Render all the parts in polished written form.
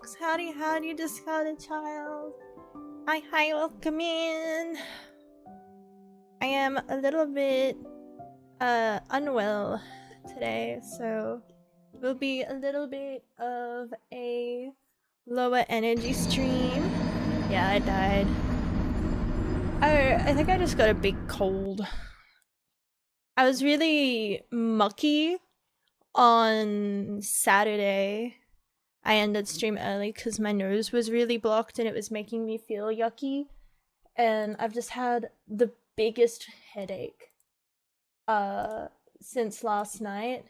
folks. Howdy, howdy, discarded child. Hi, hi, welcome in. I am a little bit unwell today, so it will be a little bit of a lower energy stream. Yeah, I died. I think I just got a big cold. I was really mucky on Saturday. I ended stream early because my nose was really blocked and it was making me feel yucky. And I've just had the biggest headache since last night.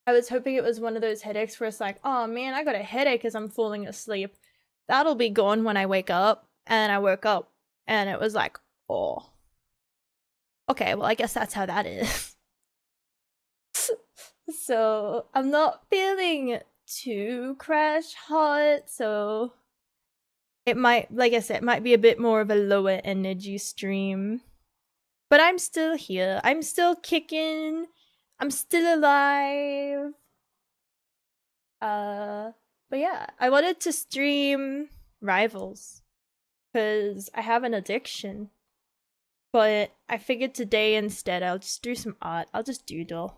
I was hoping it was one of those headaches where it's like, oh man, I got a headache as I'm falling asleep. That'll be gone when I wake up. And I woke up and it was like, oh. Okay, well I guess that's how that is. So I'm not feeling too crash hot, so it might, like I said, it might be a bit more of a lower energy stream. But I'm still here. I'm still kicking. I'm still alive. But yeah, I wanted to stream Rivals because I have an addiction. But I figured today instead I'll just do some art. I'll just doodle.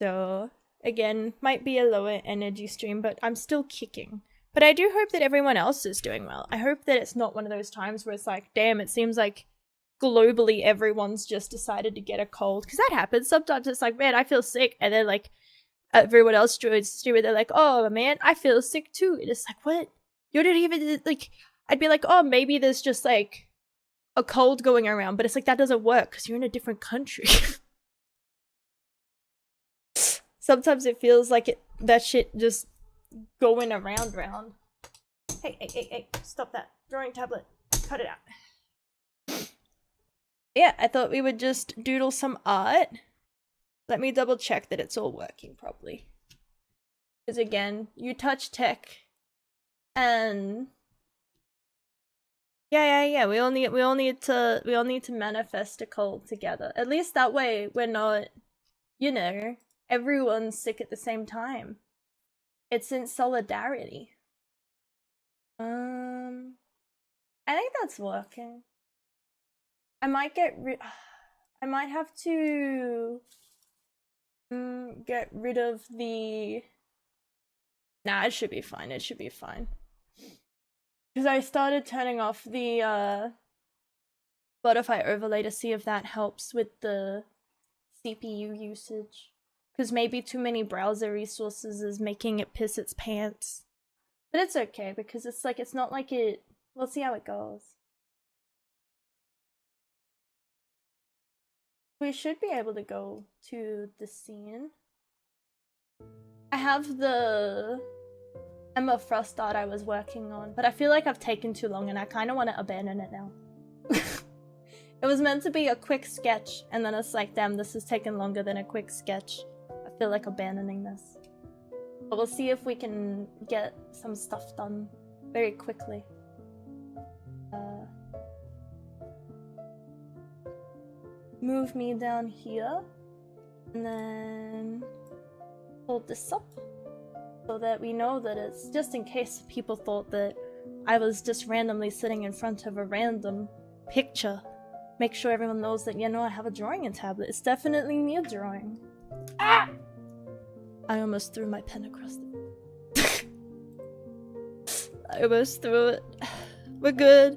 So, again, might be a lower energy stream, but I'm still kicking. But I do hope that everyone else is doing well. I hope that it's not one of those times where it's like, damn, it seems like globally everyone's just decided to get a cold. Because that happens. Sometimes it's like, man, I feel sick. And then, like, everyone else joins the stream and they're like, oh, man, I feel sick too. And it's like, what? You didn't even, like, I'd be like, oh, maybe there's just, like, a cold going around. But it's like, that doesn't work because you're in a different country. Sometimes it feels like that shit just going around. Hey, stop that. Drawing tablet. Cut it out. Yeah, I thought we would just doodle some art. Let me double check that it's all working properly. Because again, you touch tech and yeah. We all need to manifest a cold together. At least that way we're not, you know, everyone's sick at the same time. It's in solidarity. I think that's working. I might have to get rid of the. Nah, it should be fine. It should be fine. Because I started turning off the Spotify overlay to see if that helps with the CPU usage. Because maybe too many browser resources is making it piss its pants. But it's okay, because it's like, it's not like it... We'll see how it goes. We should be able to go to the scene. I have the Emma Frost art I was working on, but I feel like I've taken too long and I kind of want to abandon it now. It was meant to be a quick sketch, and then it's like, damn, this has taken longer than a quick sketch. I feel like abandoning this. But we'll see if we can get some stuff done very quickly. Move me down here. And then hold this up. So that we know that it's just in case people thought that I was just randomly sitting in front of a random picture. Make sure everyone knows that, you know, I have a drawing in tablet. It's definitely me a drawing. Ah! I almost threw my pen across the... I almost threw it. We're good.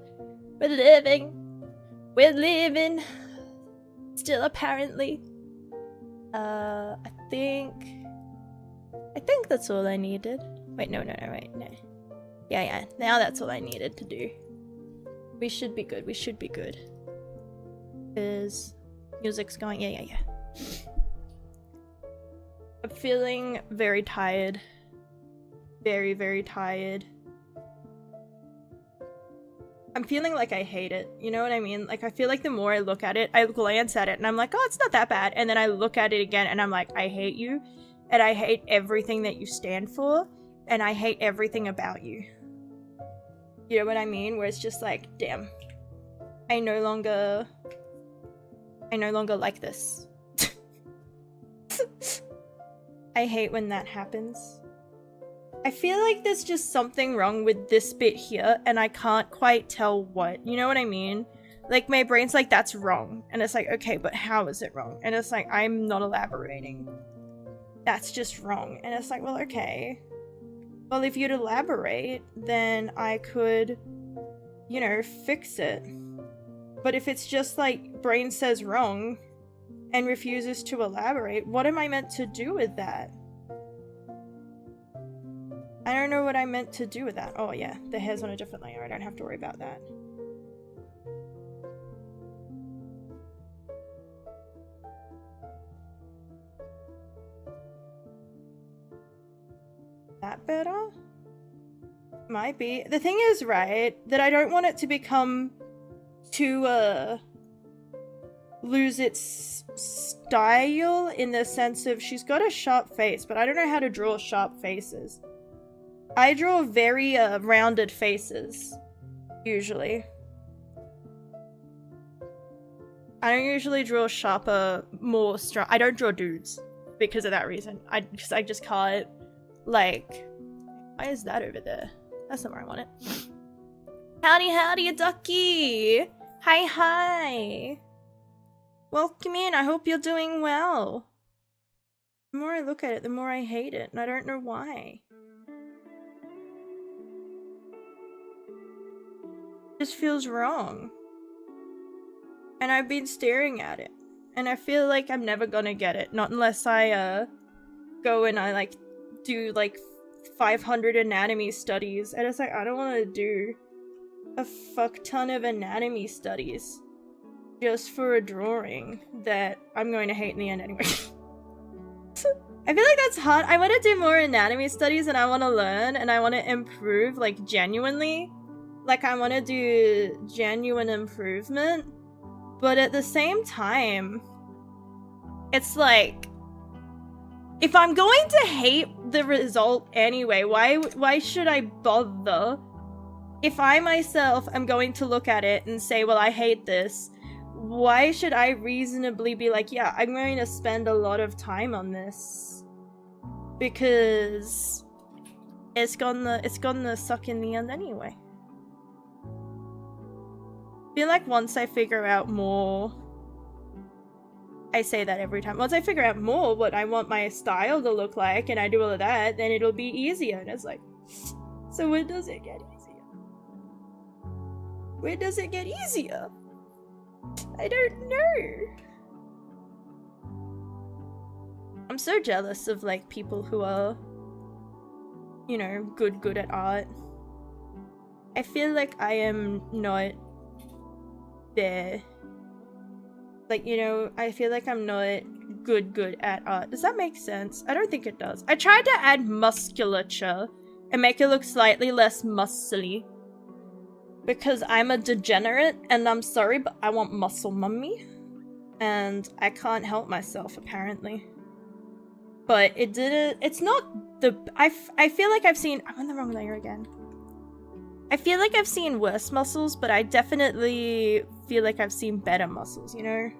We're living. We're living. Still, apparently. I think that's all I needed. Wait, no. Yeah. Now that's all I needed to do. We should be good. Because music's going. Yeah. I'm feeling very tired. Very, very tired. I'm feeling like I hate it. You know what I mean? Like, I feel like the more I look at it, I glance at it and I'm like, oh, it's not that bad. And then I look at it again and I'm like, I hate you. And I hate everything that you stand for. And I hate everything about you. You know what I mean? Where it's just like, damn. I no longer like this. I hate when that happens. I feel like there's just something wrong with this bit here, and I can't quite tell what. You know what I mean? Like, my brain's like, that's wrong. And it's like, okay, but how is it wrong? And it's like, I'm not elaborating. That's just wrong. And it's like, well, okay. Well, if you'd elaborate, then I could, you know, fix it. But if it's just like, brain says wrong and refuses to elaborate, what am I meant to do with that? I don't know what I meant to do with that. Oh yeah, the hair's on a different layer. I don't have to worry about that. That better? Might be. The thing is, right, that I don't want it to become too, lose its style in the sense of she's got a sharp face, but I don't know how to draw sharp faces. I draw very, rounded faces, usually. I don't usually draw sharper, more strong. I don't draw dudes because of that reason. I just can't, like, why is that over there? That's not where I want it. Howdy, howdy, ducky! Hi, hi! Welcome in, I hope you're doing well. The more I look at it, the more I hate it, and I don't know why. It just feels wrong. And I've been staring at it. And I feel like I'm never gonna get it. Not unless I, go and I, like, do, like, 500 anatomy studies. And it's like, I don't want to do a fuck ton of anatomy studies just for a drawing that I'm going to hate in the end anyway. I feel like that's hard. I want to do more anatomy studies and I want to learn and I want to improve, like, genuinely. Like, I want to do genuine improvement. But at the same time, it's like, if I'm going to hate the result anyway, why should I bother? If I myself am going to look at it and say, well, I hate this, why should I reasonably be like, yeah, I'm going to spend a lot of time on this? Because it's gonna suck in the end anyway. I feel like once I figure out more, I say that every time. Once I figure out more what I want my style to look like and I do all of that, then it'll be easier. And it's like, so when does it get easier? When does it get easier? I don't know. I'm so jealous of, like, people who are, you know, good at art. I feel like I am not there. Like, you know, I feel like I'm not good at art. Does that make sense? I don't think it does. I tried to add musculature and make it look slightly less muscly. Because I'm a degenerate, and I'm sorry, but I want muscle mummy. And I can't help myself, apparently. But it didn't, it's not the, I feel like I've seen, I'm on the wrong layer again. I feel like I've seen worse muscles, but I definitely feel like I've seen better muscles, you know?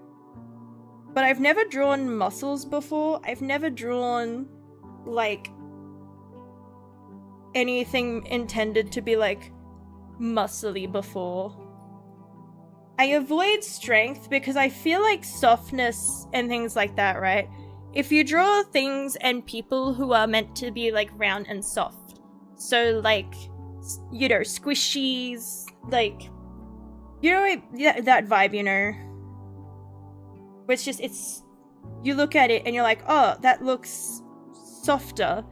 But I've never drawn muscles before. I've never drawn, like, anything intended to be, like, muscly before. I avoid strength because I feel like softness and things like that, right? If you draw things and people who are meant to be, like, round and soft, so, like, you know, squishies, like, you know, that vibe, you know, where it's just, it's, you look at it and you're like, oh, that looks softer.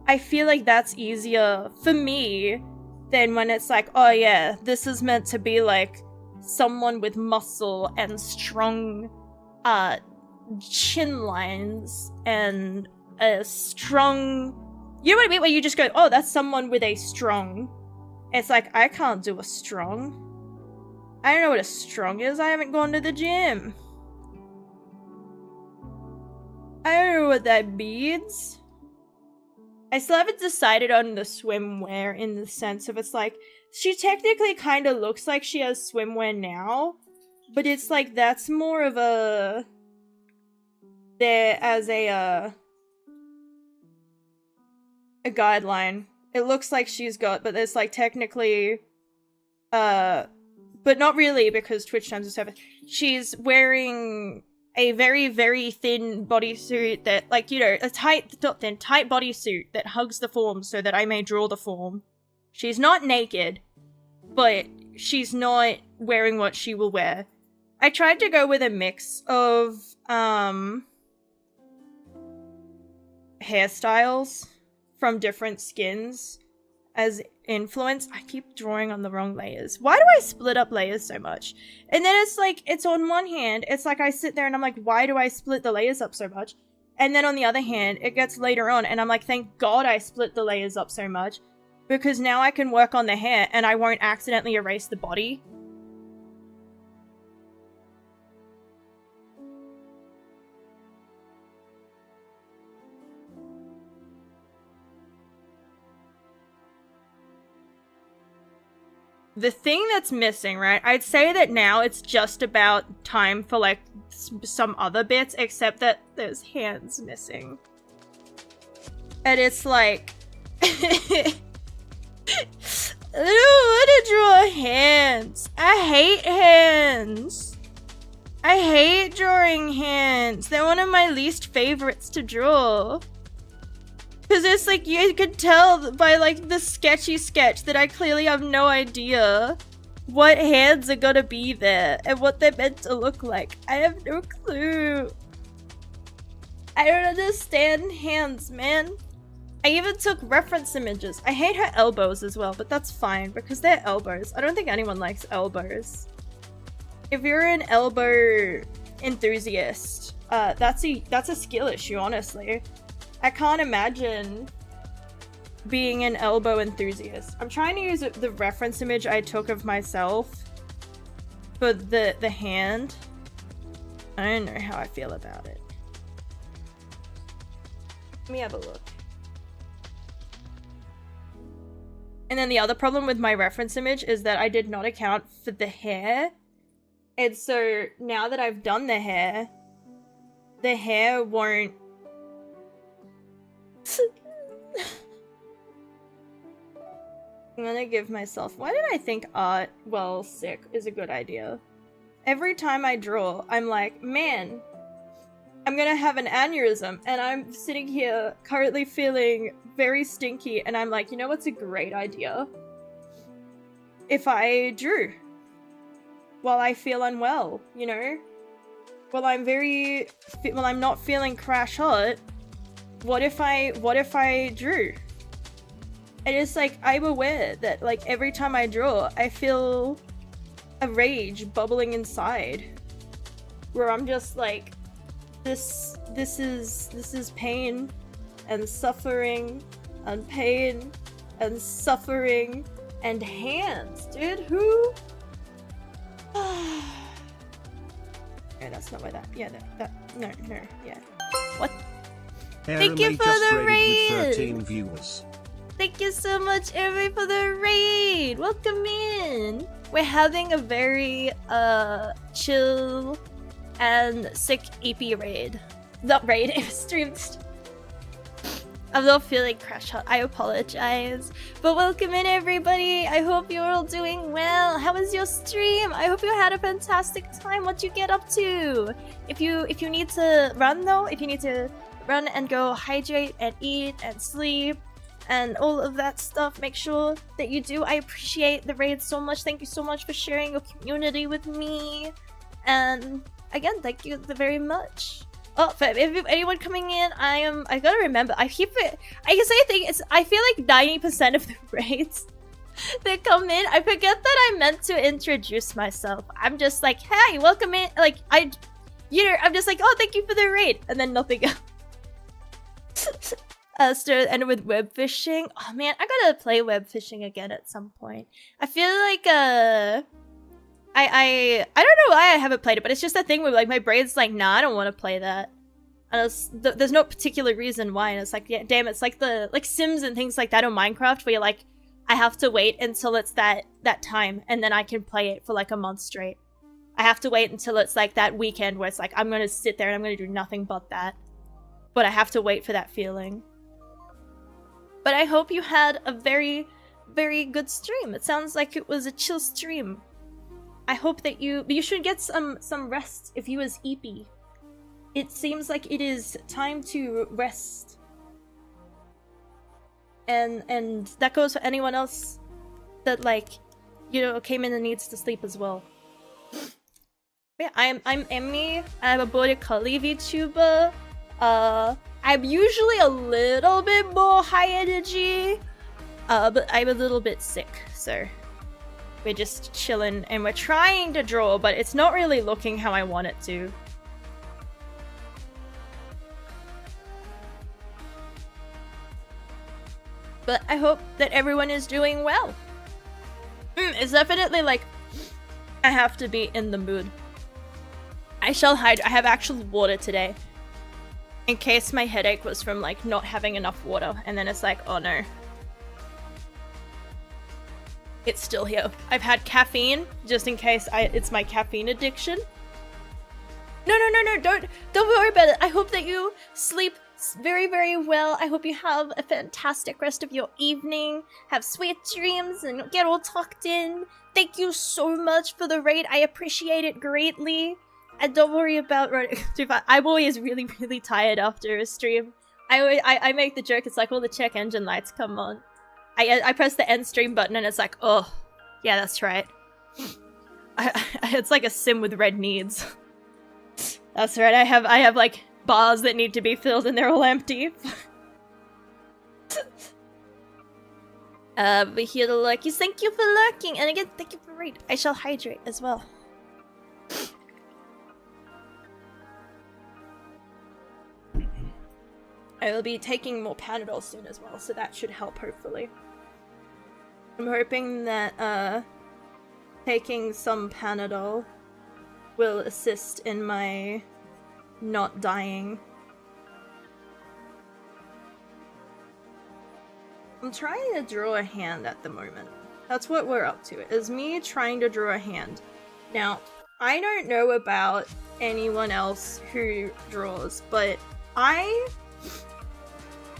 I feel like that's easier for me than when it's like, oh yeah, this is meant to be like someone with muscle and strong chin lines and a strong, you know what I mean, where you just go, oh, that's someone with a strong. It's like, I can't do a strong. I don't know what a strong is. I haven't gone to the gym. I don't know what that means. I still haven't decided on the swimwear in the sense of, it's like, she technically kind of looks like she has swimwear now, but it's like, that's more of a, there as a, a guideline. It looks like she's got, but there's like technically, but not really because Twitch times are 7. She's wearing a very, very thin bodysuit that, like, you know, a tight bodysuit that hugs the form so that I may draw the form. She's not naked, but she's not wearing what she will wear. I tried to go with a mix of, hairstyles from different skins as influence. I keep drawing on the wrong layers. Why do I split up layers so much? And then it's like, it's on one hand, it's like I sit there and I'm like, why do I split the layers up so much? And then on the other hand, it gets later on and I'm like, thank God I split the layers up so much, because now I can work on the hair and I won't accidentally erase the body. The thing that's missing, right? I'd say that now it's just about time for, like, some other bits, except that there's hands missing. And it's like... I don't want to draw hands. I hate hands. I hate drawing hands. They're one of my least favorites to draw. Because it's like, you could tell by, like, the sketchy sketch that I clearly have no idea what hands are gonna be there and what they're meant to look like. I have no clue. I don't understand hands, man. I even took reference images. I hate her elbows as well, but that's fine because they're elbows. I don't think anyone likes elbows. If you're an elbow enthusiast, that's a skill issue, honestly. I can't imagine being an elbow enthusiast. I'm trying to use the reference image I took of myself for the hand. I don't know how I feel about it. Let me have a look. And then the other problem with my reference image is that I did not account for the hair. And so now that I've done the hair won't... I'm gonna give myself... Why did I think art while sick is a good idea? Every time I draw, I'm like, man, I'm gonna have an aneurysm, and I'm sitting here currently feeling very stinky, and I'm like, you know what's a great idea? If I drew while I feel unwell, you know? While I'm not feeling crash hot, what if I drew? And it's like, I'm aware that, like, every time I draw, I feel a rage bubbling inside. Where I'm just like, this is pain and suffering and pain and suffering and hands, dude. Who? No, that's not why that. Yeah, no, yeah. What? Thank you for the raid! 13 viewers. Thank you so much, Eri, for the raid! Welcome in! We're having a very, chill and sick EP raid. Not raid, it was streamed. I'm not feeling crash hot, I apologize. But welcome in, everybody! I hope you're all doing well! How was your stream? I hope you had a fantastic time. What'd you get up to? If you need to run, though, if you need to run and go hydrate and eat and sleep and all of that stuff, make sure that you do. I appreciate the raid so much. Thank you so much for sharing your community with me. And again, thank you very much. Oh, for anyone coming in, I gotta remember, I feel like 90% of the raids that come in, I forget that I meant to introduce myself. I'm just like, hey, welcome in, like, I'm just like, oh, thank you for the raid, and then nothing else. Ended with web fishing. Oh man, I gotta play web fishing again at some point. I feel like I don't know why I haven't played it, but it's just a thing where, like, my brain's like, nah, I don't want to play that. And there's no particular reason why, and it's like, yeah, damn, it's like like Sims and things like that on Minecraft, where you're like, I have to wait until it's that time, and then I can play it for like a month straight. I have to wait until it's like that weekend where it's like, I'm gonna sit there and I'm gonna do nothing but that. But I have to wait for that feeling. But I hope you had a very, very good stream. It sounds like it was a chill stream. I hope that you should get some rest if you was eepy. It seems like it is time to rest. And that goes for anyone else that, like, you know, came in and needs to sleep as well. Yeah, I'm Emmy. I'm a Border Collie VTuber. I'm usually a little bit more high energy, but I'm a little bit sick, so we're just chilling and we're trying to draw, but it's not really looking how I want it to. But I hope that everyone is doing well. It's definitely like I have to be in the mood. I shall hide. I have actual water today, in case my headache was from like not having enough water, and then it's like, oh no, it's still here. I've had caffeine just in case it's my caffeine addiction. No, don't worry about it. I hope that you sleep very, very well. I hope you have a fantastic rest of your evening. Have sweet dreams and get all tucked in. Thank you so much for the raid. I appreciate it greatly. And don't worry about running. I'm always really, really tired after a stream. I make the joke, it's like all the check engine lights come on. I press the end stream button and it's like, oh, yeah, that's right. It's like a sim with red needs. That's right, I have like bars that need to be filled and they're all empty. But here to lurkies, thank you for lurking, and again, thank you for raid. I shall hydrate as well. I will be taking more Panadol soon as well, so that should help, hopefully. I'm hoping that, taking some Panadol will assist in my not dying. I'm trying to draw a hand at the moment. That's what we're up to, is me trying to draw a hand. Now, I don't know about anyone else who draws, but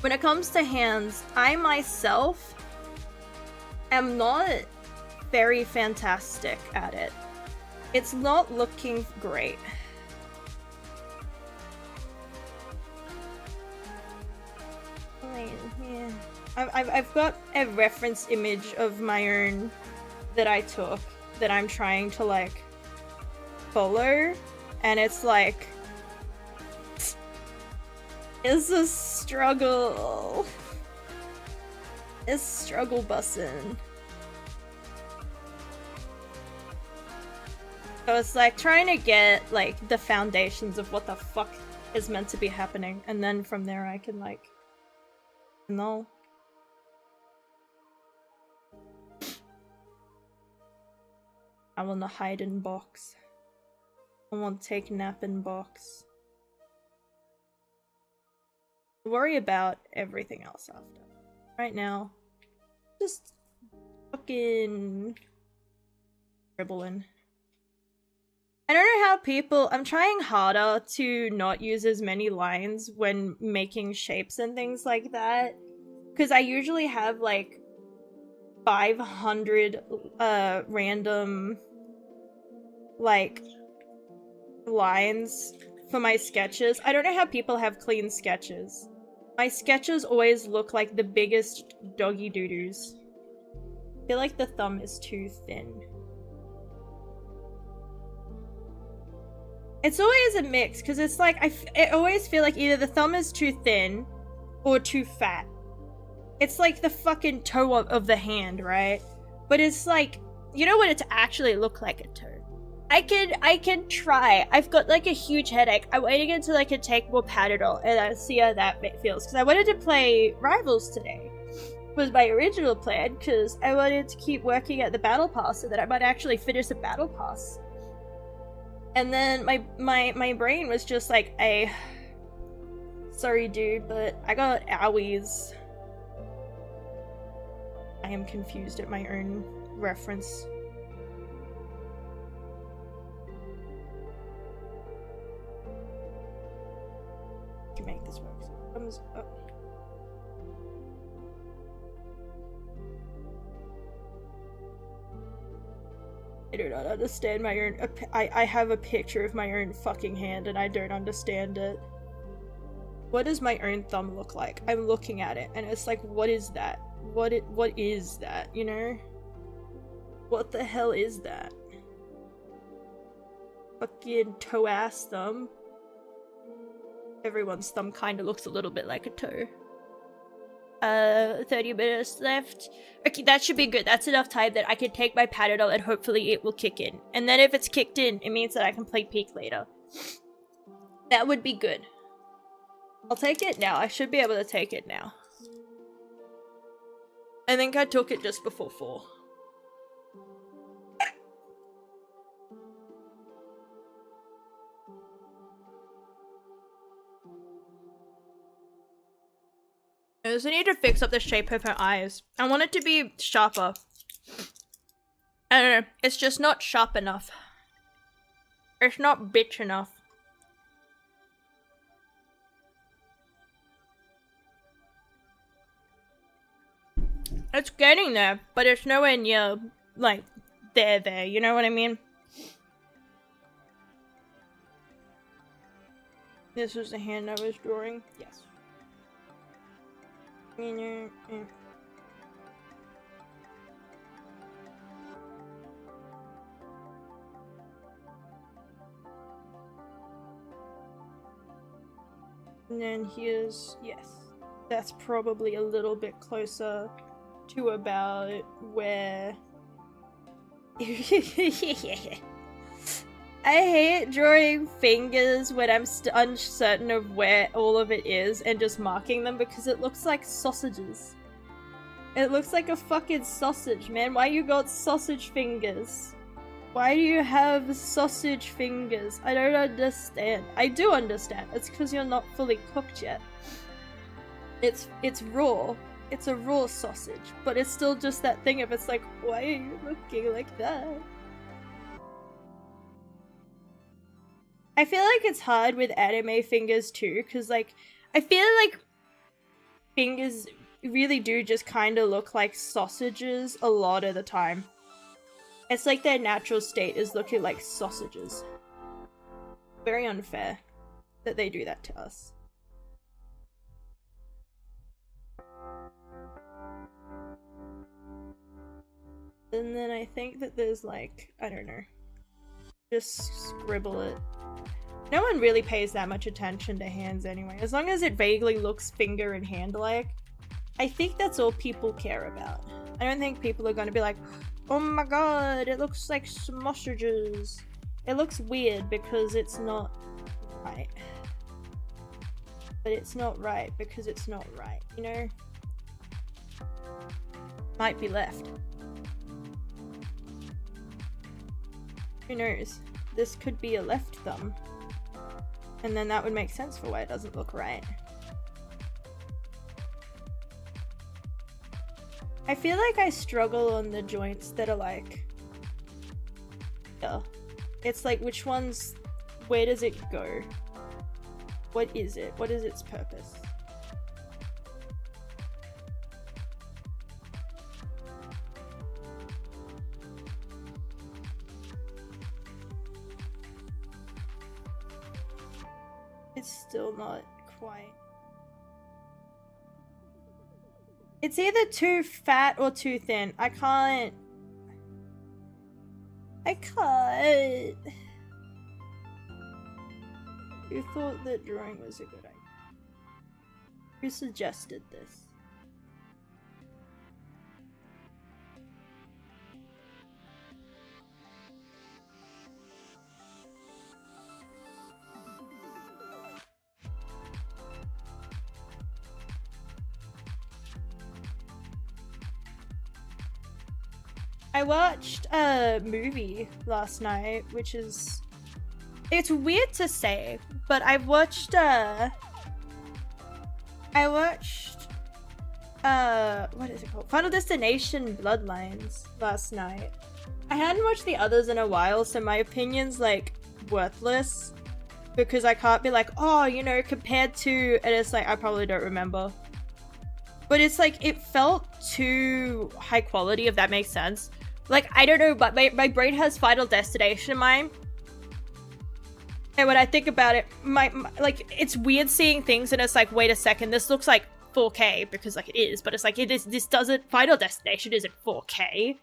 when it comes to hands, I myself am not very fantastic at it. It's not looking great. Yeah. I've got a reference image of my own that I took that I'm trying to like follow, and it's like it's a struggle. It's struggle bussin'. So it's like trying to get like the foundations of what the fuck is meant to be happening, and then from there I can like no. I wanna hide in box. I want to take nap in box. Worry about everything else after. Right now, just fucking dribbling. I don't know how people— I'm trying harder to not use as many lines when making shapes and things like that, because I usually have like 500 random like lines for my sketches. I don't know how people have clean sketches. My sketches always look like the biggest doggy doo-doos. I feel like the thumb is too thin. It's always a mix, because it's like, I always feel like either the thumb is too thin or too fat. It's like the fucking toe of the hand, right? But it's like, you know what it actually look like a toe. I can try. I've got like a huge headache. I'm waiting until I can take more Panadol and I see how that feels. Because I wanted to play Rivals today. Was my original plan, because I wanted to keep working at the Battle Pass so that I might actually finish the Battle Pass. And then my brain was just like, sorry dude, but I got owies. I am confused at my own reference. I can make this work. Thumbs up. I do not understand my own. I have a picture of my own fucking hand and I don't understand it. What does my own thumb look like? I'm looking at it and it's like, what is that? What is that, you know? What the hell is that? Fucking toe-ass thumb. Everyone's thumb kinda looks a little bit like a toe. 30 minutes left. Okay, that should be good. That's enough time that I can take my Panadol and hopefully it will kick in. And then if it's kicked in, it means that I can play Peak later. That would be good. I'll take it now. I should be able to take it now. I think I took it just before 4. I also need to fix up the shape of her eyes. I want it to be sharper. I don't know. It's just not sharp enough. It's not bitch enough. It's getting there, but it's nowhere near, like, there, you know what I mean? This was the hand I was drawing. Yes. And then here's, yes, that's probably a little bit closer to about where... I hate drawing fingers when I'm uncertain of where all of it is and just marking them because it looks like sausages. It looks like a fucking sausage, man. Why you got sausage fingers? Why do you have sausage fingers? I don't understand. I do understand. It's because you're not fully cooked yet. It's raw. It's a raw sausage, but it's still just that thing of it's like, why are you looking like that? I feel like it's hard with anime fingers too, because like, I feel like fingers really do just kind of look like sausages a lot of the time. It's like their natural state is looking like sausages. Very unfair that they do that to us. And then I think that there's like, I don't know, just scribble it. No one really pays that much attention to hands anyway. As long as it vaguely looks finger and hand-like, I think that's all people care about. I don't think people are going to be like, oh my god, it looks like sausages. It looks weird because it's not right. But it's not right because it's not right, you know? Might be left. Who knows? This could be a left thumb. And then that would make sense for why it doesn't look right. I feel like I struggle on the joints that are like... yeah. It's like, which ones... where does it go? What is it? What is its purpose? It's still not quite. It's either too fat or too thin. I can't. Who thought that drawing was a good idea? Who suggested this? I watched a movie last night, which is... it's weird to say, but I watched, what is it called? Final Destination Bloodlines last night. I hadn't watched the others in a while, so my opinion's, like, worthless. Because I can't be like, oh, you know, compared to... and it's like, I probably don't remember. But it's like, it felt too high quality, if that makes sense. Like, I don't know, but my brain has Final Destination in mind. And when I think about it, like, it's weird seeing things and it's like, wait a second, this looks like 4K, because like it is, but it's like, this doesn't, Final Destination isn't 4K.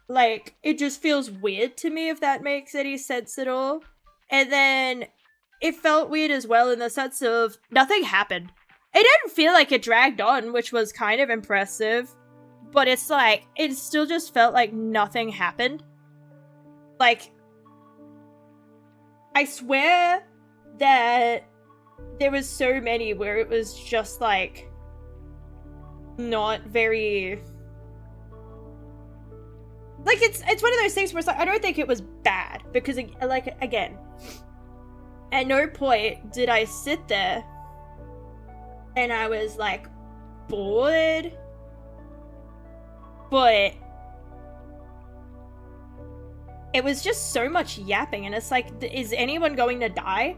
Like, it just feels weird to me, if that makes any sense at all. And then it felt weird as well in the sense of nothing happened. It didn't feel like it dragged on, which was kind of impressive. But it's like, it still just felt like nothing happened. Like, I swear that there was so many where it was just like, not very... Like, it's one of those things where it's like, I don't think it was bad. Because, like, again, at no point did I sit there and I was like, bored. But it was just so much yapping, and it's like, is anyone going to die?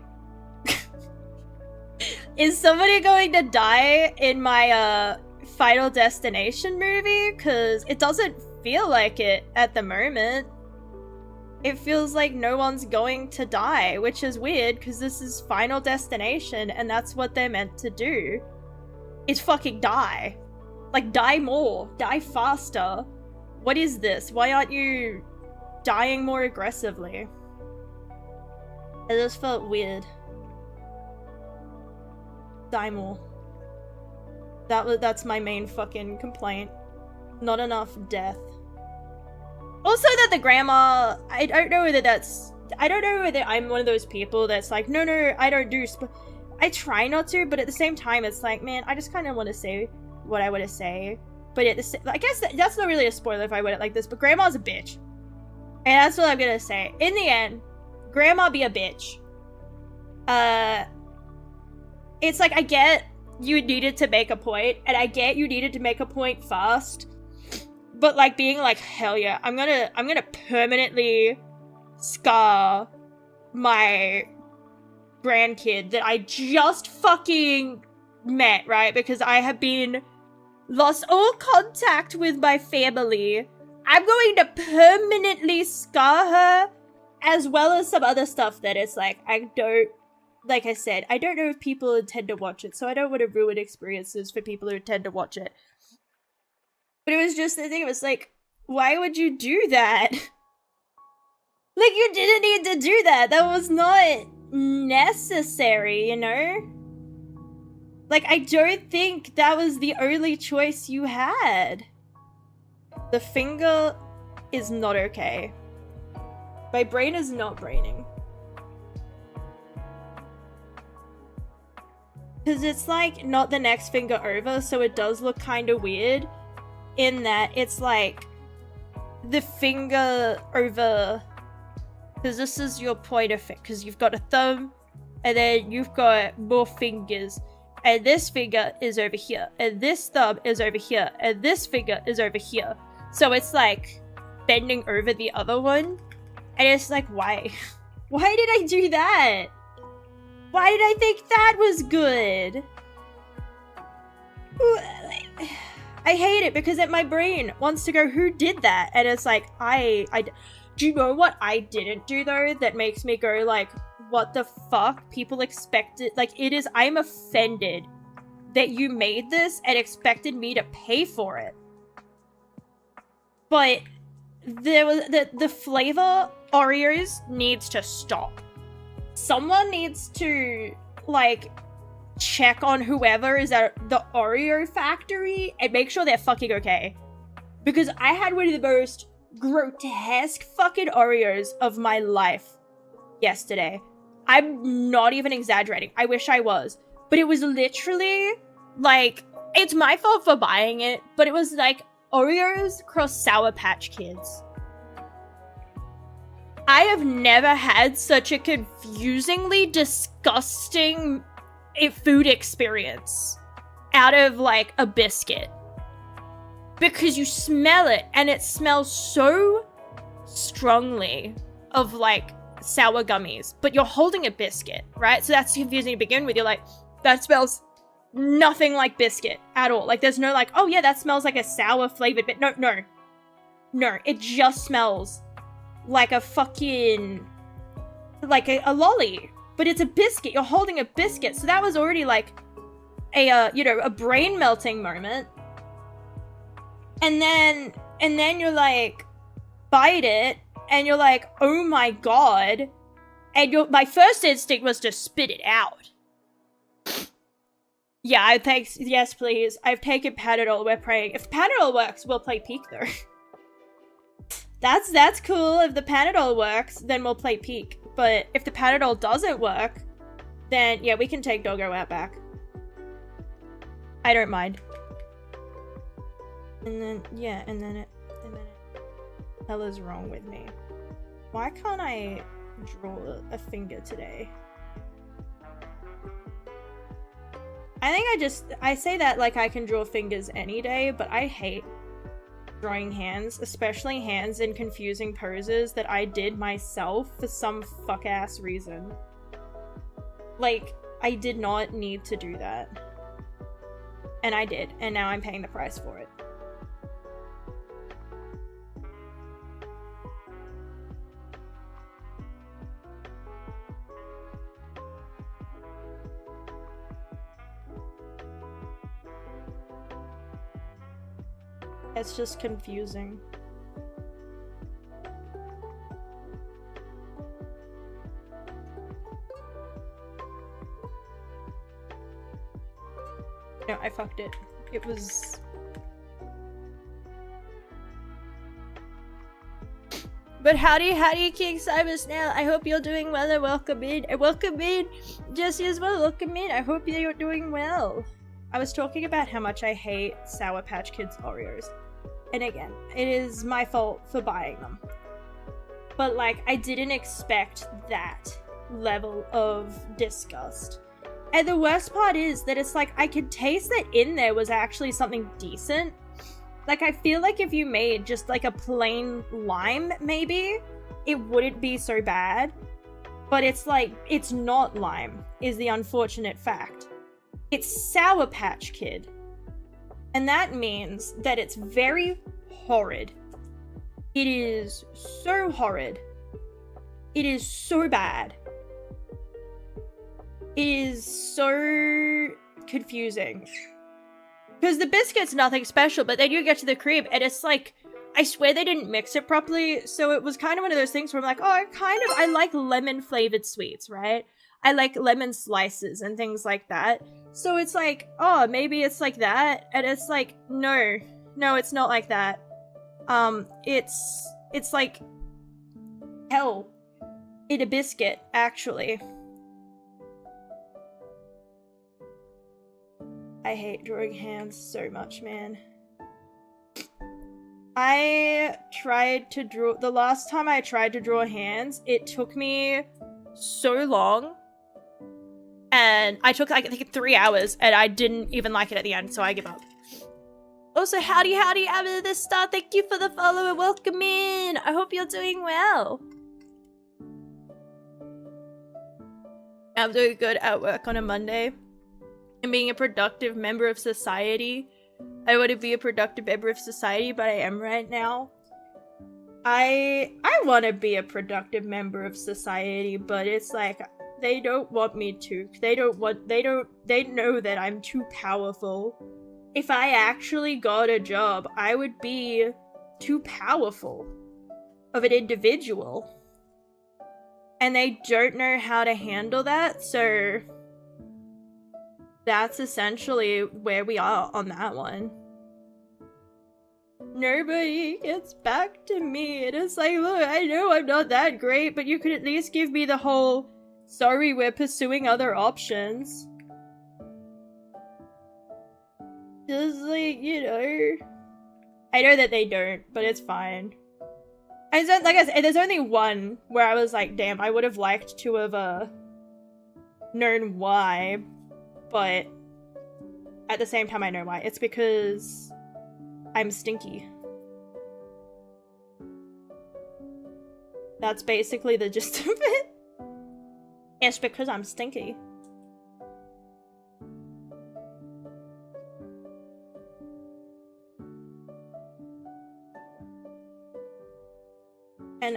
Is somebody going to die in my Final Destination movie? Because it doesn't feel like it at the moment. It feels like no one's going to die, which is weird because this is Final Destination and that's what they're meant to do. Is fucking die. Like, die more. Die faster. What is this? Why aren't you dying more aggressively? It just felt weird. Die more. That's my main fucking complaint. Not enough death. Also that the grandma, I don't know whether I'm one of those people that's like, no, I don't do I try not to, but at the same time, it's like, man, I just kind of want to say what I want to say. But I guess that's not really a spoiler if I went it like this, but grandma's a bitch. And that's what I'm gonna say. In the end, grandma be a bitch. It's like, I get you needed to make a point, and I get you needed to make a point fast. But like, being like, hell yeah, I'm gonna permanently scar my grandkid that I just fucking met, right? Because I have been lost all contact with my family. I'm going to permanently scar her, as well as some other stuff that it's like, like I said, I don't know if people intend to watch it, so I don't want to ruin experiences for people who intend to watch it. But it was just the thing, it was like, why would you do that? Like, you didn't need to do that. That was not necessary, you know? Like, I don't think that was the only choice you had. The finger is not okay. My brain is not braining. Because it's like, not the next finger over, so it does look kind of weird. In that it's like, the finger over... Because this is your pointer finger. Because you've got a thumb, and then you've got more fingers. And this finger is over here. And this thumb is over here. And this finger is over here. So it's like bending over the other one. And it's like, why? Why did I do that? Why did I think that was good? I hate it because my brain wants to go, who did that? And it's like, do you know what I didn't do though that makes me go like, what the fuck? People expected, like, I'm offended that you made this and expected me to pay for it. But there was the flavor Oreos needs to stop. Someone needs to like check on whoever is at the Oreo factory and make sure they're fucking okay. Because I had one of the most grotesque fucking Oreos of my life yesterday. I'm not even exaggerating. I wish I was. But it was literally like, it's my fault for buying it, but it was like Oreos cross Sour Patch Kids. I have never had such a confusingly disgusting food experience out of like a biscuit. Because you smell it and it smells so strongly of like sour gummies, but you're holding a biscuit, right? So that's confusing to begin with. You're like, that smells nothing like biscuit at all. Like there's no like, oh yeah, that smells like a sour flavored bit. No. No, it just smells like a fucking, like a lolly. But it's a biscuit. You're holding a biscuit. So that was already like a, you know, a brain melting moment. And then you're like, bite it, and you're like, oh my god. And my first instinct was to spit it out. Yeah, thanks. Yes, please. I've taken Panadol. We're praying. If Panadol works, we'll play Peak, though. That's cool. If the Panadol works, then we'll play Peak. But if the Panadol doesn't work, then yeah, we can take Doggo out back. I don't mind. And then yeah, and then it. What the hell is wrong with me? Why can't I draw a finger today? I think I say that like I can draw fingers any day, but I hate drawing hands, especially hands in confusing poses that I did myself for some fuck-ass reason. Like, I did not need to do that. And I did, and now I'm paying the price for it. It's just confusing. No, I fucked it. It was... But howdy, King Cybers now. I hope you're doing well and welcome in. And welcome in, Jesse as well. Welcome in. I hope you're doing well. I was talking about how much I hate Sour Patch Kids Oreos. And again, it is my fault for buying them. But like, I didn't expect that level of disgust. And the worst part is that it's like, I could taste that in there was actually something decent. Like, I feel like if you made just like a plain lime, maybe, it wouldn't be so bad. But it's like, it's not lime, is the unfortunate fact. It's Sour Patch Kid. And that means that it's very horrid. It is so horrid. It is so bad. It is so confusing. Because the biscuit's nothing special, but then you get to the crib and it's like, I swear they didn't mix it properly. So it was kind of one of those things where I'm like, oh, I like lemon flavored sweets, right? I like lemon slices and things like that. So it's like, oh, maybe it's like that. And it's like, no, it's not like that. It's like hell in a biscuit, actually. I hate drawing hands so much, man. I tried to draw, the last time I tried to draw hands, it took me so long. And I took, like, I think 3 hours, and I didn't even like it at the end, so I give up. Also, howdy, after this star, thank you for the follow and welcome in. I hope you're doing well. I'm doing good at work on a Monday. And being a productive member of society. I want to be a productive member of society, but I am right now. I want to be a productive member of society, but it's like, they don't want me to. They know that I'm too powerful. If I actually got a job, I would be too powerful of an individual. And they don't know how to handle that, so that's essentially where we are on that one. Nobody gets back to me. And it's like, look, I know I'm not that great, but you could at least give me the whole, sorry, we're pursuing other options. Just like, you know. I know that they don't, but it's fine. And so, like I said, there's only one where I was like, damn, I would have liked to have known why. But at the same time, I know why. It's because I'm stinky. That's basically the gist of it. It's because I'm stinky.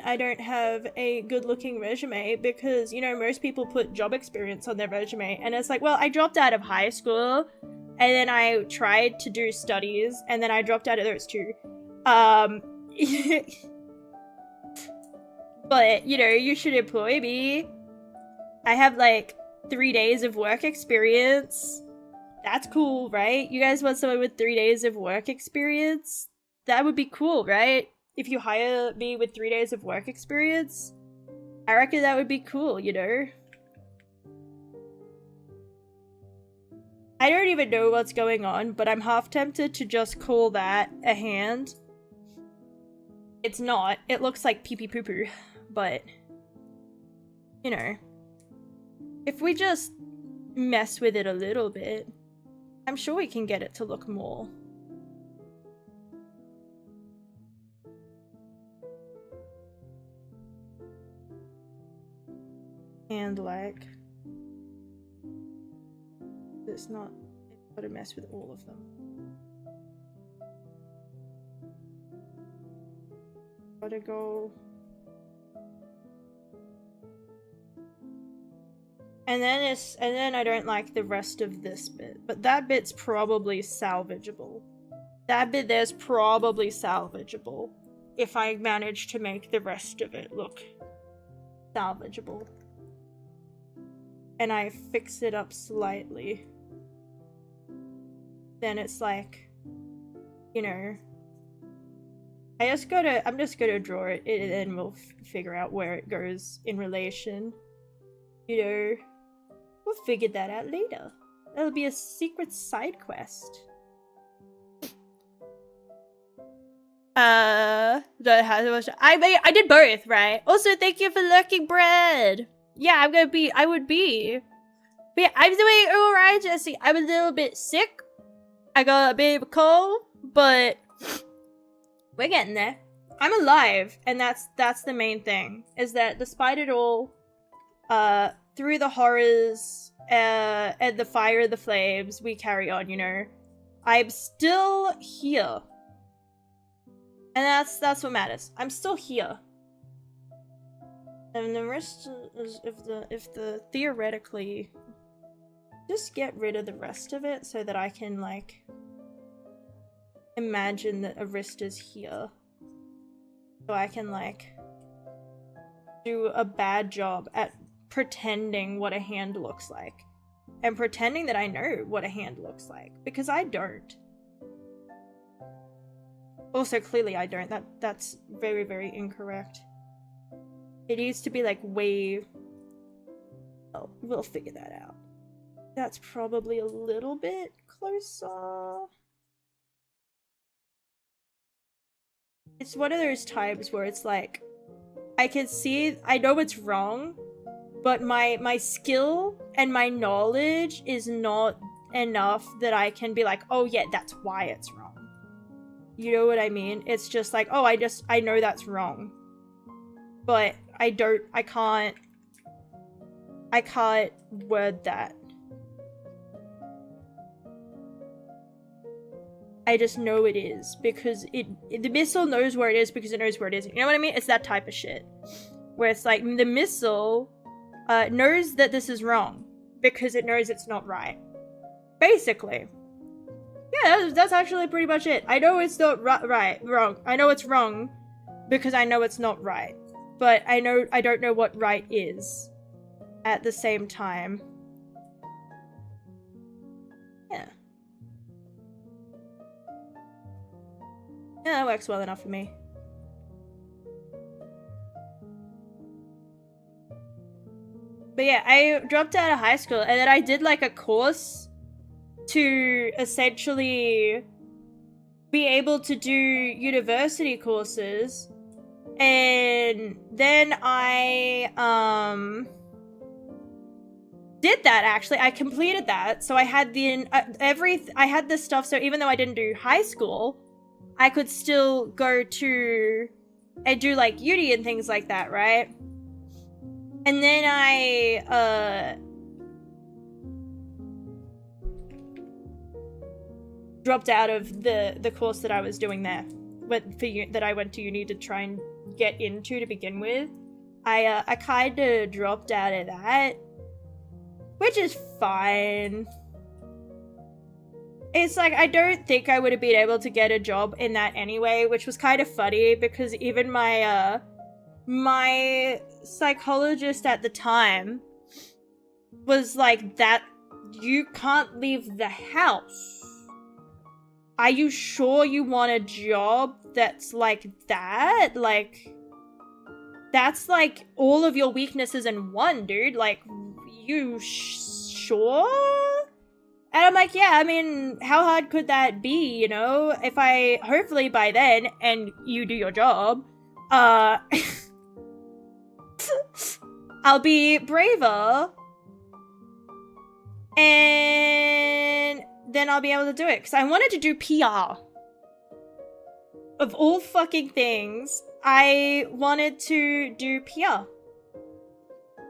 I don't have a good-looking resume because, you know, most people put job experience on their resume, and it's like, well, I dropped out of high school, and then I tried to do studies, and then I dropped out of those too. But, you know, you should employ me. I have, like, 3 days of work experience. That's cool, right? You guys want someone with 3 days of work experience? That would be cool, right? If you hire me with 3 days of work experience, I reckon that would be cool, you know? I don't even know what's going on, but I'm half tempted to just call that a hand. It's not. It looks like pee-pee poo-poo, but, you know, if we just mess with it a little bit, I'm sure we can get it to look more. And like, it's not, it's gotta mess with all of them. Gotta go. And then I don't like the rest of this bit, but that bit's probably salvageable. That bit there's probably salvageable if I manage to make the rest of it look salvageable. And I fix it up slightly. Then it's like, you know, I'm just gonna draw it and then we'll figure out where it goes in relation. You know, we'll figure that out later. That'll be a secret side quest. I did both, right? Also, thank you for lurking, bread. Yeah, I would be. But yeah, I'm doing alright, Jesse. I'm a little bit sick. I got a bit of a cold, but we're getting there. I'm alive, and that's the main thing. Is that despite it all, through the horrors, and the fire, the flames, we carry on, you know. I'm still here. And that's what matters. I'm still here. And the rest is, if the theoretically, just get rid of the rest of it so that I can, like, imagine that Arista's here. So I can, like, do a bad job at pretending what a hand looks like. And pretending that I know what a hand looks like. Because I don't. Also, clearly I don't. That's very, very incorrect. It needs to be, like, way... Oh, we'll figure that out. That's probably a little bit closer. It's one of those times where it's like, I can see, I know it's wrong, but my skill and my knowledge is not enough that I can be like, oh yeah, that's why it's wrong. You know what I mean? It's just like, oh, I know that's wrong. But I can't word that. I just know it is, because the missile knows where it is because it knows where it is. You know what I mean? It's that type of shit. Where it's like, the missile knows that this is wrong because it knows it's not right. Basically. Yeah, that's actually pretty much it. I know it's not wrong. I know it's wrong because I know it's not right. But I don't know what right is at the same time. Yeah. Yeah, that works well enough for me. But yeah, I dropped out of high school and then I did like a course to essentially be able to do university courses. And then I did that actually. I completed that. So I had I had this stuff, so even though I didn't do high school, I could still go to and do like uni and things like that, right? And then I dropped out of the course that I was doing there, that I went to uni to try and get into to begin with. I kind of dropped out of that, which is fine. It's like, I don't think I would have been able to get a job in that anyway, which was kind of funny because even my, my psychologist at the time was like, that you can't leave the house. Are you sure you want a job that's like that? Like, that's like all of your weaknesses in one, dude. Like, you sure? And I'm like, yeah, I mean, how hard could that be, you know? If I, hopefully by then, and you do your job, I'll be braver. And then I'll be able to do it. Because I wanted to do PR. Of all fucking things, I wanted to do PR.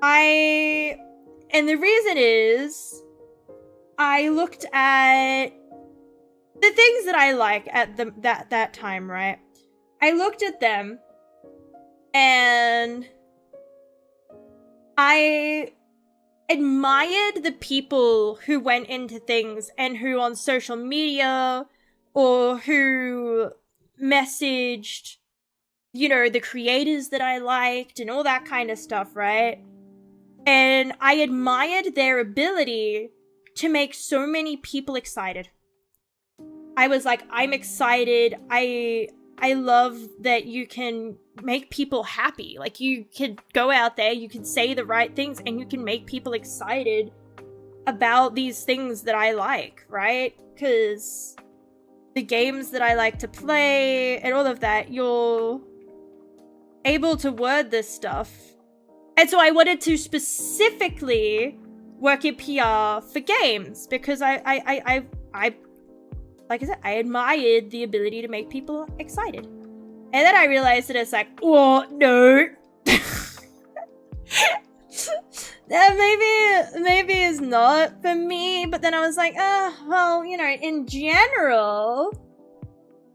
And the reason is, I looked at the things that I like at that time, right? I looked at them and I admired the people who went into things and who on social media or who messaged, you know, the creators that I liked and all that kind of stuff, right? And I admired their ability to make so many people excited. I was like, I'm excited. I love that you can make people happy. Like, you could go out there, you can say the right things, and you can make people excited about these things that I like, right? Because the games that I like to play and all of that, you're able to word this stuff. And so I wanted to specifically work in PR for games because I like I said, I admired the ability to make people excited. And then I realized that it's like, oh, no. That maybe is not for me. But then I was like, well, you know, in general,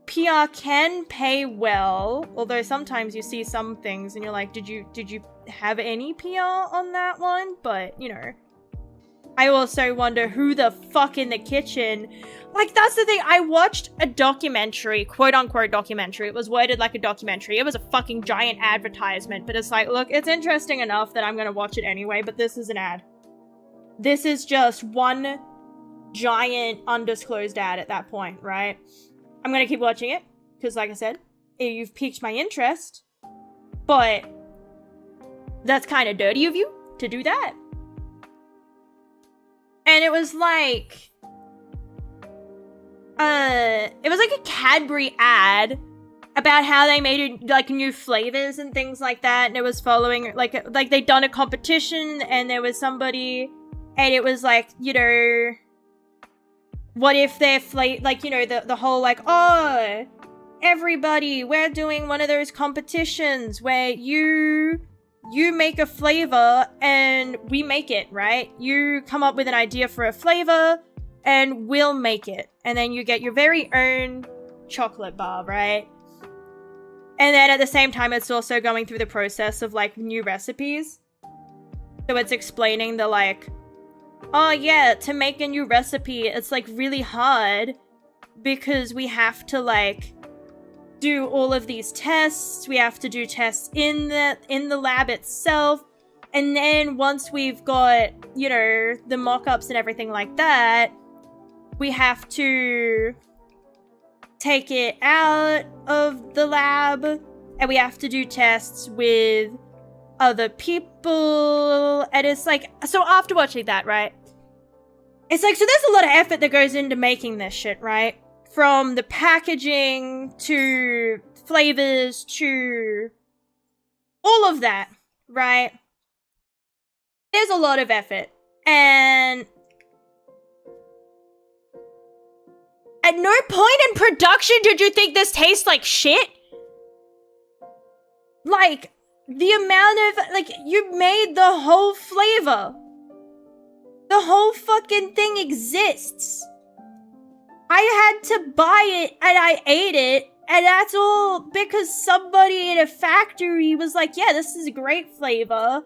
PR can pay well. Although sometimes you see some things and you're like, did you have any PR on that one? But, you know, I also wonder who the fuck in the kitchen. Like, that's the thing. I watched a documentary, quote unquote documentary. It was worded like a documentary. It was a fucking giant advertisement. But it's like, look, it's interesting enough that I'm gonna watch it anyway, but this is an ad. This is just one giant undisclosed ad at that point, right? I'm gonna keep watching it, because like I said, you've piqued my interest. But that's kind of dirty of you to do that. And it was like, a Cadbury ad about how they made like new flavors and things like that. And it was following like they'd done a competition and there was somebody and it was like, you know, what if their like, you know, the whole like, oh, everybody, we're doing one of those competitions where you make a flavor and we make it, right? You come up with an idea for a flavor and we'll make it. And then you get your very own chocolate bar, right? And then at the same time, it's also going through the process of like new recipes. So it's explaining the like, oh yeah, to make a new recipe, it's like really hard because we have to like do all of these tests. We have to do tests in the lab itself. And then once we've got, you know, the mock-ups and everything like that, we have to take it out of the lab and we have to do tests with other people. And it's like, so after watching that, right? It's like, so there's a lot of effort that goes into making this shit, right? From the packaging to flavors to all of that, right? There's a lot of effort. And at no point in production did you think this tastes like shit. Like, the amount of, like, you made the whole flavor. The whole fucking thing exists. I had to buy it and I ate it And that's all because somebody in a factory was like, yeah, this is a great flavor.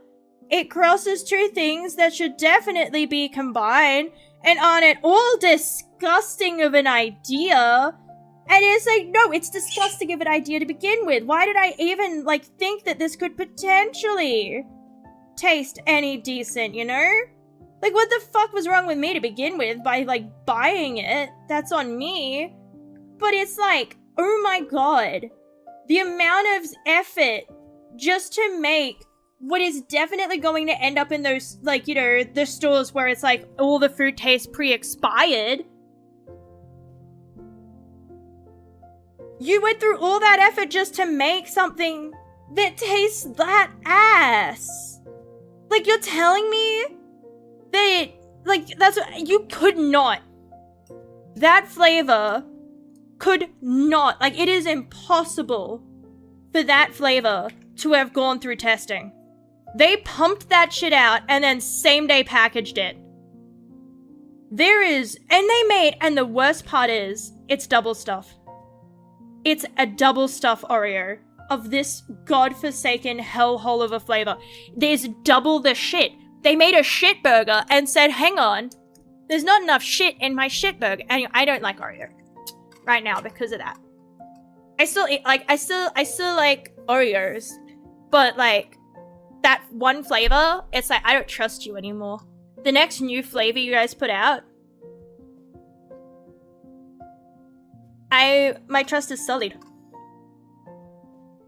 It crosses two things that should definitely be combined and aren't at all disgusting of an idea. And it's like, no, it's disgusting of an idea to begin with. Why did I even, like, think that this could potentially taste any decent, you know? Like, what the fuck was wrong with me to begin with by, like, buying it? That's on me. But it's like, oh my god. The amount of effort just to make what is definitely going to end up in those, like, you know, the stores where it's like, all the food tastes pre-expired. You went through all that effort just to make something that tastes that ass. Like, you're telling me that, like, that's what, you could not. That flavor could not, like, it is impossible for that flavor to have gone through testing. They pumped that shit out and then same day packaged it. And the worst part is, it's double stuff. It's a double stuff Oreo of this godforsaken hellhole of a flavor. There's double the shit. They made a shit burger and said, hang on, there's not enough shit in my shit burger. And I don't like Oreo right now because of that. I still like Oreos, but like that one flavor, it's like, I don't trust you anymore. The next new flavor you guys put out, my trust is sullied.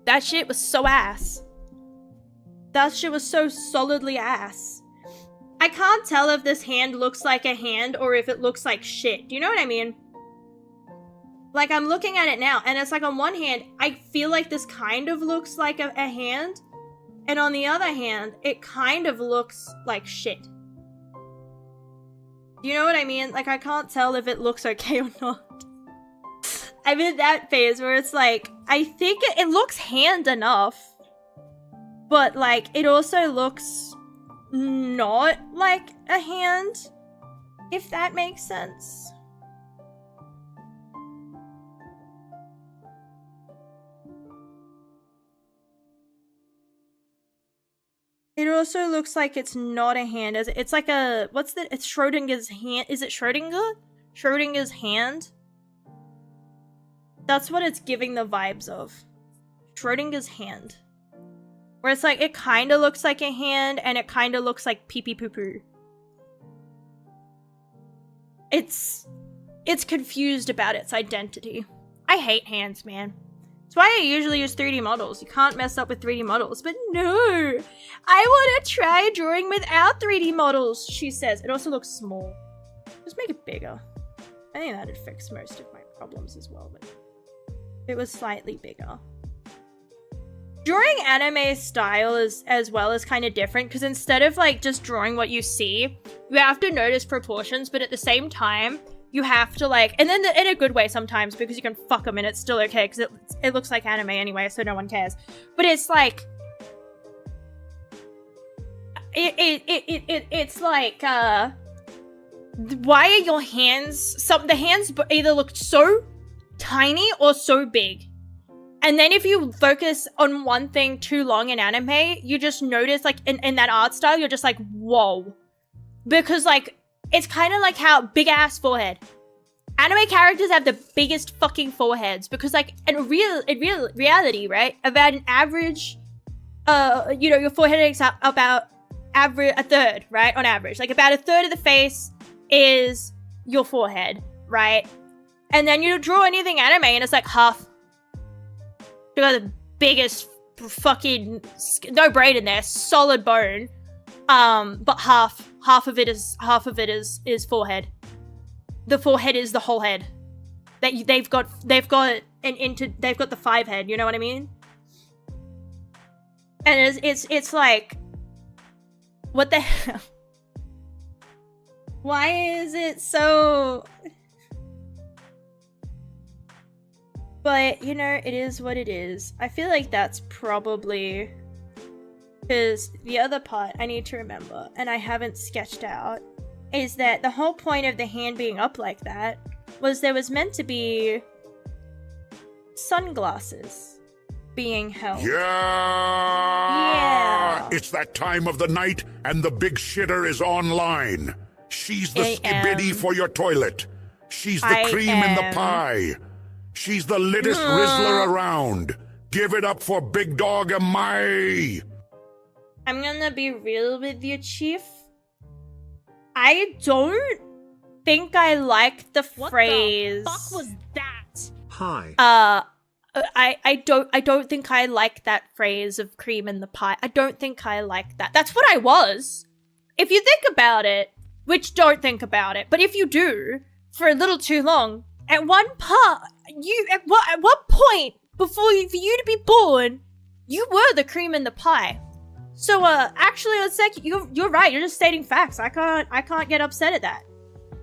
That shit was so ass. That shit was so solidly ass. I can't tell if this hand looks like a hand or if it looks like shit. Do you know what I mean? Like, I'm looking at it now, and it's like, on one hand, I feel like this kind of looks like a hand, and on the other hand, it kind of looks like shit. Do you know what I mean? Like, I can't tell if it looks okay or not. I'm in that phase where it's like, I think it looks hand enough, but like, it also looks not like a hand, if that makes sense. It also looks like it's not a hand. It's like a, it's Schrodinger's hand. Is it Schrodinger? Schrodinger's hand? That's what it's giving the vibes of. Schrodinger's hand. Where it's like, it kind of looks like a hand, and it kind of looks like pee-pee poo-poo. It's confused about its identity. I hate hands, man. That's why I usually use 3D models. You can't mess up with 3D models. But no! I want to try drawing without 3D models, she says. It also looks small. Just make it bigger. I think that'd fix most of my problems as well, but it was slightly bigger. Drawing anime style is as well is kind of different, because instead of like just drawing what you see, you have to notice proportions, but at the same time, you have to like, and then in a good way sometimes, because you can fuck them and it's still okay, because it looks like anime anyway, so no one cares. But it's like, it's like, why are your hands, the hands either look so tiny or so big. And then if you focus on one thing too long in anime, you just notice, like, in that art style, you're just like, whoa. Because, like, it's kind of like how big-ass forehead. Anime characters have the biggest fucking foreheads. Because, like, in reality, right, about an average, you know, your forehead is about a third, right, on average. Like, about a third of the face is your forehead, right? And then you draw anything anime and it's like half. You got the biggest fucking, no brain in there, solid bone. But half of it is forehead. The forehead is the whole head. They've got the 5 head, you know what I mean? And it's like, what the hell? Why is it so? But, you know, it is what it is. I feel like that's probably... Because the other part I need to remember, and I haven't sketched out, is that the whole point of the hand being up like that was there was meant to be sunglasses being held. Yeah! It's that time of the night, and the big shitter is online. She's the skibidi for your toilet. She's the cream in the pie. She's the littest Rizzler around. Give it up for Big Dog Amai. I'm gonna be real with you, Chief. I don't think I like the phrase. What the fuck was that? Hi. I don't think I like that phrase of cream in the pie. I don't think I like that. That's what I was. If you think about it, which don't think about it, but if you do, for a little too long, at one part, at what point before for you to be born, you were the cream in the pie. So, actually, let's say you're right. You're just stating facts. I can't get upset at that.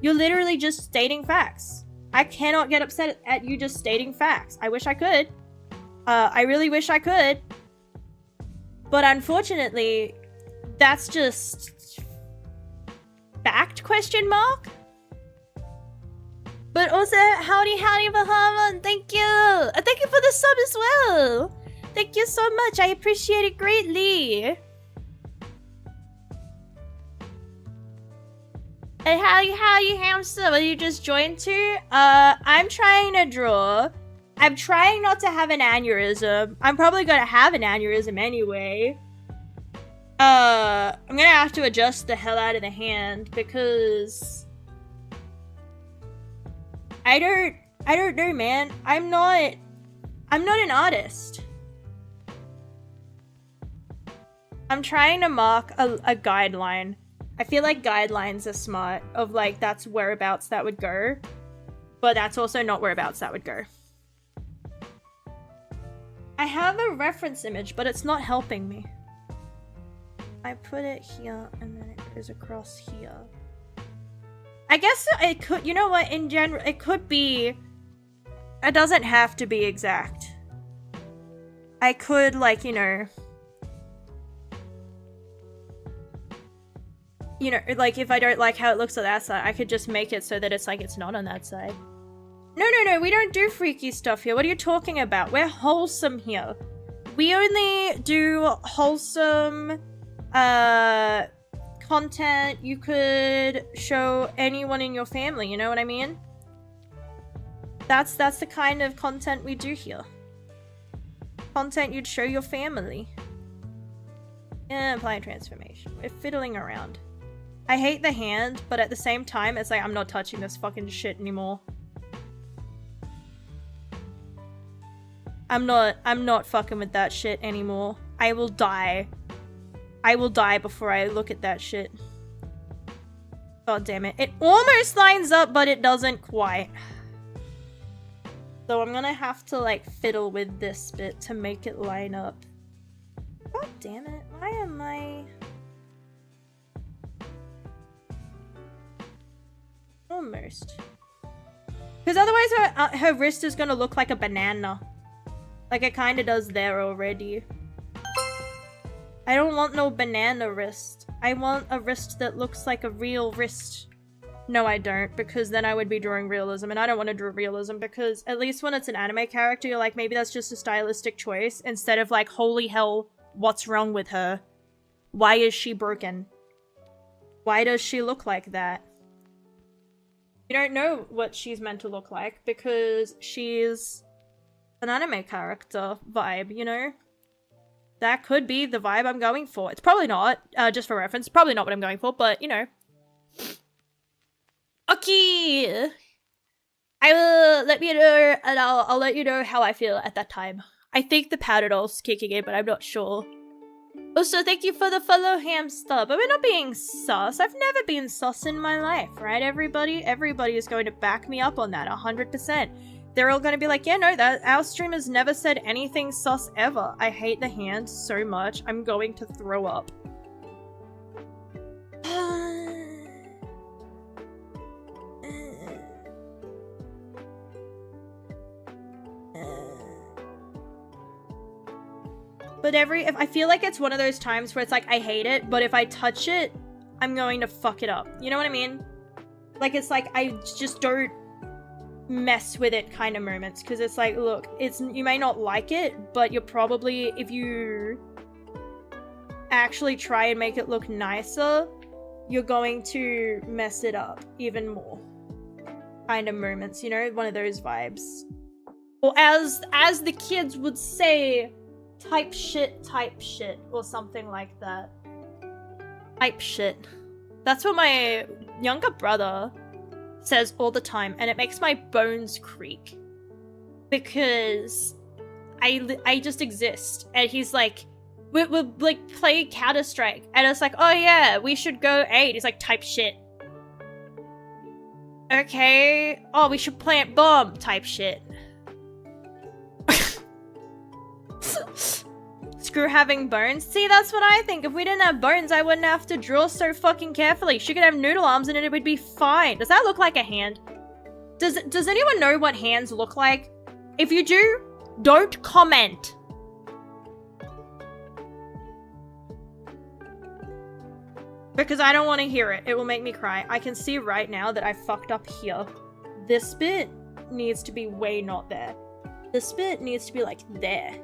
You're literally just stating facts. I cannot get upset at you just stating facts. I wish I could. I really wish I could. But unfortunately, that's just fact, question mark? But also, howdy Bahama, thank you! Thank you for the sub as well! Thank you so much, I appreciate it greatly! And howdy hamster, are you just joined too? I'm trying to draw. I'm trying not to have an aneurysm. I'm probably gonna have an aneurysm anyway. I'm gonna have to adjust the hell out of the hand because I don't know, man. I'm not an artist. I'm trying to mark a guideline. I feel like guidelines are smart of like that's whereabouts that would go, but that's also not whereabouts that would go. I have a reference image, but it's not helping me. I put it here and then it goes across here. I guess it could, you know what, in general, it could be, it doesn't have to be exact. I could, like, you know, like, if I don't like how it looks on that side, I could just make it so that it's like, it's not on that side. No, we don't do freaky stuff here. What are you talking about? We're wholesome here. We only do wholesome, content you could show anyone in your family, you know what I mean? That's the kind of content we do here. Content you'd show your family. And applying transformation. We're fiddling around. I hate the hand, but at the same time, it's like, I'm not touching this fucking shit anymore. I'm not fucking with that shit anymore. I will die. I will die before I look at that shit. God damn it. It almost lines up, but it doesn't quite. So I'm gonna have to, like, fiddle with this bit to make it line up. God damn it. Why am I... Almost. Because otherwise her wrist is gonna look like a banana. Like it kinda does there already. I don't want no banana wrist. I want a wrist that looks like a real wrist. No, I don't, because then I would be drawing realism, and I don't want to draw realism because at least when it's an anime character, you're like, maybe that's just a stylistic choice instead of like, holy hell, what's wrong with her? Why is she broken? Why does she look like that? You don't know what she's meant to look like because she's an anime character vibe, you know? That could be the vibe I'm going for. It's probably not, just for reference, probably not what I'm going for, but, you know. Okay! I will let you know, and I'll let you know how I feel at that time. I think the powder doll's kicking in, but I'm not sure. Also, thank you for the follow, hamster. But we're not being sus. I've never been sus in my life, right, everybody? Everybody is going to back me up on that, 100%. They're all going to be like, yeah, no, that our streamers never said anything sus ever. I hate the hand so much. I'm going to throw up. But I feel like it's one of those times where it's like, I hate it, but if I touch it, I'm going to fuck it up. You know what I mean? Like, it's like, I just don't mess with it kind of moments, because it's like, look, you may not like it, but you're probably, if you actually try and make it look nicer, you're going to mess it up even more kind of moments, you know, one of those vibes. Or as the kids would say, type shit, or something like that. Type shit. That's what my younger brother says all the time, and it makes my bones creak. Because I just exist, and he's like, we'll like play Counter-Strike, and it's like, oh yeah, we should go 8. He's like, type shit. Okay. Oh, we should plant bomb, type shit. Screw having bones. See, that's what I think. If we didn't have bones, I wouldn't have to draw so fucking carefully. She could have noodle arms and it would be fine. Does that look like a hand? Does anyone know what hands look like? If you do, don't comment. Because I don't want to hear it. It will make me cry. I can see right now that I fucked up here. This bit needs to be way not there. This bit needs to be like there.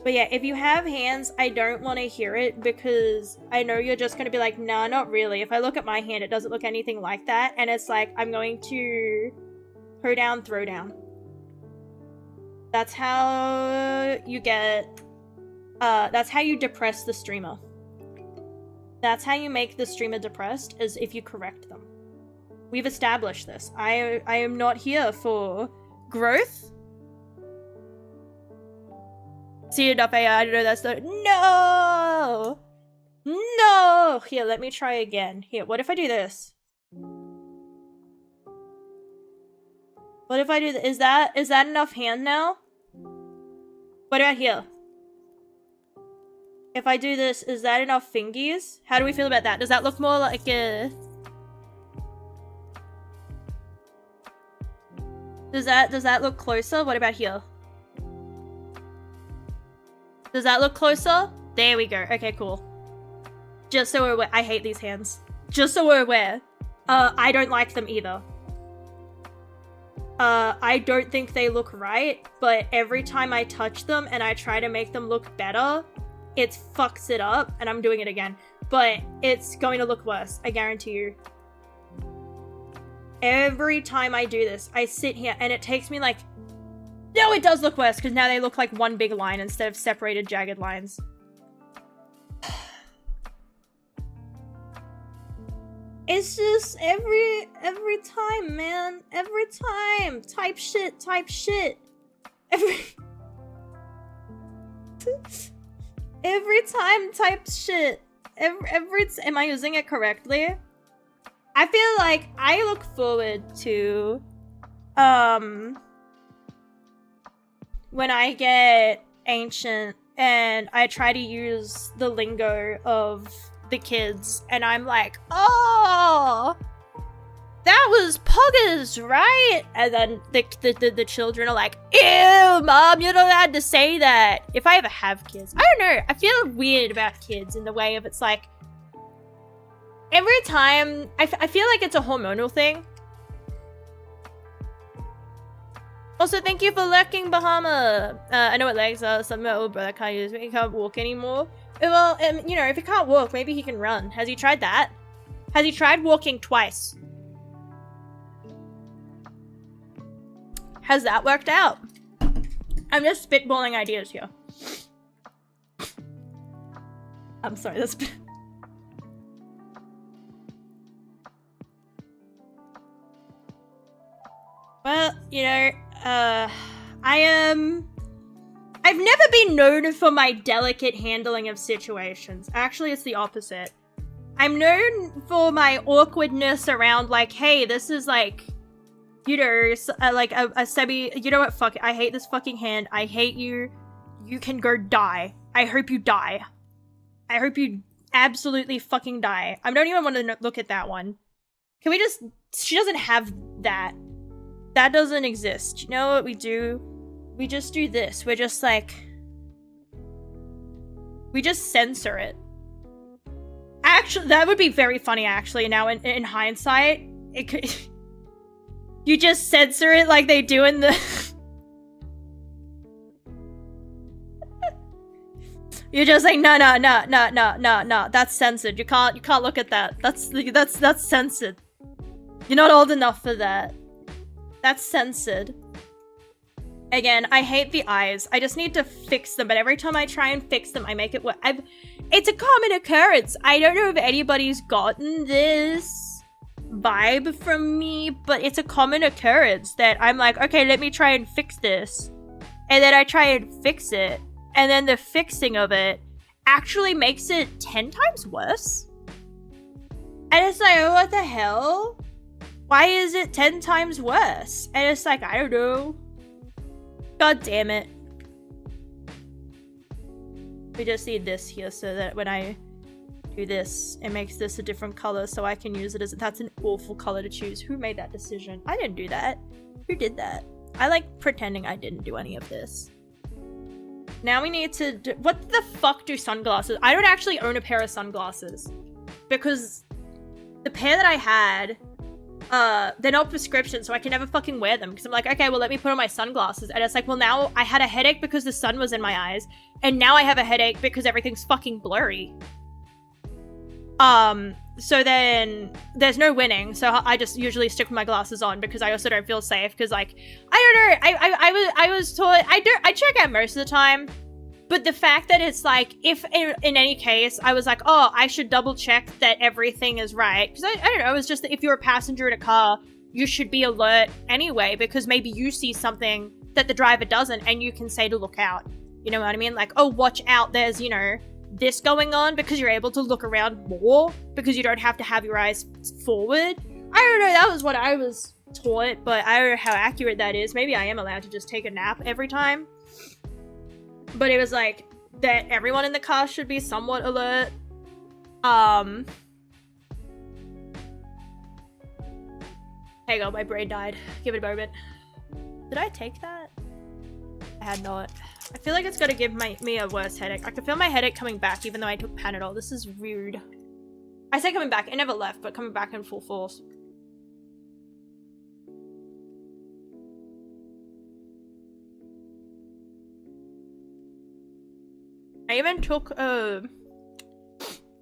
But yeah, if you have hands, I don't want to hear it because I know you're just going to be like, nah, not really. If I look at my hand, it doesn't look anything like that. And it's like, I'm going to throw down. That's how you get, that's how you depress the streamer. That's how you make the streamer depressed, is if you correct them. We've established this. I am not here for growth. See enough AI to know that's the— No! No! Here, let me try again. Here, what if I do this? What if I do is that enough hand now? What about here? If I do this, is that enough fingies? How do we feel about that? Does that look more like a— Does that look closer? What about here? Does that look closer? There we go. Okay, cool. Just so we're aware. I hate these hands. Just so we're aware. I don't like them either. I don't think they look right, but every time I touch them and I try to make them look better, it fucks it up, and I'm doing it again. But it's going to look worse, I guarantee you. Every time I do this, I sit here and it takes me like— No, it does look worse, because now they look like one big line instead of separated, jagged lines. It's just every time, man. Every time. Type shit. Every time type shit. Am I using it correctly? I feel like I look forward to, when I get ancient and I try to use the lingo of the kids and I'm like, oh, that was poggers, right? And then the children are like, ew, mom, you're not allowed to say that. If I ever have kids, I don't know. I feel weird about kids in the way of it's like, every time, I feel like it's a hormonal thing. Also, thank you for lurking, Bahama. I know what legs are. Some of my old brother can't use. He can't walk anymore. Well, you know, if he can't walk, maybe he can run. Has he tried that? Has he tried walking twice? Has that worked out? I'm just spitballing ideas here. I'm sorry, that's— Well, you know, I've never been known for my delicate handling of situations. Actually, it's the opposite. I'm known for my awkwardness around, like, hey, this is like, you know, like a semi— you know what, fuck it. I hate this fucking hand. I hate you. You can go die. I hope you die. I hope you absolutely fucking die. I don't even want to look at that one. Can we just— she doesn't have that. That doesn't exist. You know what we do? We just do this. We're just like— we just censor it. actually, that would be very funny, actually, now in hindsight. It could... You just censor it like they do in the... You're just like, no, that's censored. You can't look at that. That's censored. You're not old enough for that. That's censored. Again, I hate the eyes. I just need to fix them, but every time I try and fix them, I make it work. It's a common occurrence. I don't know if anybody's gotten this vibe from me, but it's a common occurrence that I'm like, okay, let me try and fix this. And then I try and fix it. And then the fixing of it actually makes it 10 times worse. And it's like, oh, what the hell? Why is it 10 times worse? And it's like, I don't know. God damn it. We just need this here so that when I do this, it makes this a different color so I can use it as... That's an awful color to choose. Who made that decision? I didn't do that. Who did that? I like pretending I didn't do any of this. Now we need to do... What the fuck do sunglasses... I don't actually own a pair of sunglasses. Because the pair that I had, they're not prescription, so I can never fucking wear them. Because I'm like, okay, well, let me put on my sunglasses. And it's like, well, now I had a headache because the sun was in my eyes. And now I have a headache because everything's fucking blurry. So then there's no winning. So I just usually stick with my glasses on because I also don't feel safe. Because, like, I don't know. I was taught... I check out most of the time. But the fact that it's like, if in any case, I was like, oh, I should double check that everything is right. Because I don't know. It's just that if you're a passenger in a car, you should be alert anyway. Because maybe you see something that the driver doesn't and you can say to look out. You know what I mean? Like, oh, watch out. There's, you know... this going on, because you're able to look around more because you don't have to have your eyes forward. I don't know, that was what I was taught, but I don't know how accurate that is. Maybe I am allowed to just take a nap every time. But it was like that everyone in the car should be somewhat alert. Hang on, my brain died. Give it a moment. Did I take that? I had not. I feel like it's gonna give me a worse headache. I can feel my headache coming back even though I took Panadol. This is rude. I say coming back. It never left, but coming back in full force. I even took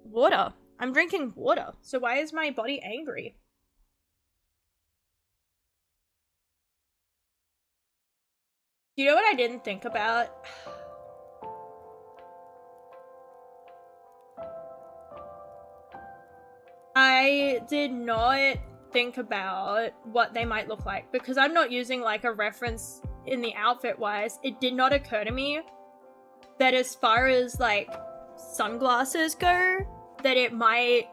water. I'm drinking water. So why is my body angry? You know what I didn't think about? I did not think about what they might look like because I'm not using like a reference in the outfit wise. It did not occur to me that as far as like sunglasses go, that it might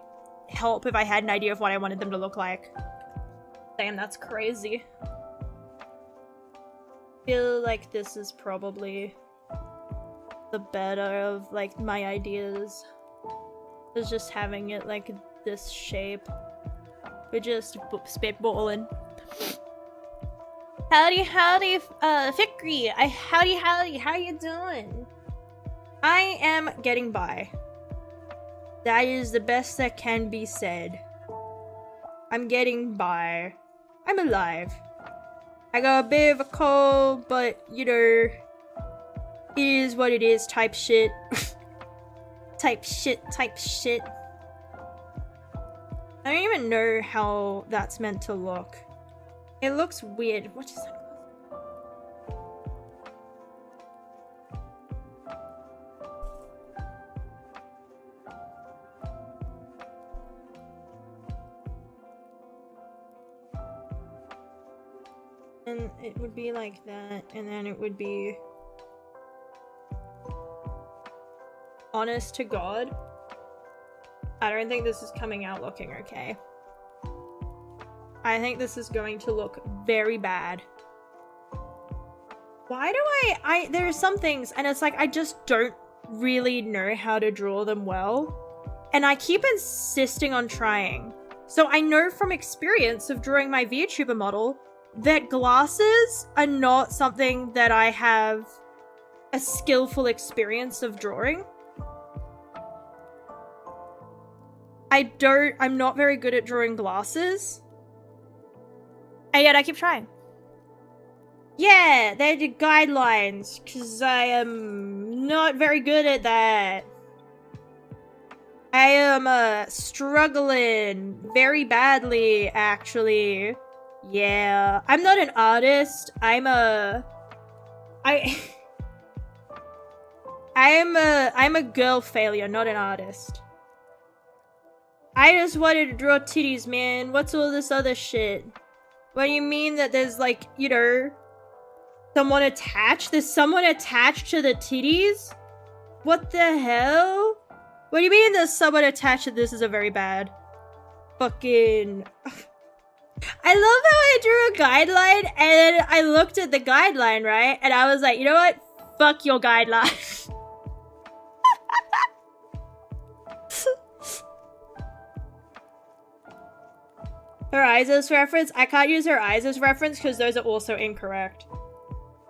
help if I had an idea of what I wanted them to look like. Damn, that's crazy. I feel like this is probably the better of like my ideas. Is just having it like this shape. We're just spitballing. Howdy, Fikri. Howdy, how you doing? I am getting by. That is the best that can be said. I'm getting by. I'm alive. I got a bit of a cold, but, you know, it is what it is type shit. type shit. I don't even know how that's meant to look. It looks weird. What is that? And it would be like that, and then it would be honest to God. I don't think this is coming out looking okay. I think this is going to look very bad. Why do there are some things, and it's like I just don't really know how to draw them well. And I keep insisting on trying. So I know from experience of drawing my VTuber model that glasses are not something that I have a skillful experience of drawing. I'm not very good at drawing glasses. And yet I keep trying. Yeah, they're the guidelines, because I am not very good at that. I am, struggling very badly, actually. Yeah, I'm not an artist. I'm a girl failure, not an artist. I just wanted to draw titties, man. What's all this other shit? What do you mean that there's, like, you know, someone attached? There's someone attached to the titties? What the hell? What do you mean there's someone attached to this? Is a very bad fucking... I love how I drew a guideline and then I looked at the guideline, right? And I was like, you know what? Fuck your guideline. Her eyes as reference? I can't use her eyes as reference because those are also incorrect.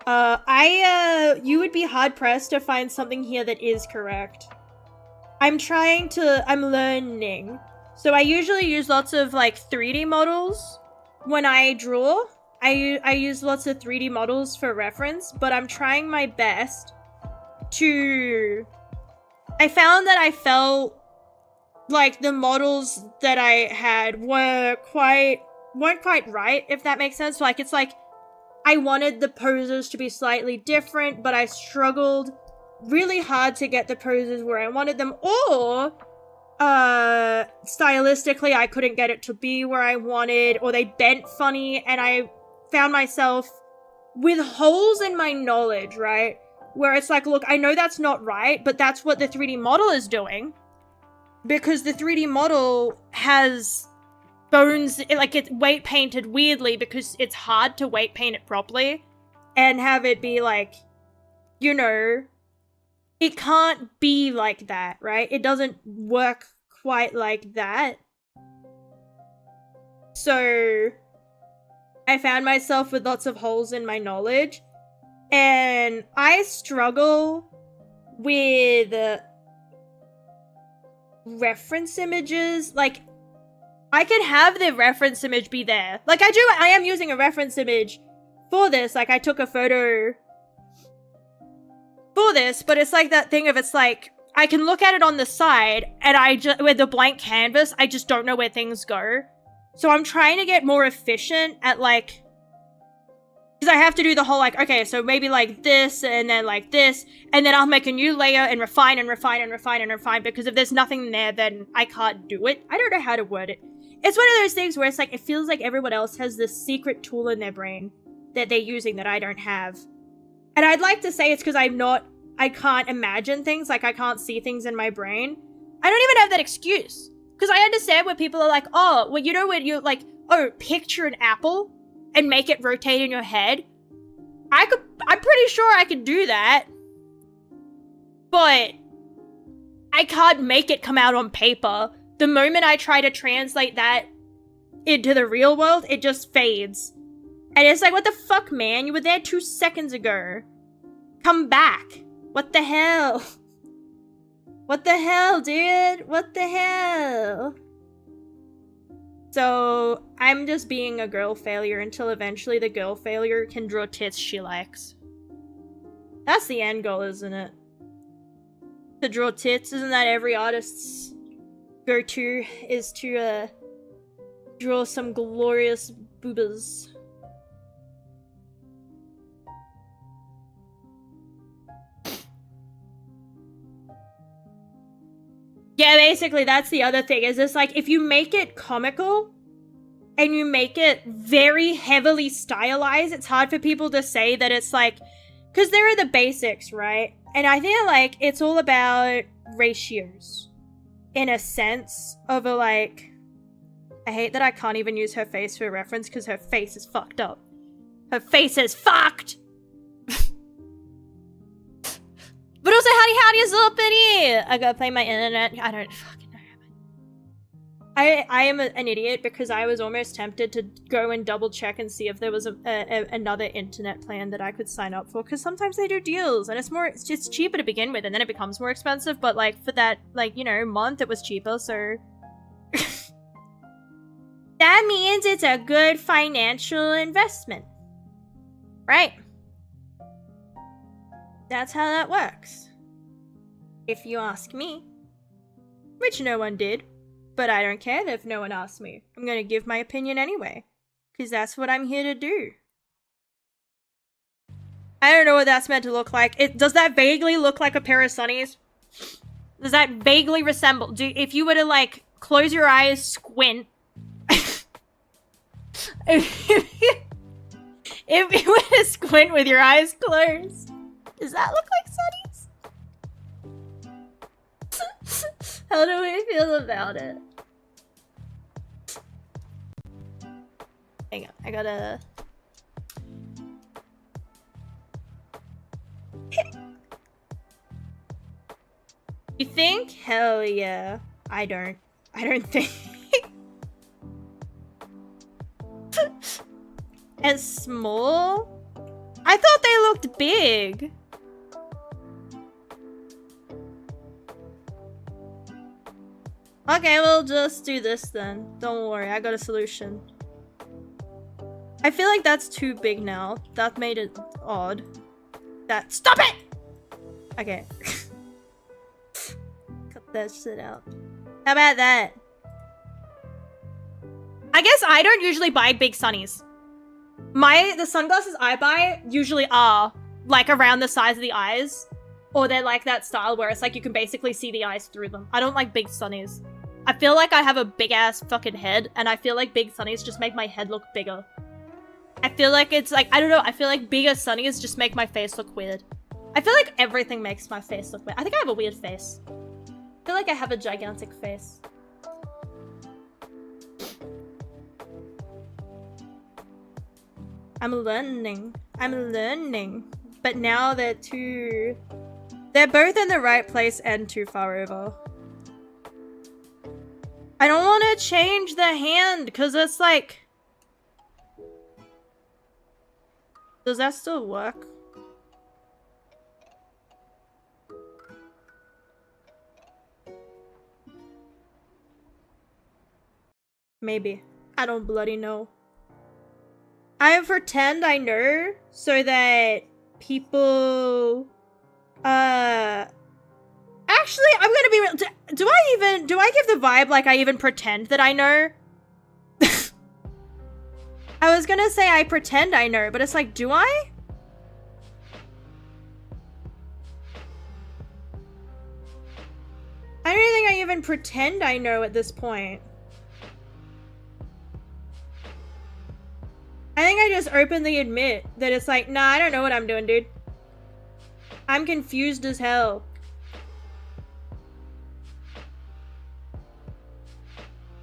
You would be hard-pressed to find something here that is correct. I'm learning. So I usually use lots of, like, 3D models when I draw. I use lots of 3D models for reference, but I'm trying my best to... I found that I felt like the models that I had weren't quite right, if that makes sense. Like, it's like I wanted the poses to be slightly different, but I struggled really hard to get the poses where I wanted them, or stylistically I couldn't get it to be where I wanted, or they bent funny, and I found myself with holes in my knowledge, right? Where it's like, look, I know that's not right, but that's what the 3D model is doing. Because the 3D model has bones, like, it's weight painted weirdly because it's hard to weight paint it properly and have it be like, you know, it can't be like that, right? It doesn't work quite like that. So I found myself with lots of holes in my knowledge, and I struggle with reference images. Like, I could have the reference image be there. Like, I am using a reference image for this. Like, I took a photo for this, but it's like that thing of, it's like, I can look at it on the side, and with the blank canvas, I just don't know where things go. So I'm trying to get more efficient at, like, because I have to do the whole, like, okay, so maybe like this, and then like this, and then I'll make a new layer and refine and refine and refine and refine, because if there's nothing there, then I can't do it. I don't know how to word it. It's one of those things where it's like, it feels like everyone else has this secret tool in their brain that they're using that I don't have. And I'd like to say it's because I can't imagine things, like I can't see things in my brain. I don't even have that excuse. Because I understand when people are like, oh, well, you know when you like, oh, picture an apple and make it rotate in your head. I'm pretty sure I could do that. But I can't make it come out on paper. The moment I try to translate that into the real world, it just fades. And it's like, what the fuck, man? You were there 2 seconds ago. Come back. What the hell? What the hell, dude? What the hell? So, I'm just being a girl failure until eventually the girl failure can draw tits she likes. That's the end goal, isn't it? To draw tits, isn't that every artist's go-to, is to, draw some glorious boobas? Yeah, basically, that's the other thing, is it's like, if you make it comical, and you make it very heavily stylized, it's hard for people to say that it's like, because there are the basics, right? And I feel like it's all about ratios, in a sense, of a like, I hate that I can't even use her face for reference, because her face is fucked up. Her face is fucked! But also, howdy is up in here! I gotta play my internet. I don't fucking know. I am an idiot because I was almost tempted to go and double check and see if there was another internet plan that I could sign up for. Because sometimes they do deals and it's just cheaper to begin with, and then it becomes more expensive. But like for that, like, you know, month it was cheaper. So that means it's a good financial investment. Right? That's how that works. If you ask me. Which no one did. But I don't care if no one asks me. I'm gonna give my opinion anyway. Because that's what I'm here to do. I don't know what that's meant to look like. Does that vaguely look like a pair of sunnies? Does that vaguely resemble... if you were to, like, close your eyes, squint... if you were to squint with your eyes closed, does that look like sunnies? How do we feel about it? Hang on, I gotta... You think? Hell yeah. I don't think. And small? I thought they looked big. Okay, we'll just do this then. Don't worry, I got a solution. I feel like that's too big now. That made it odd. Stop it! Okay. Cut that shit out. How about that? I guess I don't usually buy big sunnies. The sunglasses I buy usually are like around the size of the eyes. Or they're like that style where it's like you can basically see the eyes through them. I don't like big sunnies. I feel like I have a big ass fucking head and I feel like big sunnies just make my head look bigger. I feel like it's like, I don't know, I feel like bigger sunnies just make my face look weird. I feel like everything makes my face look weird. I think I have a weird face. I feel like I have a gigantic face. I'm learning. But now they're both in the right place and too far over. I don't want to change the hand because it's like... Does that still work? Maybe. I don't bloody know. I pretend I know so that people... Actually, I'm gonna be real. Do I give the vibe like I even pretend that I know? I was gonna say I pretend I know, but it's like, do I? I don't think I even pretend I know at this point. I think I just openly admit that it's like, nah, I don't know what I'm doing, dude. I'm confused as hell.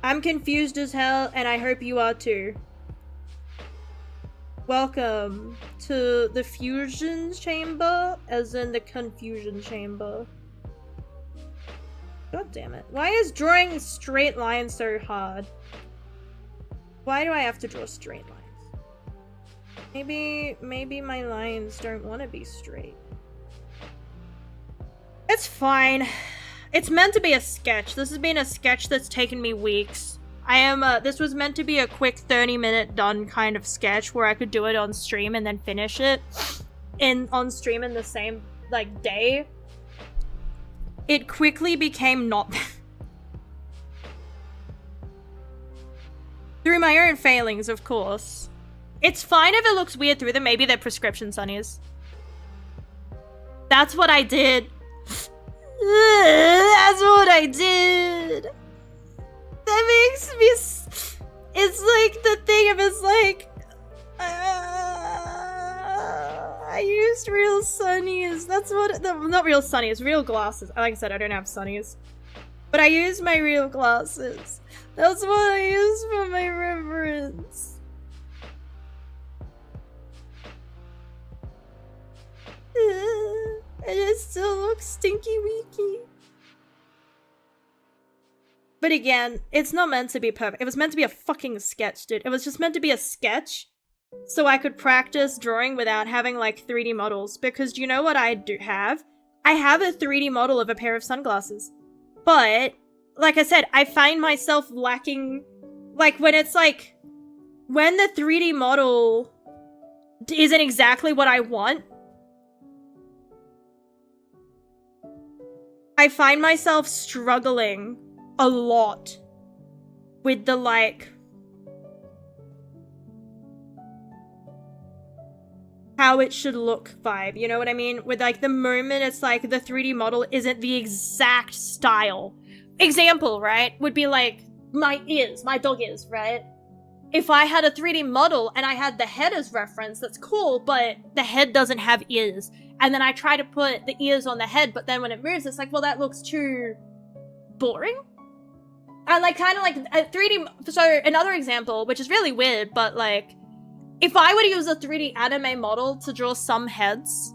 I'm confused as hell, and I hope you are too. Welcome to the fusion chamber, as in the confusion chamber. God damn it. Why is drawing straight lines so hard? Why do I have to draw straight lines? Maybe my lines don't want to be straight. It's fine. It's meant to be a sketch. This has been a sketch that's taken me weeks. This was meant to be a quick 30-minute done kind of sketch where I could do it on stream and then finish it on stream in the same, like, day. It quickly became not through my own failings, of course. It's fine if it looks weird through them. Maybe they're prescription sunnies. That's what I did. That's what I did. That makes me... It's like the thing of it's like... I used real sunnies. That's what... not real sunnies, real glasses. Like I said, I don't have sunnies. But I used my real glasses. That's what I used for my reference. And it still looks stinky weaky. But again, it's not meant to be perfect. It was meant to be a fucking sketch, dude. It was just meant to be a sketch so I could practice drawing without having, like, 3D models. Because do you know what I do have? I have a 3D model of a pair of sunglasses. But, like I said, I find myself lacking Like, when it's like, when the 3D model isn't exactly what I want, I find myself struggling a lot with the, like, how it should look vibe, you know what I mean? With, like, the moment it's like the 3D model isn't the exact style. Example, right? Would be like, my dog ears, right? If I had a 3D model and I had the head as reference, that's cool, but the head doesn't have ears. And then I try to put the ears on the head, but then when it moves, it's like, well, that looks too boring. And like, kind of like a 3D, so another example, which is really weird, but like, if I were to use a 3D anime model to draw some heads,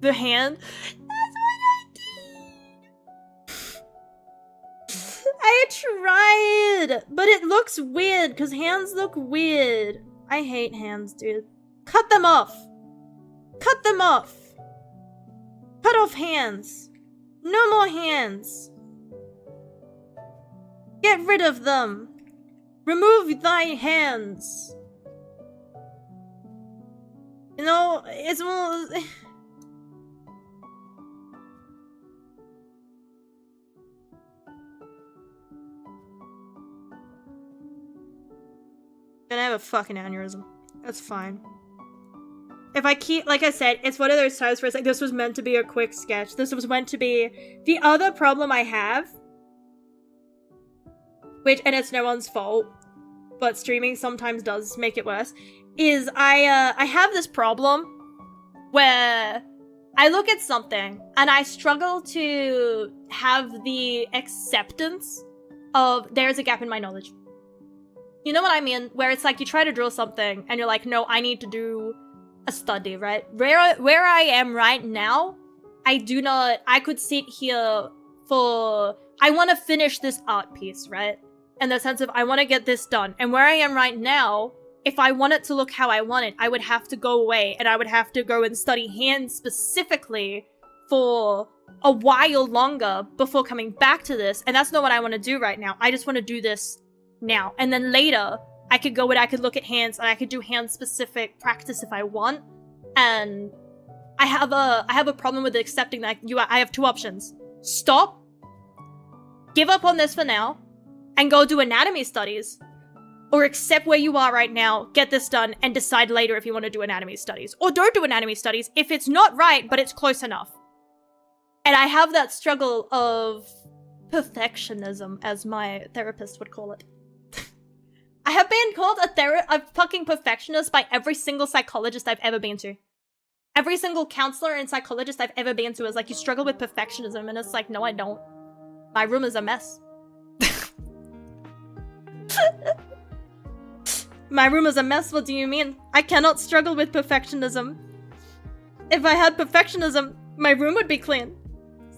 the hand, that's what I did. I tried, but it looks weird, because hands look weird. I hate hands, dude. Cut them off. Cut them off. Cut off hands. No more hands. Get rid of them. Remove thy hands. You know, it's more... Gonna have a fucking aneurysm. That's fine. If I keep, like I said, it's one of those times where it's like, this was meant to be a quick sketch. This was meant to be... The other problem I have, which, and it's no one's fault, but streaming sometimes does make it worse, is I have this problem where I look at something and I struggle to have the acceptance of there's a gap in my knowledge. You know what I mean? Where it's like you try to draw something and you're like, no, I need to do a study, right? Where I am right now, I could sit here for, I want to finish this art piece, right? In the sense of, I want to get this done. And where I am right now, if I want it to look how I want it, I would have to go away and I would have to go and study hands specifically for a while longer before coming back to this. And that's not what I want to do right now. I just want to do this now. And then later, I could go and I could look at hands and I could do hand-specific practice if I want. And I have a problem with accepting that I have two options. Stop, give up on this for now, and go do anatomy studies. Or accept where you are right now, get this done, and decide later if you want to do anatomy studies. Or don't do anatomy studies if it's not right, but it's close enough. And I have that struggle of perfectionism, as my therapist would call it. I have been called a fucking perfectionist by every single psychologist I've ever been to. Every single counselor and psychologist I've ever been to is like, you struggle with perfectionism, and it's like, no, I don't. My room is a mess. My room is a mess, what do you mean? I cannot struggle with perfectionism. If I had perfectionism, my room would be clean.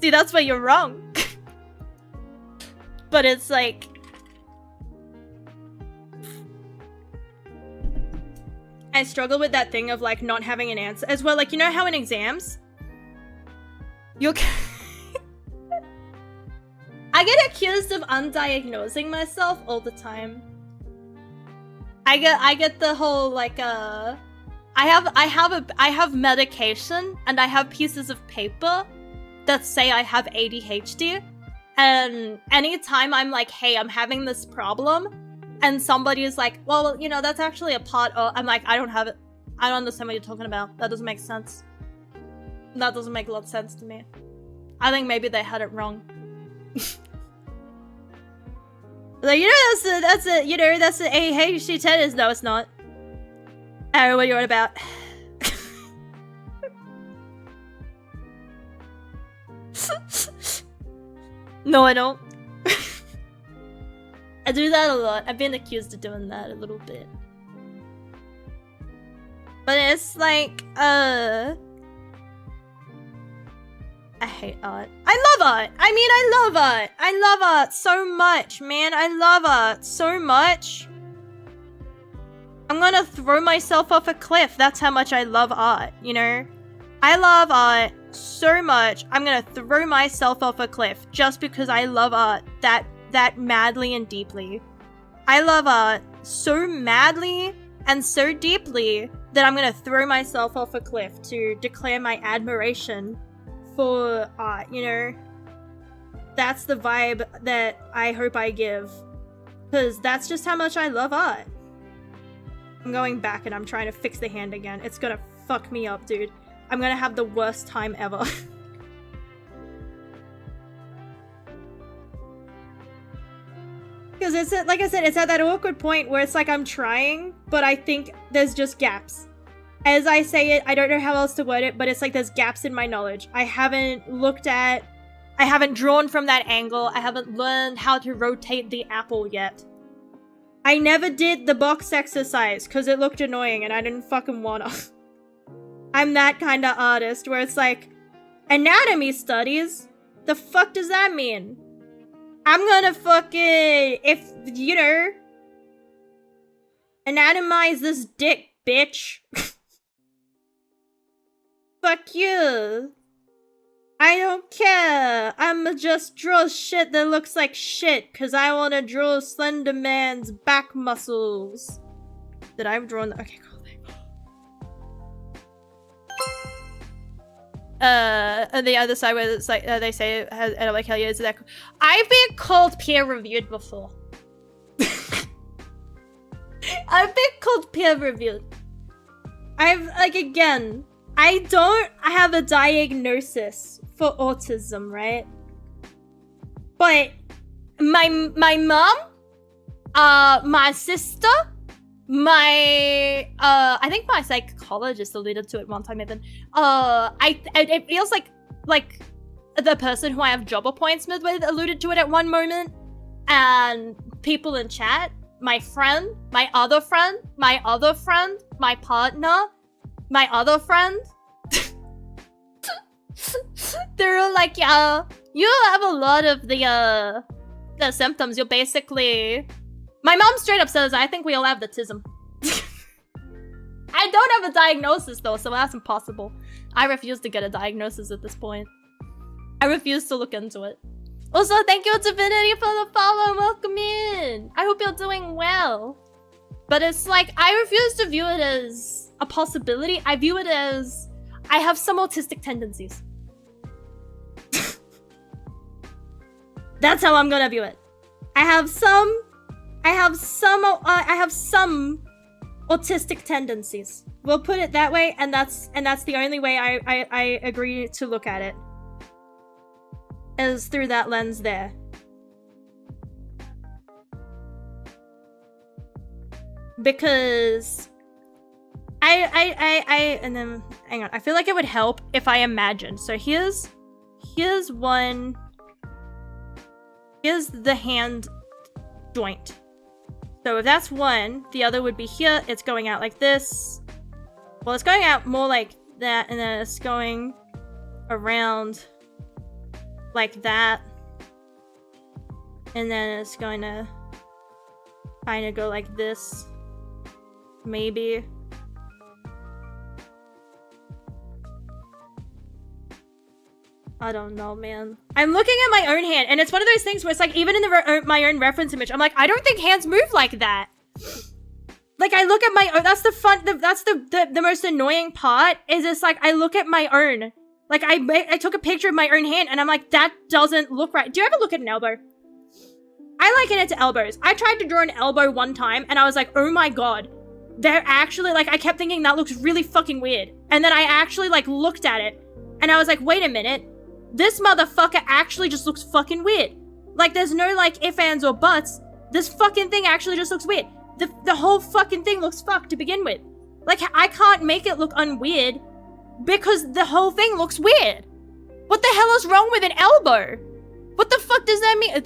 See, that's where you're wrong. But it's like... I struggle with that thing of like not having an answer as well. Like, you know how in exams, you're... I get accused of undiagnosing myself all the time. I get the whole like I have medication and I have pieces of paper that say I have ADHD, and anytime I'm like, hey, I'm having this problem, and somebody is like, well, you know, that's actually a part of, I'm like, I don't have it. I don't understand what you're talking about. That doesn't make sense. That doesn't make a lot of sense to me. I think maybe they had it wrong. Like, you know, that's a ADHD tennis. No, it's not. I don't know what you're on about. No, I don't. I do that a lot. I've been accused of doing that a little bit. But it's like, I hate art. I love art! I mean, I love art! I love art so much, man. I love art so much. I'm gonna throw myself off a cliff. That's how much I love art, you know? I love art so much. I'm gonna throw myself off a cliff just because I love art that madly and deeply. I love art so madly and so deeply that I'm gonna throw myself off a cliff to declare my admiration for art, you know? That's the vibe that I hope I give. Because that's just how much I love art. I'm going back and I'm trying to fix the hand again. It's gonna fuck me up, dude. I'm gonna have the worst time ever. Because it's, like I said, it's at that awkward point where it's like I'm trying, but I think there's just gaps. As I say it, I don't know how else to word it, but it's like there's gaps in my knowledge. I haven't drawn from that angle. I haven't learned how to rotate the apple yet. I never did the box exercise because it looked annoying and I didn't fucking wanna. I'm that kind of artist where it's like, anatomy studies? The fuck does that mean? I'm gonna fucking, if, you know, anatomize this dick, bitch. Fuck you. I don't care. I'ma just draw shit that looks like shit, cause I wanna draw Slender Man's back muscles. That I've drawn. Okay, cool. And the other side where it's like they say, and I'm like, hell yeah, is that? I've been called peer-reviewed before. I've been called peer-reviewed. Again, I don't have a diagnosis for autism, right? But my mom, my sister, I think my psychologist alluded to it one time even. It feels like the person who I have job appointments with alluded to it at one moment, and people in chat, my friend, my other friend, my other friend, my partner, my other friend. They're all like, yeah, you have a lot of the symptoms. You're basically... My mom straight up says, I think we all have the tism. I don't have a diagnosis though, so that's impossible. I refuse to get a diagnosis at this point. I refuse to look into it. Also, thank you Divinity for the follow. Welcome in. I hope you're doing well. But it's like, I refuse to view it as a possibility. I view it as, I have some autistic tendencies. That's how I'm gonna view it. I have some autistic tendencies. We'll put it that way, and that's the only way I agree to look at it. Is through that lens there. Because and then hang on. I feel like it would help if I imagined. So here's one. Here's the hand joint. So if that's one, the other would be here. It's going out like this. Well, it's going out more like that, and then it's going around like that. And then it's going to kind of go like this. Maybe. I don't know, man. I'm looking at my own hand, and it's one of those things where it's like, even in my own reference image, I'm like, I don't think hands move like that. Like, I look at my own, that's the most annoying part, is it's like, I look at my own. Like, I took a picture of my own hand, and I'm like, that doesn't look right. Do you ever look at an elbow? I liken it to elbows. I tried to draw an elbow one time, and I was like, oh my god. They're actually, like, I kept thinking that looks really fucking weird. And then I actually, like, looked at it, and I was like, wait a minute. This motherfucker actually just looks fucking weird. Like, there's no, like, ifs, ands, or buts. This fucking thing actually just looks weird. The whole fucking thing looks fucked to begin with. Like, I can't make it look unweird because the whole thing looks weird. What the hell is wrong with an elbow? What the fuck does that mean?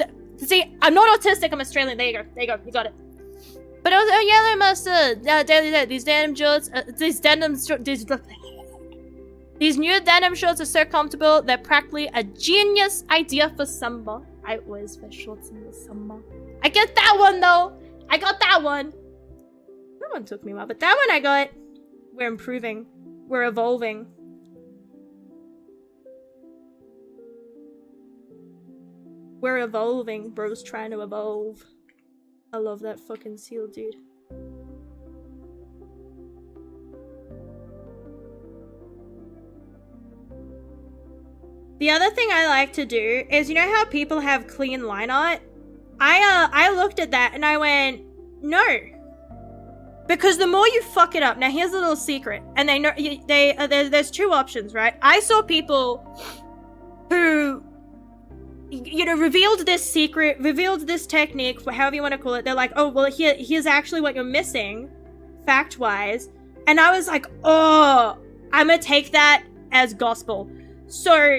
See, I'm not autistic, I'm Australian. There you go. There you go. You got it. But also, yellow mustard. Daily, these denim shorts, these new denim shorts are so comfortable, they're practically a genius idea for summer. I always wear shorts in the summer. I get that one though! I got that one! That one took me a while, but that one I got. We're improving. We're evolving. We're evolving. Bro's trying to evolve. I love that fucking seal, dude. The other thing I like to do is, you know how people have clean line art? I looked at that and I went, no. Because the more you fuck it up, now here's a little secret, and they know there's two options, right? I saw people who, you know, revealed this secret, revealed this technique, however you want to call it. They're like, oh, well, here's actually what you're missing, fact-wise. And I was like, oh, I'm gonna take that as gospel. So,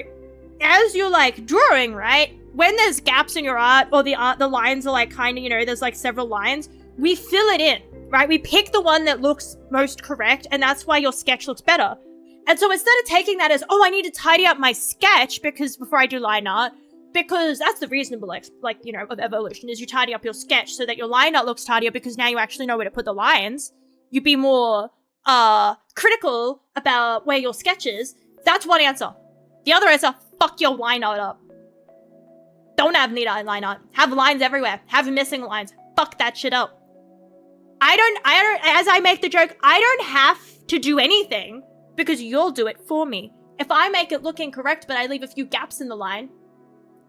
as you're like drawing, right? When there's gaps in your art, or the lines are like kind of, you know, there's like several lines, we fill it in. Right? We pick the one that looks most correct, and that's why your sketch looks better. And so instead of taking that as, oh, I need to tidy up my sketch because before I do line art, because that's the reasonable, like, you know, of evolution, is you tidy up your sketch so that your line art looks tidier because now you actually know where to put the lines. You'd be more, critical about where your sketch is. That's one answer. The other answer, fuck your line art up. Don't have neat line art. Have lines everywhere. Have missing lines. Fuck that shit up. I don't, as I make the joke, I don't have to do anything because you'll do it for me. If I make it look incorrect, but I leave a few gaps in the line,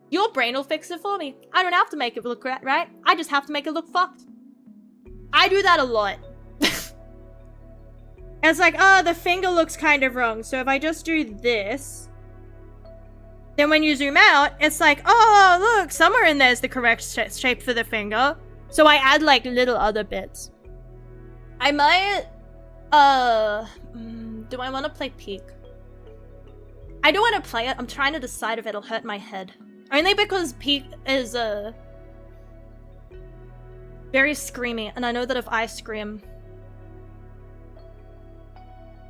your brain will fix it for me. I don't have to make it look right. I just have to make it look fucked. I do that a lot. It's like, oh, the finger looks kind of wrong. So if I just do this, then when you zoom out, it's like, oh, look, somewhere in there's the correct shape for the finger. So I add like little other bits. I might, do I want to play Peak? I don't want to play it. I'm trying to decide if it'll hurt my head. Only because Peak is, very screamy. And I know that if I scream,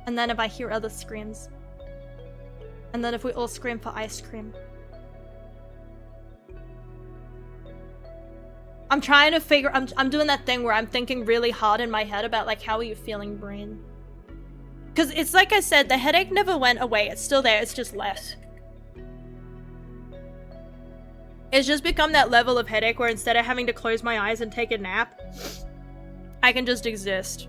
and then if I hear other screams, and then if we all scream for ice cream. I'm trying to figure, I'm doing that thing where I'm thinking really hard in my head about like, how are you feeling, brain? Because it's like I said, the headache never went away. It's still there, it's just less. It's just become that level of headache where instead of having to close my eyes and take a nap, I can just exist.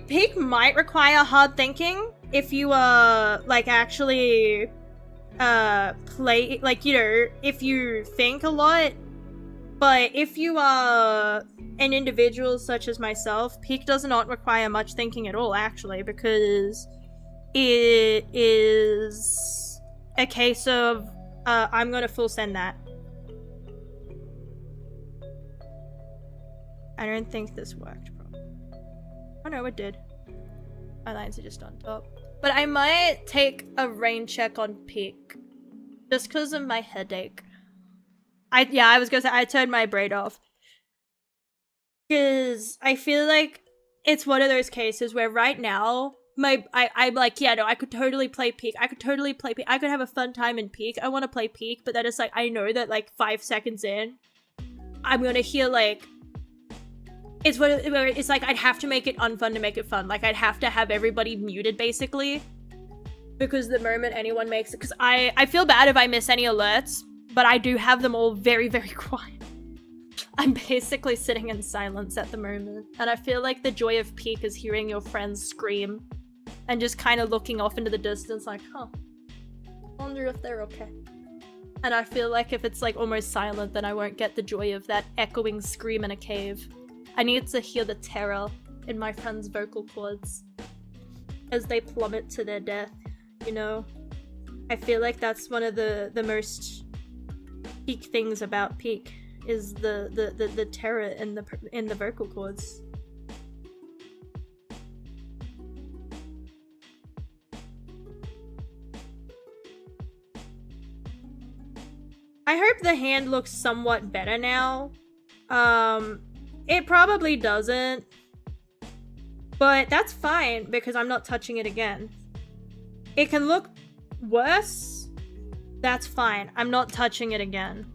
Peak might require hard thinking if you, like actually, play, like, you know, if you think a lot. But if you are an individual such as myself, Peak does not require much thinking at all, actually, because it is a case of, I'm gonna full send that. I don't think this worked, probably. Oh no, it did. My lines are just on top. But I might take a rain check on Peak, just because of my headache. I was gonna say, I turned my braid off. Because I feel like it's one of those cases where right now, I'm like, yeah, no, I could totally play Peak. I could totally play Peak. I could have a fun time in Peak. I want to play Peak, but then it's like, I know that like 5 seconds in, I'm gonna hear like, it's like I'd have to make it unfun to make it fun. Like I'd have to have everybody muted basically. Because the moment anyone makes it, because I feel bad if I miss any alerts. But I do have them all very, very quiet. I'm basically sitting in silence at the moment. And I feel like the joy of Peak is hearing your friends scream. And just kind of looking off into the distance like, huh. Wonder if they're okay. And I feel like if it's like almost silent, then I won't get the joy of that echoing scream in a cave. I need to hear the terror in my friends' vocal cords. As they plummet to their death, you know? I feel like that's one of the most Peak things about Peak is the terror in the vocal cords. I hope the hand looks somewhat better now. It probably doesn't, but that's fine because I'm not touching it again. It can look worse. That's fine. I'm not touching it again.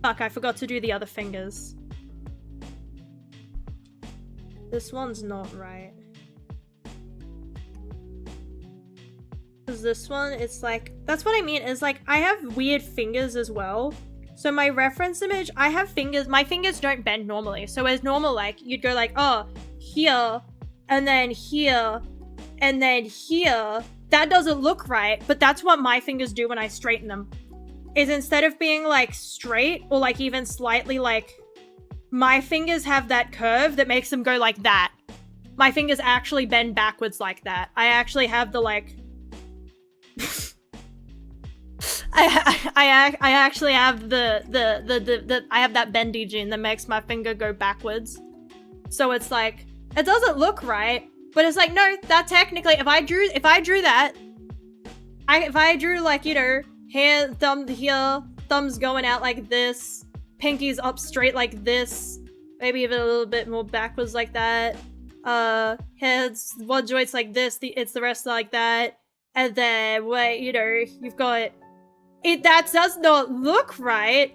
Fuck, I forgot to do the other fingers. This one's not right. Because this one, it's like... That's what I mean, is like, I have weird fingers as well. So my reference image, I have fingers, my fingers don't bend normally. So as normal, like, you'd go like, oh, here, and then here, and then here. That doesn't look right, but that's what my fingers do when I straighten them. Is instead of being like straight or like even slightly like, my fingers have that curve that makes them go like that. My fingers actually bend backwards like that. I actually have the like... I actually have I have that bendy gene that makes my finger go backwards. So it's like, it doesn't look right, but it's like, no, that technically, if I drew that, if I drew like, you know, hand, thumb here, thumb's going out like this, pinky's up straight like this, maybe even a little bit more backwards like that, heads, one joint's like this, it's the rest like that, and then, wait, you know, you've got... that does not look right,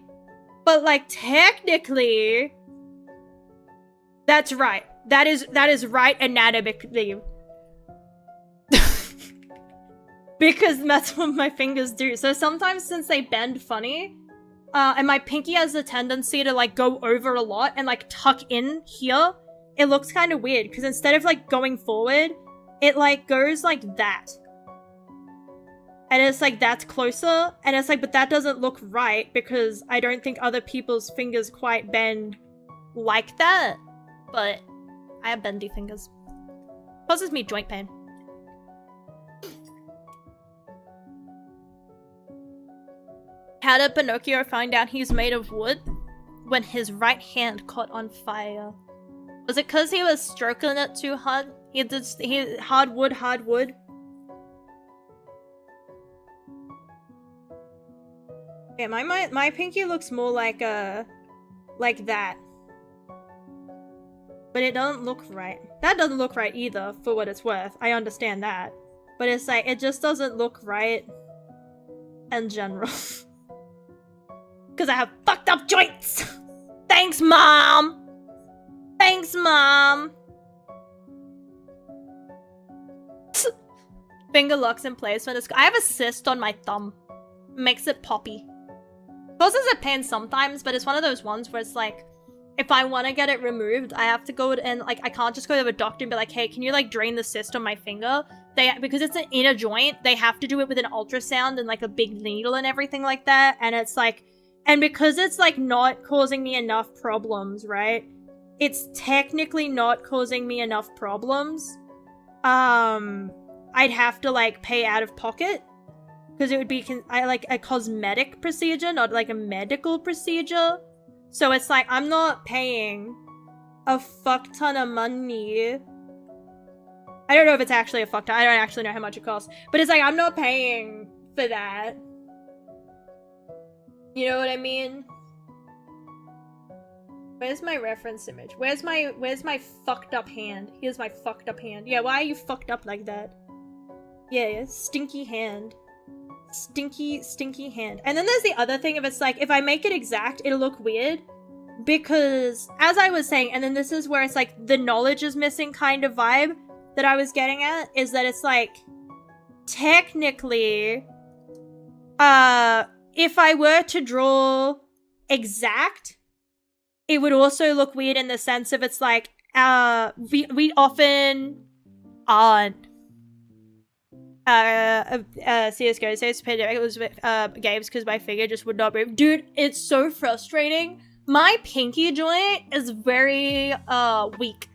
but like technically, that's right. That is right anatomically. Because that's what my fingers do. So sometimes since they bend funny, and my pinky has a tendency to like go over a lot and like tuck in here, it looks kind of weird because instead of like going forward, it like goes like that. And it's like, that's closer. And it's like, but that doesn't look right because I don't think other people's fingers quite bend like that. But I have bendy fingers. Causes me joint pain. How did Pinocchio find out he's made of wood when his right hand caught on fire? Was it because he was stroking it too hard? Hard wood. Yeah, my pinky looks more like that. But it doesn't look right. That doesn't look right either, for what it's worth. I understand that. But it's like, it just doesn't look right in general. Because I have fucked up joints! Thanks, Mom! Thanks, Mom! Finger locks in place when it's... I have a cyst on my thumb. Makes it poppy. Causes a pain sometimes, but it's one of those ones where it's like, if I want to get it removed, I have to go and like, I can't just go to a doctor and be like, hey, can you like drain the cyst on my finger? Because it's an inner joint, they have to do it with an ultrasound and like a big needle and everything like that. And it's like, and because it's like not causing me enough problems, right? It's technically not causing me enough problems. I'd have to like pay out of pocket. Because it would be like a cosmetic procedure, not like a medical procedure. So it's like, I'm not paying a fuck ton of money. I don't know if it's actually a fuck ton. I don't actually know how much it costs. But it's like, I'm not paying for that. You know what I mean? Where's my reference image? Where's my fucked up hand? Here's my fucked up hand. Yeah, why are you fucked up like that? Yeah, stinky hand. Stinky hand. And then there's the other thing of it's like, if I make it exact, it'll look weird. Because, as I was saying, and then this is where it's like, the knowledge is missing kind of vibe that I was getting at, is that it's like, technically, if I were to draw exact, it would also look weird in the sense of it's like, we often aren't. CSGO says it was with games because my finger just would not move. Dude, it's so frustrating. My pinky joint is very weak.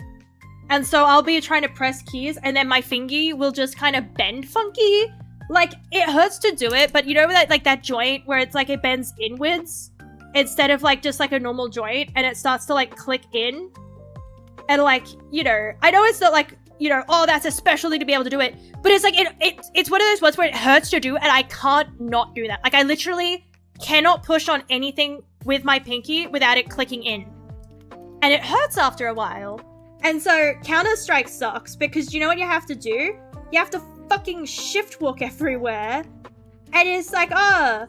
And so I'll be trying to press keys and then my fingy will just kind of bend funky. Like, it hurts to do it, but you know that like that joint where it's like it bends inwards instead of like just like a normal joint and it starts to like click in? And like, you know, I know it's not like, you know, oh, that's a specialty to be able to do it. But it's like, it's one of those ones where it hurts to do and I can't not do that. Like, I literally cannot push on anything with my pinky without it clicking in. And it hurts after a while. And so, Counter-Strike sucks because you know what you have to do? You have to fucking shift walk everywhere. And it's like, oh,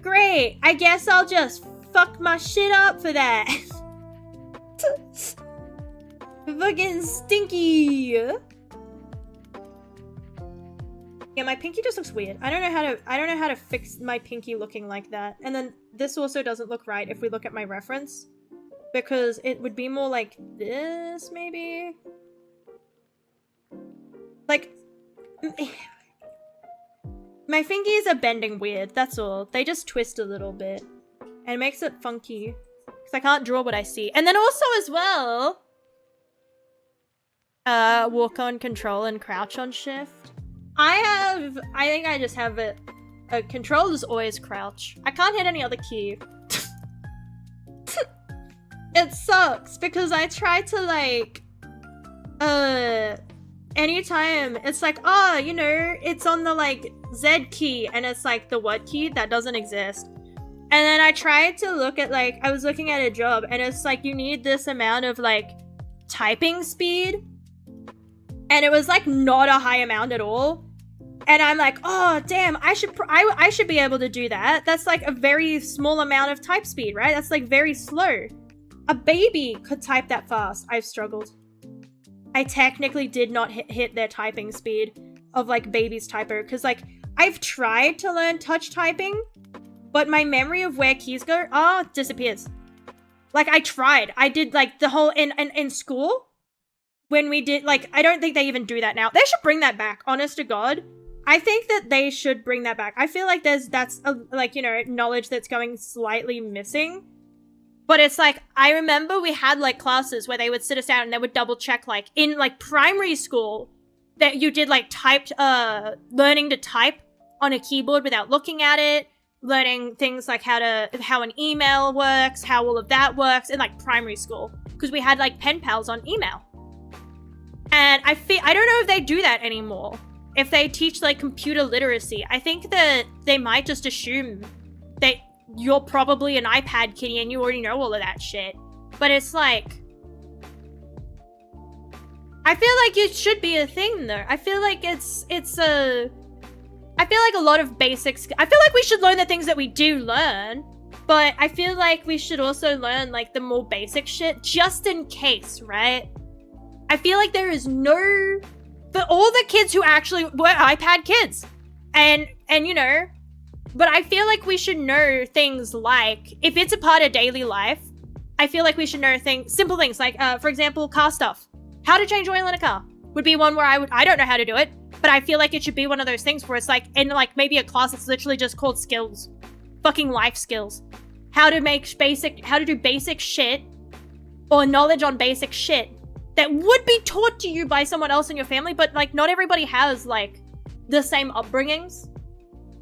great. I guess I'll just fuck my shit up for that. Fucking stinky. Yeah, my pinky just looks weird. I don't know how to fix my pinky looking like that. And then this also doesn't look right if we look at my reference. Because it would be more like this, maybe? Like... My fingies are bending weird, that's all. They just twist a little bit. And it makes it funky. Because I can't draw what I see. And then also as well... walk on control and crouch on shift. I think I just have it. Control is always crouch. I can't hit any other key. It sucks because I try to like, anytime it's like, oh, you know, it's on the like Z key and it's like the what key that doesn't exist. And then I tried to look at like, I was looking at a job and it's like, you need this amount of like typing speed. And it was like not a high amount at all. And I'm like, oh damn, I should be able to do that. That's like a very small amount of type speed, right? That's like very slow. A baby could type that fast. I've struggled. I technically did not hit their typing speed of like baby's typer. Cause like I've tried to learn touch typing, but my memory of where keys go, disappears. Like I tried. I did like the whole, in school, when we did, like, I don't think they even do that now. They should bring that back, honest to God. I think that they should bring that back. I feel like that's like, you know, knowledge that's going slightly missing. But it's like, I remember we had like classes where they would sit us down and they would double check, like in like primary school, that you did like learning to type on a keyboard without looking at it, learning things like how an email works, how all of that works in like primary school. Because we had like pen pals on email. And I don't know if they do that anymore. If they teach like computer literacy, I think that they might just assume that you're probably an iPad kitty and you already know all of that shit. But it's like, I feel like it should be a thing though. I feel like I feel like a lot of basics, I feel like we should learn the things that we do learn, but I feel like we should also learn like the more basic shit just in case, right? I feel like there is for all the kids who actually were iPad kids and you know, but I feel like we should know things like, if it's a part of daily life, I feel like we should know simple things like, for example, car stuff. How to change oil in a car would be one where I don't know how to do it, but I feel like it should be one of those things where it's like, in like maybe a class that's literally just called skills, fucking life skills. How to do basic shit or knowledge on basic shit that would be taught to you by someone else in your family, but like not everybody has like the same upbringings.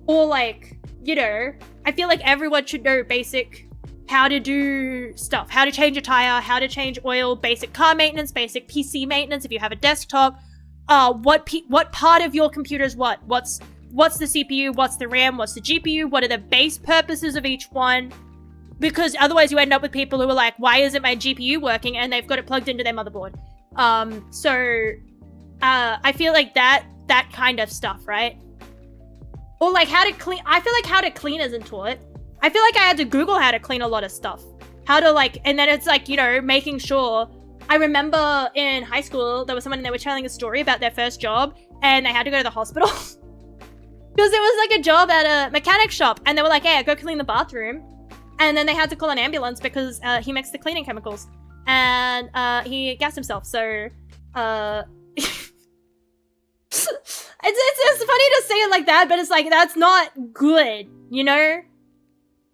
Or like, you know, I feel like everyone should know basic how to do stuff, how to change a tire, how to change oil, basic car maintenance, basic PC maintenance if you have a desktop, what part of your computer is what's the CPU, what's the RAM, what's the GPU, what are the base purposes of each one. Because otherwise you end up with people who are like, why isn't my GPU working? And they've got it plugged into their motherboard. I feel like that kind of stuff, right? Or like how to clean, I feel like how to clean isn't taught. I feel like I had to Google how to clean a lot of stuff. How to like, and then it's like, you know, making sure. I remember in high school, there was someone and they were telling a story about their first job and they had to go to the hospital. Because it was like a job at a mechanic shop and they were like, hey, go clean the bathroom. And then they had to call an ambulance because he mixed the cleaning chemicals. And he gassed himself, so... It's funny to say it like that, but it's like, that's not good, you know?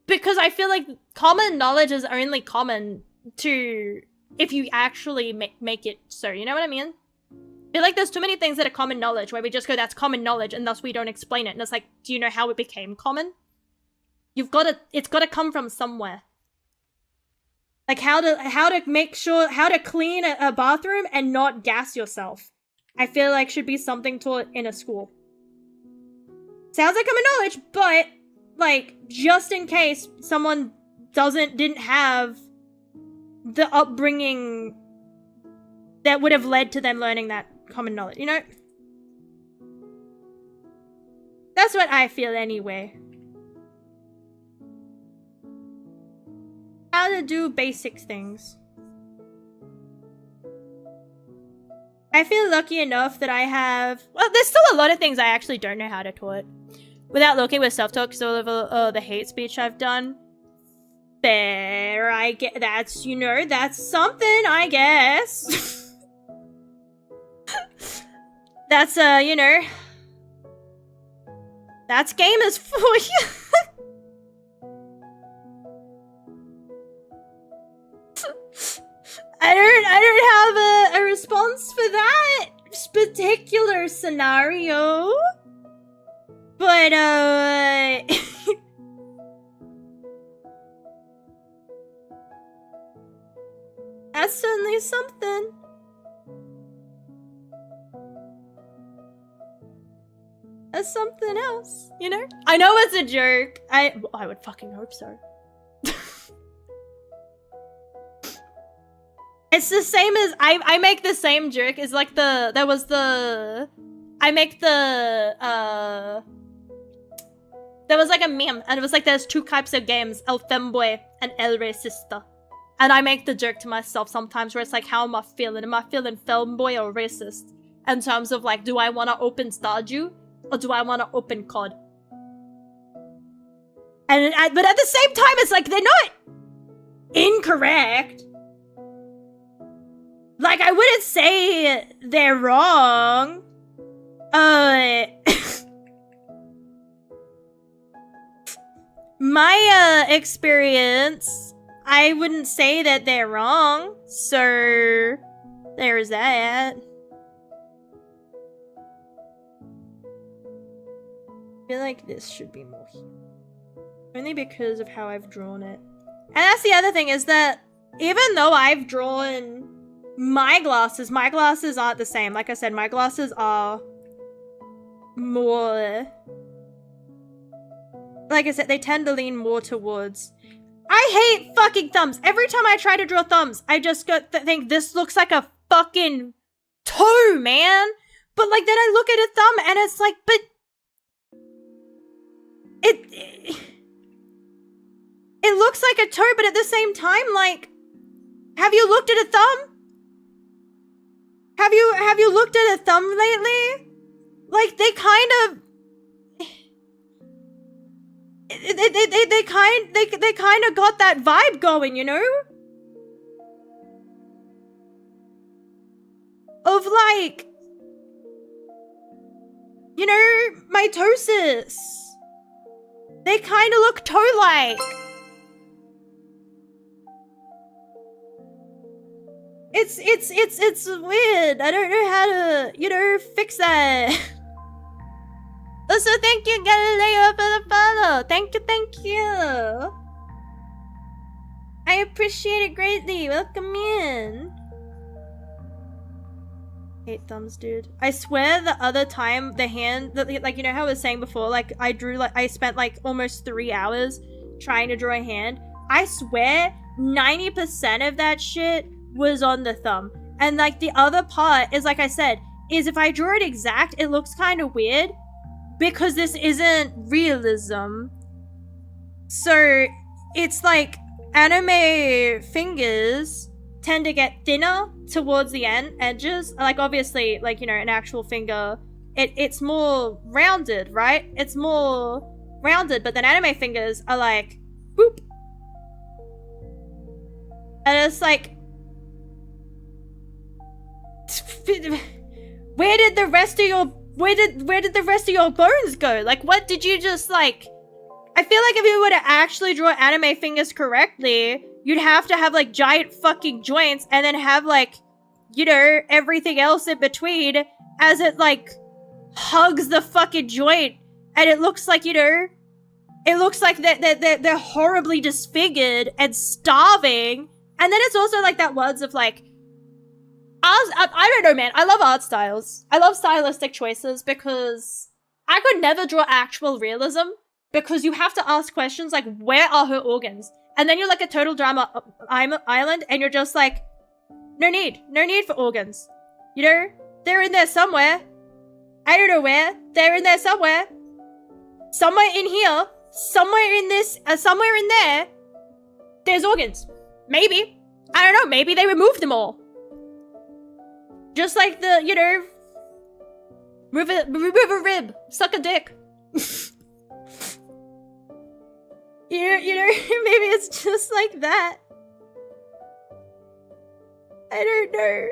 Because I feel like common knowledge is only common to... if you actually make it so, you know what I mean? I feel like there's too many things that are common knowledge where we just go, that's common knowledge, and thus we don't explain it. And it's like, do you know how it became common? It's gotta come from somewhere. Like how to make sure, how to clean a bathroom and not gas yourself. I feel like should be something taught in a school. Sounds like common knowledge, but like just in case someone didn't have the upbringing that would have led to them learning that common knowledge, you know? That's what I feel anyway. How to do basic things. I feel lucky enough that I have... Well, there's still a lot of things I actually don't know how to taught. Without looking with self-talk, because all of the hate speech I've done. There, I get... That's, you know, that's something, I guess. That's, you know... That's gamers for you. I don't have a response for that particular scenario. But, that's certainly something. That's something else, you know? I know it's a joke. I would fucking hope so. It's the same as I make the same joke. It's like there was like a meme and it was like there's two types of games, El Femboy and El Racista. And I make the joke to myself sometimes where it's like, how am I feeling? Am I feeling femboy or racist? In terms of like, do I want to open Stardew or do I want to open COD? But at the same time, it's like, they're not incorrect. Like, I wouldn't say they're wrong. My experience, I wouldn't say that they're wrong. So, there's that. I feel like this should be more here. Only because of how I've drawn it. And that's the other thing, is that even though I've drawn my glasses aren't the same. Like I said, my glasses are more... Like I said, they tend to lean more towards... I hate fucking thumbs. Every time I try to draw thumbs, I just think this looks like a fucking toe, man. But like then I look at a thumb and it's like, but... It looks like a toe, but at the same time, like... Have you looked at a thumb? Have you looked at a thumb lately? Like, they kind of... They kind of got that vibe going, you know? Of like... You know, mitosis. They kind of look toe-like. It's weird. I don't know how to, you know, fix that. Also, thank you, Galileo, for the follow. Thank you. I appreciate it greatly. Welcome in. Hate thumbs, dude. I swear the other time, the hand, like, you know how I was saying before, like, I spent, like, almost 3 hours trying to draw a hand. I swear, 90% of that shit was on the thumb. And like the other part is, like I said, is if I draw it exact, it looks kind of weird because this isn't realism. So it's like anime fingers tend to get thinner towards the edges. Like obviously, like, you know, an actual finger, it's more rounded, right? It's more rounded, but then anime fingers are like boop. And it's like, where did the rest of your bones go? Like, what did you just, like... I feel like if you were to actually draw anime fingers correctly, you'd have to have, like, giant fucking joints and then have, like, you know, everything else in between as it, like, hugs the fucking joint. And it looks like, you know, it looks like they're horribly disfigured and starving. And then it's also, like, that words of, like... I don't know, man. I love art styles. I love stylistic choices because I could never draw actual realism because you have to ask questions like, where are her organs? And then you're like a total drama island and you're just like, no need for organs. You know, they're in there somewhere. I don't know where. They're in there somewhere. Somewhere in here. Somewhere in this. Somewhere in there. There's organs. Maybe. I don't know. Maybe they removed them all. Just like the, you know, river rib, suck a dick. you know, maybe it's just like that. I don't know.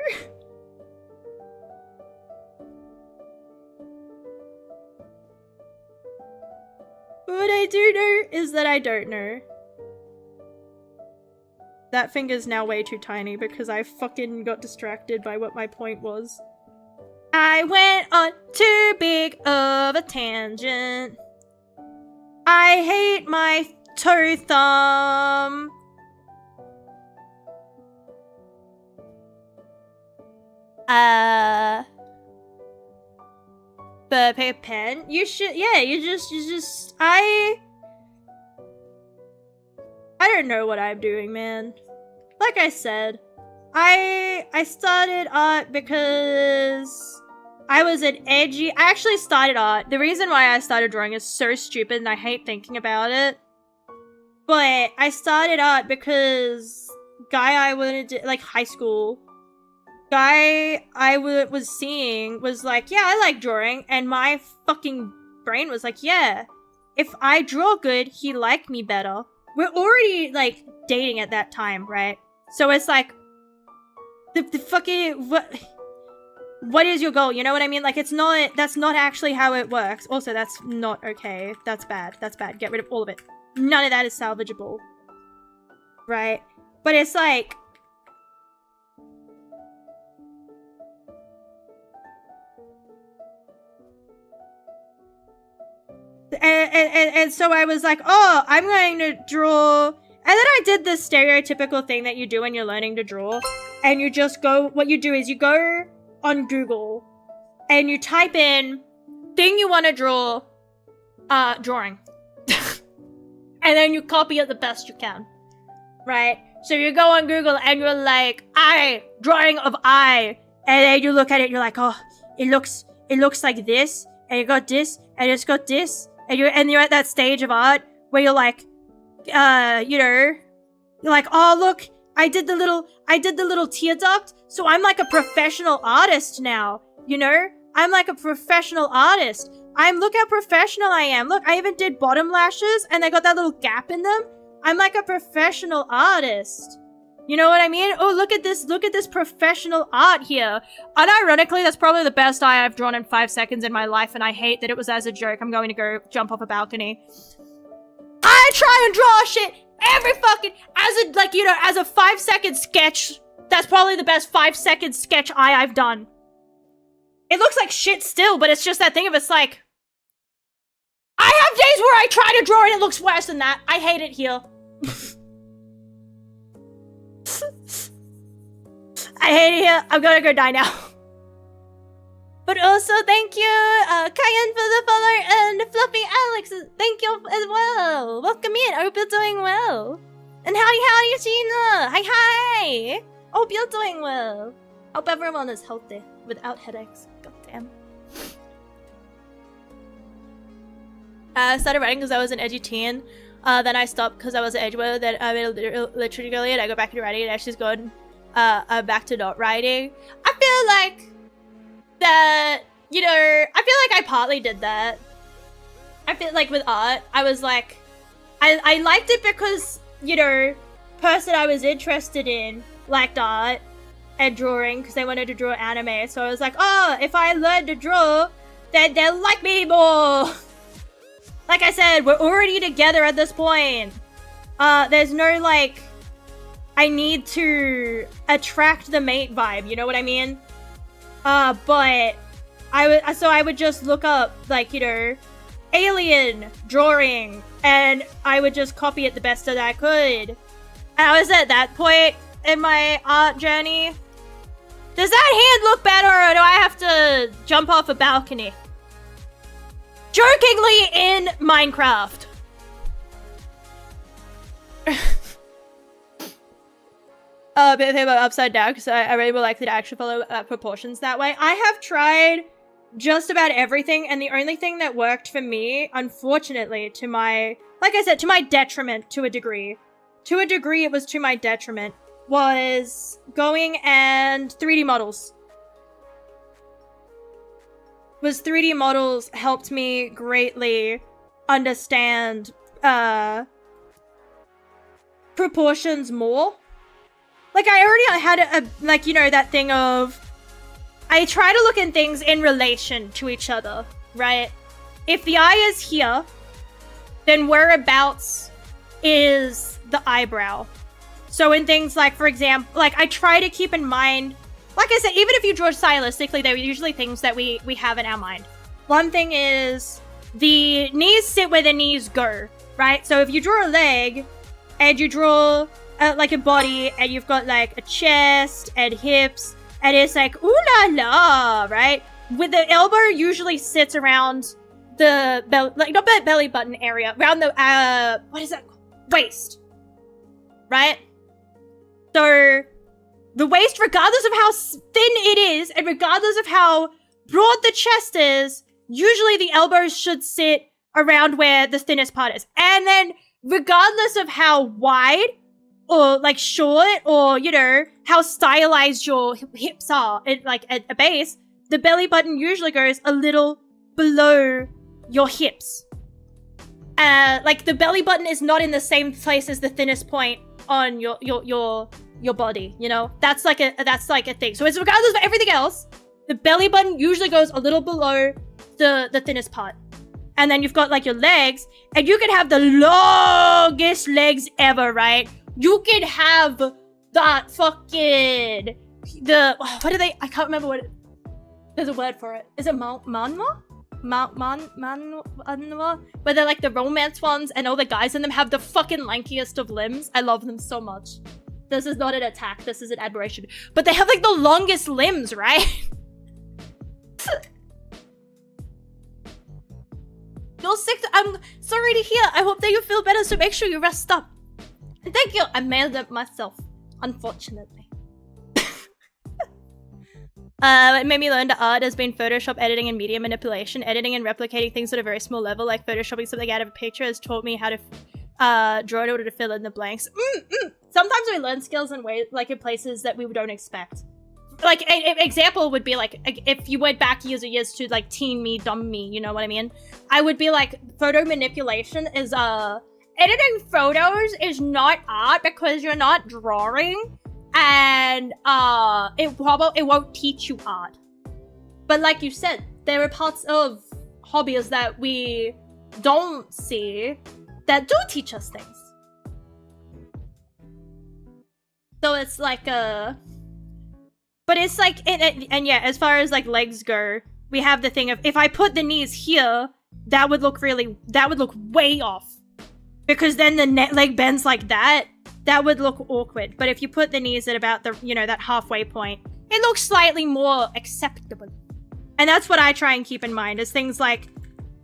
What I do know is that I don't know. That finger's now way too tiny because I fucking got distracted by what my point was. I went on too big of a tangent. I hate my toe thumb. But pick a pen. You should, yeah, you just, I don't know what I'm doing, man. Like I said, I started art because I was an edgy, I actually started art. The reason why I started drawing is so stupid and I hate thinking about it. But I started art because guy I wanted to, like high school, guy I was seeing was like, yeah, I like drawing. And my fucking brain was like, yeah, if I draw good, he like me better. We're already like dating at that time, right? So it's like, the fucking, what is your goal? You know what I mean? Like, it's not, that's not actually how it works. Also, that's not okay. That's bad. That's bad. Get rid of all of it. None of that is salvageable. Right? But it's like, and so I was like, oh, I'm going to draw. And then I did this stereotypical thing that you do when you're learning to draw. And you just go, what you do is you go on Google and you type in thing you want to draw, drawing. And then you copy it the best you can. Right? So you go on Google and you're like, drawing of eye. And then you look at it, you're like, oh, it looks like this. And you got this, and it's got this. And you're at that stage of art where you're like, you know, you're like, oh look, I did the little tear duct, so I'm like a professional artist now, you know? I'm like a professional artist. Look how professional I am. Look, I even did bottom lashes, and they got that little gap in them. I'm like a professional artist. You know what I mean? Oh, look at this professional art here. Unironically, that's probably the best eye I've drawn in 5 seconds in my life, and I hate that it was as a joke. I'm going to go jump off a balcony. I try and draw shit every fucking, as a 5-second sketch. That's probably the best 5-second sketch eye I've done. It looks like shit still, but it's just that thing of it's like, I have days where I try to draw and it looks worse than that. I hate it here. I hate it here. I'm gonna go die now. But also, thank you, Cayenne for the follow, and Fluffy Alex, thank you as well. Welcome in. I hope you're doing well. And howdy, Gina. Hi. Hope you're doing well. Hope everyone is healthy without headaches. Goddamn. I started writing because I was an edgy teen. Then I stopped because I was an edgeworth. Then I made literally girly, and I go back to writing, and Ashley's gone back to not writing. I feel like that, you know, I feel like I partly did that. I feel like with art, I was like, I liked it because, you know, person I was interested in liked art and drawing because they wanted to draw anime. So I was like, oh, if I learn to draw, then they'll like me more. Like I said, we're already together at this point. There's no, like, I need to attract the mate vibe, you know what I mean? But I would just look up, like, you know, alien drawing, and I would just copy it the best that I could. And I was at that point in my art journey. Does that hand look better, or do I have to jump off a balcony? Jokingly in Minecraft. But the thing about upside down, because I really would like to actually follow proportions that way. I have tried just about everything, and the only thing that worked for me, unfortunately, to my, like I said, to my detriment to a degree. To a degree, it was to my detriment, was going and 3D models. was 3D models helped me greatly understand proportions more. Like, I already had like, you know, that thing of, I try to look at things in relation to each other, right? If the eye is here, then whereabouts is the eyebrow? So in things like, for example, like, I try to keep in mind, like I said, even if you draw stylistically, they're usually things that we have in our mind. One thing is, the knees sit where the knees go, right? So if you draw a leg, and you draw like a body, and you've got like a chest and hips, and it's like, ooh la la, right? With the elbow usually sits around the belly, like not the belly button area, around the what is that? Waist, right? So the waist, regardless of how thin it is, and regardless of how broad the chest is, usually the elbows should sit around where the thinnest part is. And then regardless of how wide or like short or, you know, how stylized your hips are, like at a base, the belly button usually goes a little below your hips. Like the belly button is not in the same place as the thinnest point on your body, you know? That's like a thing. So it's regardless of everything else, the belly button usually goes a little below the thinnest part. And then you've got like your legs, and you can have the longest legs ever, right? You can have that fucking, what are they? I can't remember what there's a word for it. Is it manhwa? Manhwa? Where they're like the romance ones, and all the guys in them have the fucking lankiest of limbs. I love them so much. This is not an attack, this is an admiration. But they have like the longest limbs, right? You're sick. I'm sorry to hear. I hope that you feel better, so make sure you rest up. And thank you. I mailed it myself, unfortunately. What made me learn that art has been Photoshop, editing, and media manipulation. Editing and replicating things at a very small level, like photoshopping something out of a picture, has taught me how to draw in order to fill in the blanks. Sometimes we learn skills in ways, like in places that we don't expect. Like, an example would be, like, if you went back years and years to, like, teen me, dumb me, you know what I mean? I would be like, photo manipulation is, editing photos is not art because you're not drawing, and, it won't teach you art. But like you said, there are parts of hobbies that we don't see that do teach us things. So it's like, but it's like, and yeah, as far as like legs go, we have the thing of, if I put the knees here, that would look way off. Because then the leg bends like that, that would look awkward. But if you put the knees at about the, you know, that halfway point, it looks slightly more acceptable. And that's what I try and keep in mind, is things like,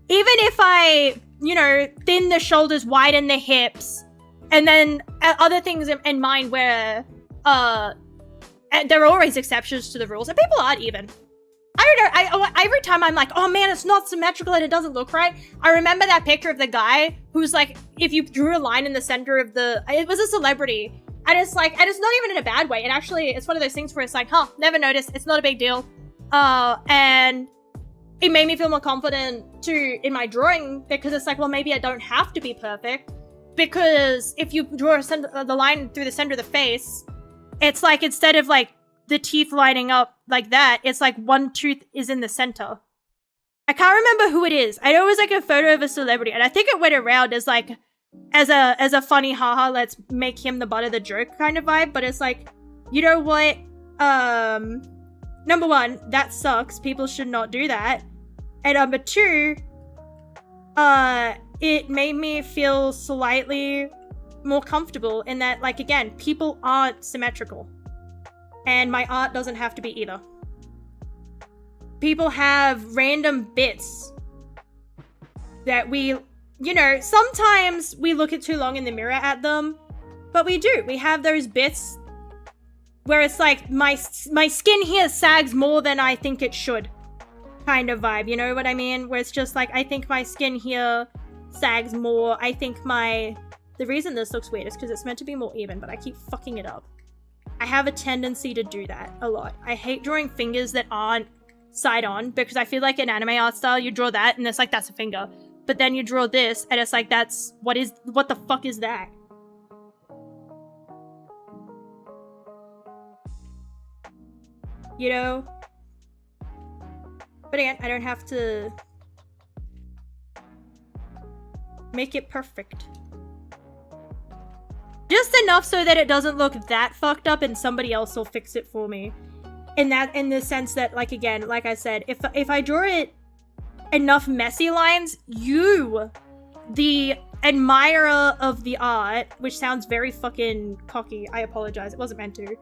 even if I, you know, thin the shoulders, widen the hips, and then other things in mind where, there are always exceptions to the rules, and people aren't even. I don't know, every time I'm like, oh man, it's not symmetrical and it doesn't look right. I remember that picture of the guy who's like, if you drew a line in the center of it was a celebrity, and it's like, and it's not even in a bad way, and actually, it's one of those things where it's like, huh, never noticed, it's not a big deal. And it made me feel more confident in my drawing, because it's like, well, maybe I don't have to be perfect, because if you draw the line through the center of the face, it's like, instead of like the teeth lining up like that, it's like one tooth is in the center. I can't remember who it is. I know it was like a photo of a celebrity, and I think it went around as like, as a funny haha, let's make him the butt of the joke kind of vibe. But it's like, you know what? Number one, that sucks. People should not do that. And number two, it made me feel slightly more comfortable in that, like, again, people aren't symmetrical, and my art doesn't have to be either. People have random bits that we, you know, sometimes we look at too long in the mirror at them, but we have those bits where it's like, my skin here sags more than I think it should kind of vibe, you know what I mean? Where it's just like, I think my skin here sags more. I think the reason this looks weird is because it's meant to be more even, but I keep fucking it up. I have a tendency to do that a lot. I hate drawing fingers that aren't side on, because I feel like in anime art style, you draw that, and it's like, that's a finger. But then you draw this, and it's like, what the fuck is that? You know? But again, I don't have to make it perfect. Just enough so that it doesn't look that fucked up and somebody else will fix it for me. In the sense that, like, again, like I said, if I draw it enough messy lines, you, the admirer of the art, which sounds very fucking cocky, I apologize, it wasn't meant to,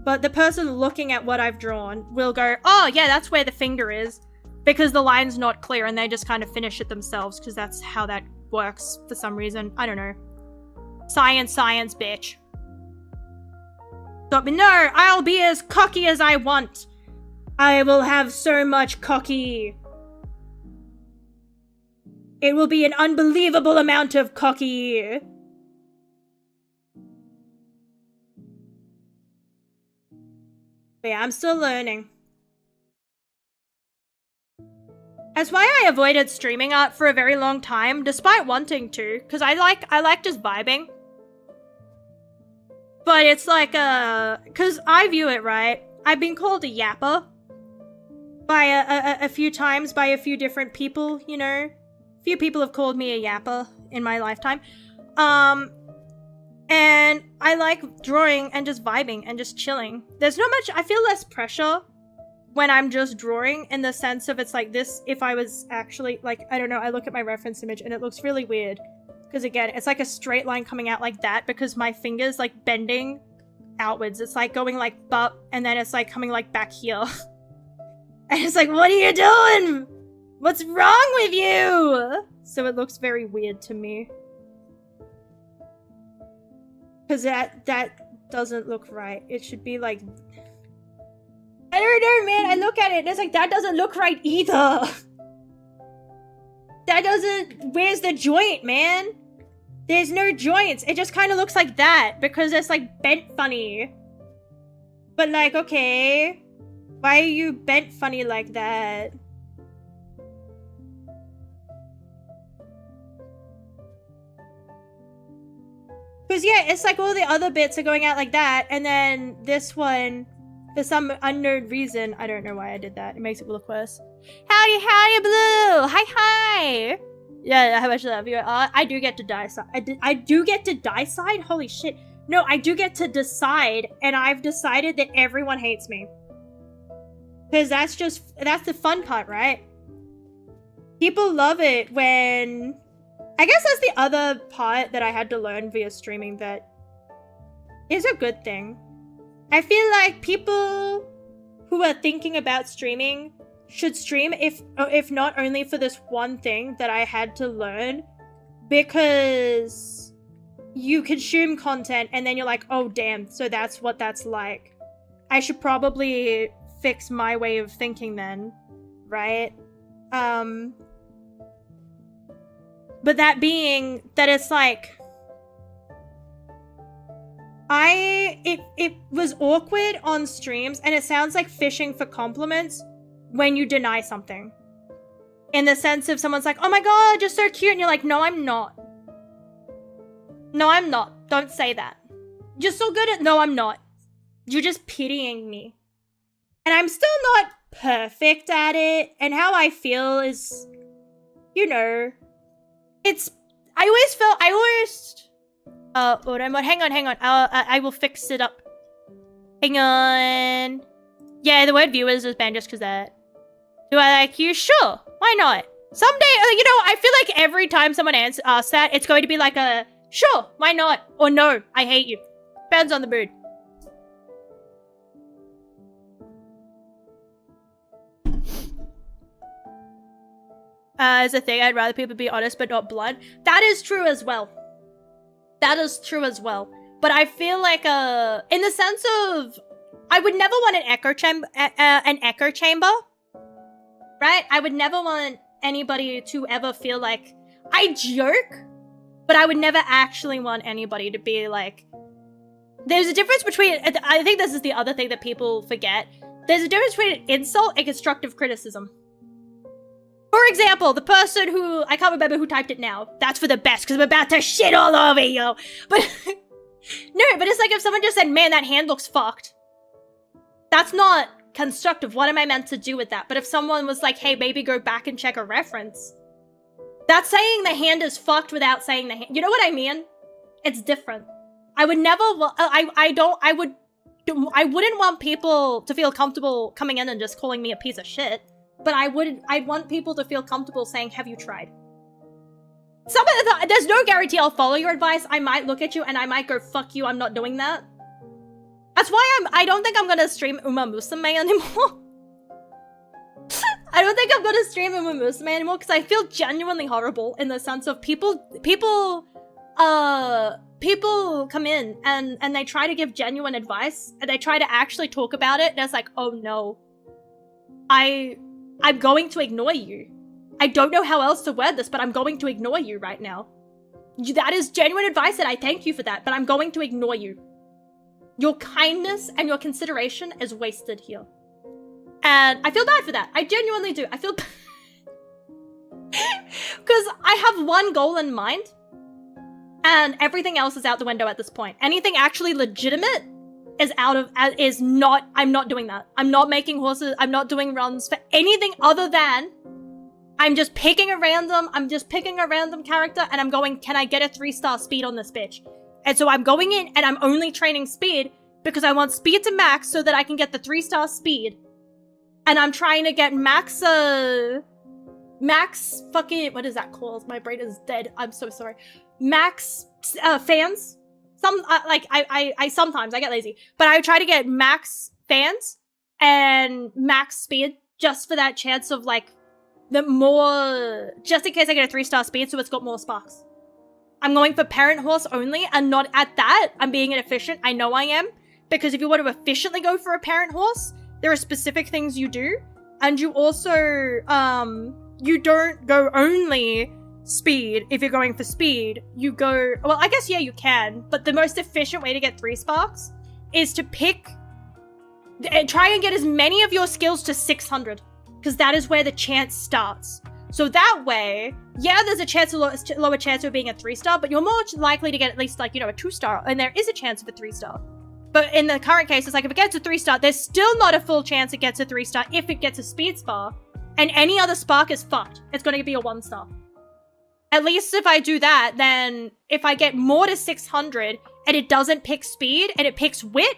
but the person looking at what I've drawn will go, oh yeah, that's where the finger is, because the line's not clear and they just kind of finish it themselves, because that's how that works for some reason. I don't know. Science, bitch. But no, I'll be as cocky as I want. I will have so much cocky. It will be an unbelievable amount of cocky. But yeah, I'm still learning. That's why I avoided streaming art for a very long time, despite wanting to, because I like just vibing. But it's like, because I view it, right? I've been called a yapper by a few times by a few different people, you know? A few people have called me a yapper in my lifetime. And I like drawing and just vibing and just chilling. There's not much, I feel less pressure when I'm just drawing, in the sense of it's like this, if I was actually, like, I don't know, I look at my reference image and it looks really weird. Because again, it's like a straight line coming out like that, because my finger's like bending outwards. It's like going like up, and then it's like coming like back here. And it's like, what are you doing? What's wrong with you? So it looks very weird to me. Because that doesn't look right. It should be like... I don't know, man. I look at it and it's like, that doesn't look right either. That doesn't... Where's the joint, man? There's no joints. It just kind of looks like that because it's like bent funny. But like, okay. Why are you bent funny like that? Because yeah, it's like all the other bits are going out like that, and then this one, for some unknown reason, I don't know why I did that. It makes it look worse. Howdy, Blue! Hi! Yeah, how much love you? I do get to decide. I do get to decide? Holy shit. No, I do get to decide, and I've decided that everyone hates me. Because that's the fun part, right? People love it when... I guess that's the other part that I had to learn via streaming that is a good thing. I feel like people who are thinking about streaming should stream if not only for this one thing that I had to learn, because you consume content and then you're like, oh damn, so that's what that's like. I should probably fix my way of thinking then, right? But that being that it's like, it was awkward on streams, and it sounds like fishing for compliments when you deny something. In the sense of someone's like, oh my god, you're so cute, and you're like, no, I'm not. No, I'm not. Don't say that. You're so good at, no, I'm not. You're just pitying me. And I'm still not perfect at it, and how I feel is, you know, I will fix it up. Hang on. Yeah, the word viewers is banned just because that. Do I like you? Sure. Why not? Someday, you know, I feel like every time someone asks that, it's going to be like a, sure, why not? Or no, I hate you. Depends on the mood. Is a thing. I'd rather people be honest but not blunt. That is true as well. That is true as well. But I feel like, in the sense of, I would never want an echo chamber, right? I would never want anybody to ever feel like I jerk, but I would never actually want anybody to be like. There's a difference between. I think this is the other thing that people forget. There's a difference between an insult and constructive criticism. For example, the person who, I can't remember who typed it now. That's for the best, because I'm about to shit all over you. But, no, but it's like if someone just said, man, that hand looks fucked. That's not constructive. What am I meant to do with that? But if someone was like, hey, maybe go back and check a reference. That's saying the hand is fucked without saying the hand. You know what I mean? It's different. I would never, I wouldn't want people to feel comfortable coming in and just calling me a piece of shit. But I'd want people to feel comfortable saying, have you tried? There's no guarantee I'll follow your advice. I might look at you and I might go, fuck you, I'm not doing that. That's why I don't think I'm gonna stream Uma Musume anymore. I don't think I'm gonna stream Uma Musume anymore because I feel genuinely horrible in the sense of people come in and they try to give genuine advice and they try to actually talk about it and it's like, oh no. I'm going to ignore you. I don't know how else to word this, but I'm going to ignore you right now. That is genuine advice and I thank you for that, but I'm going to ignore you. Your kindness and your consideration is wasted here. And I feel bad for that. I genuinely do. I feel bad. Because I have one goal in mind and everything else is out the window at this point. Anything actually legitimate is I'm not doing that. I'm not making horses. I'm not doing runs for anything other than I'm just picking a random character and I'm going, can I get a 3-star speed on this bitch? And so I'm going in and I'm only training speed because I want speed to max so that I can get the 3-star speed. And I'm trying to get max fucking, what is that called? My brain is dead. I'm so sorry. Max, fans. I sometimes, I get lazy. But I try to get max fans and max speed just for that chance of like, just in case I get a 3-star speed so it's got more sparks. I'm going for parent horse only and not at that. I'm being inefficient. I know I am. Because if you want to efficiently go for a parent horse, there are specific things you do. And you also, you don't go only speed. If you're going for speed, you go, well, I guess, yeah, you can. But the most efficient way to get 3 sparks is to pick and try and get as many of your skills to 600. Because that is where the chance starts. So that way, yeah, there's a lower chance of being a 3-star, but you're more likely to get at least, like, you know, a 2-star, and there is a chance of a 3-star. But in the current case, it's like, if it gets a 3-star, there's still not a full chance it gets a 3-star if it gets a speed spark, and any other spark is fucked. It's going to be a 1-star. At least if I do that, then if I get more to 600, and it doesn't pick speed, and it picks wit,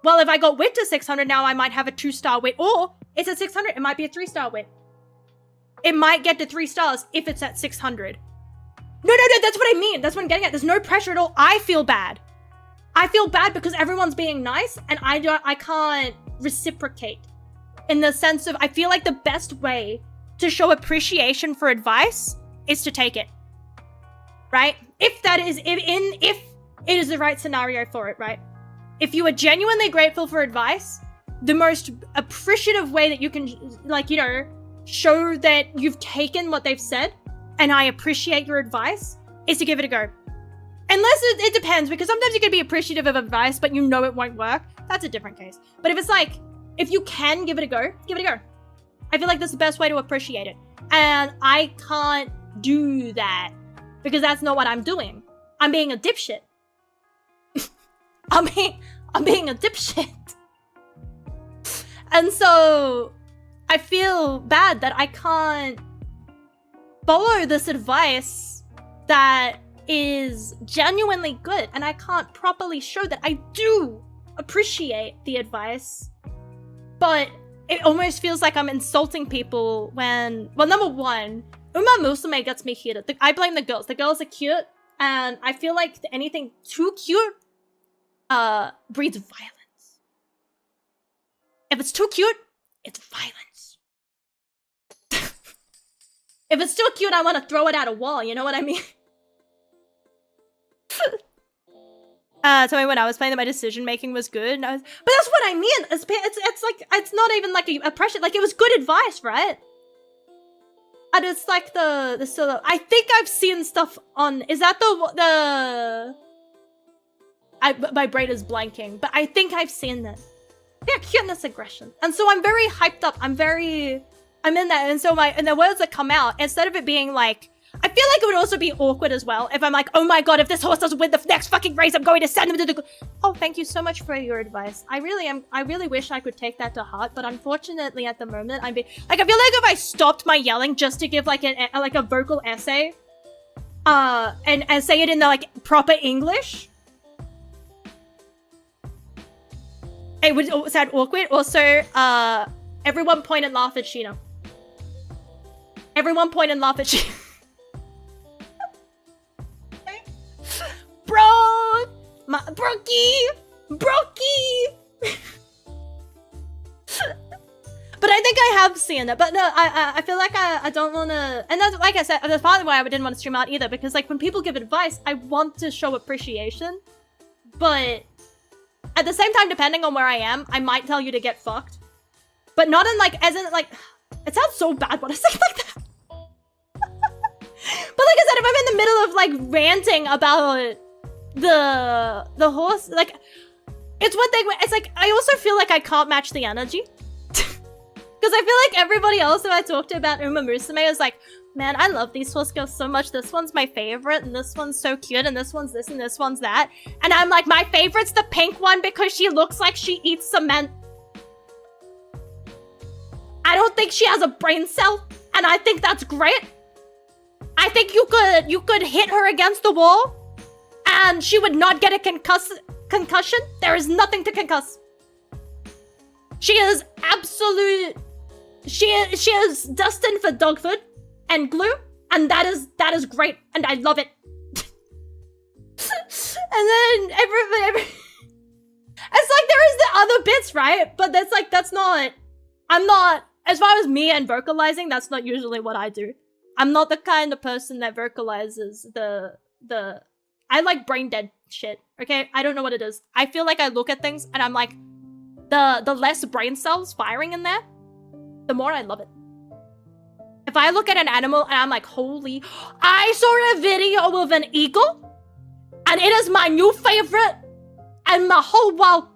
well, if I got wit to 600, now I might have a 2-star wit, or it's at 600, it might be a 3-star wit. It might get to 3 stars if it's at 600. No, that's what I mean. That's what I'm getting at. There's no pressure at all. I feel bad. I feel bad because everyone's being nice and I can't reciprocate. In the sense of, I feel like the best way to show appreciation for advice is to take it. Right? If it is the right scenario for it, right? If you are genuinely grateful for advice, the most appreciative way that you can, like, you know, show that you've taken what they've said and I appreciate your advice is to give it a go. Unless it depends, because sometimes you can be appreciative of advice, but you know it won't work. That's a different case. But if it's like, if you can give it a go, give it a go. I feel like that's the best way to appreciate it. And I can't do that because that's not what I'm doing. I'm being a dipshit. I'm being a dipshit. And so I feel bad that I can't follow this advice that is genuinely good, and I can't properly show that I do appreciate the advice. But it almost feels like I'm insulting people when, well, number one, Uma Musume gets me heated. I blame the girls. The girls are cute, and I feel like anything too cute breeds violence. If it's too cute, it's violence. If it's still cute, I want to throw it at a wall, you know what I mean? So when I was playing that my decision making was good, and but that's what I mean. It's like, it's not even like a pressure, like it was good advice, right? And it's like the solo. I think I've seen stuff on, is that my brain is blanking, but I think I've seen this. Yeah, cuteness aggression. And so I'm very hyped up. I'm in that. And so the words that come out, instead of it being like, I feel like it would also be awkward as well if I'm like, oh my god, if this horse doesn't win the next fucking race, I'm going to send him to the... Oh, thank you so much for your advice. I really wish I could take that to heart, but unfortunately at the moment, I feel like if I stopped my yelling just to give like a vocal essay, and say it in the like proper English, it would sound awkward. Also, everyone point and laugh at Sheena. Everyone point and laugh at Sheena. Bro! Brookie! But I think I have seen it. But no, I feel like I don't want to... And that's, like I said, that's partly why I didn't want to stream out either. Because like when people give advice, I want to show appreciation. But at the same time, depending on where I am, I might tell you to get fucked. But not in like, as in like... It sounds so bad when I say it like that. But like I said, if I'm in the middle of like ranting about the horse, like it's one thing. It's like I also feel like I can't match the energy because I feel like everybody else who I talked to about Uma Musume is like, man, I love these horse girls so much. This one's my favorite, and this one's so cute, and this one's this, and this one's that. And I'm like, my favorite's the pink one because she looks like she eats cement. I don't think she has a brain cell, and I think that's great. I think you could hit her against the wall and she would not get a concussion. There is nothing to concuss. She is absolute... She is destined for dog food and glue, and that is great, and I love it. And then everybody... It's like there is the other bits, right? But that's like, that's not... I'm not... As far as me and vocalizing, that's not usually what I do. I'm not the kind of person that vocalizes the... I like brain dead shit, okay? I don't know what it is. I feel like I look at things and I'm like, the less brain cells firing in there, the more I love it. If I look at an animal and I'm like, holy... I saw a video of an eagle and it is my new favorite in my whole world.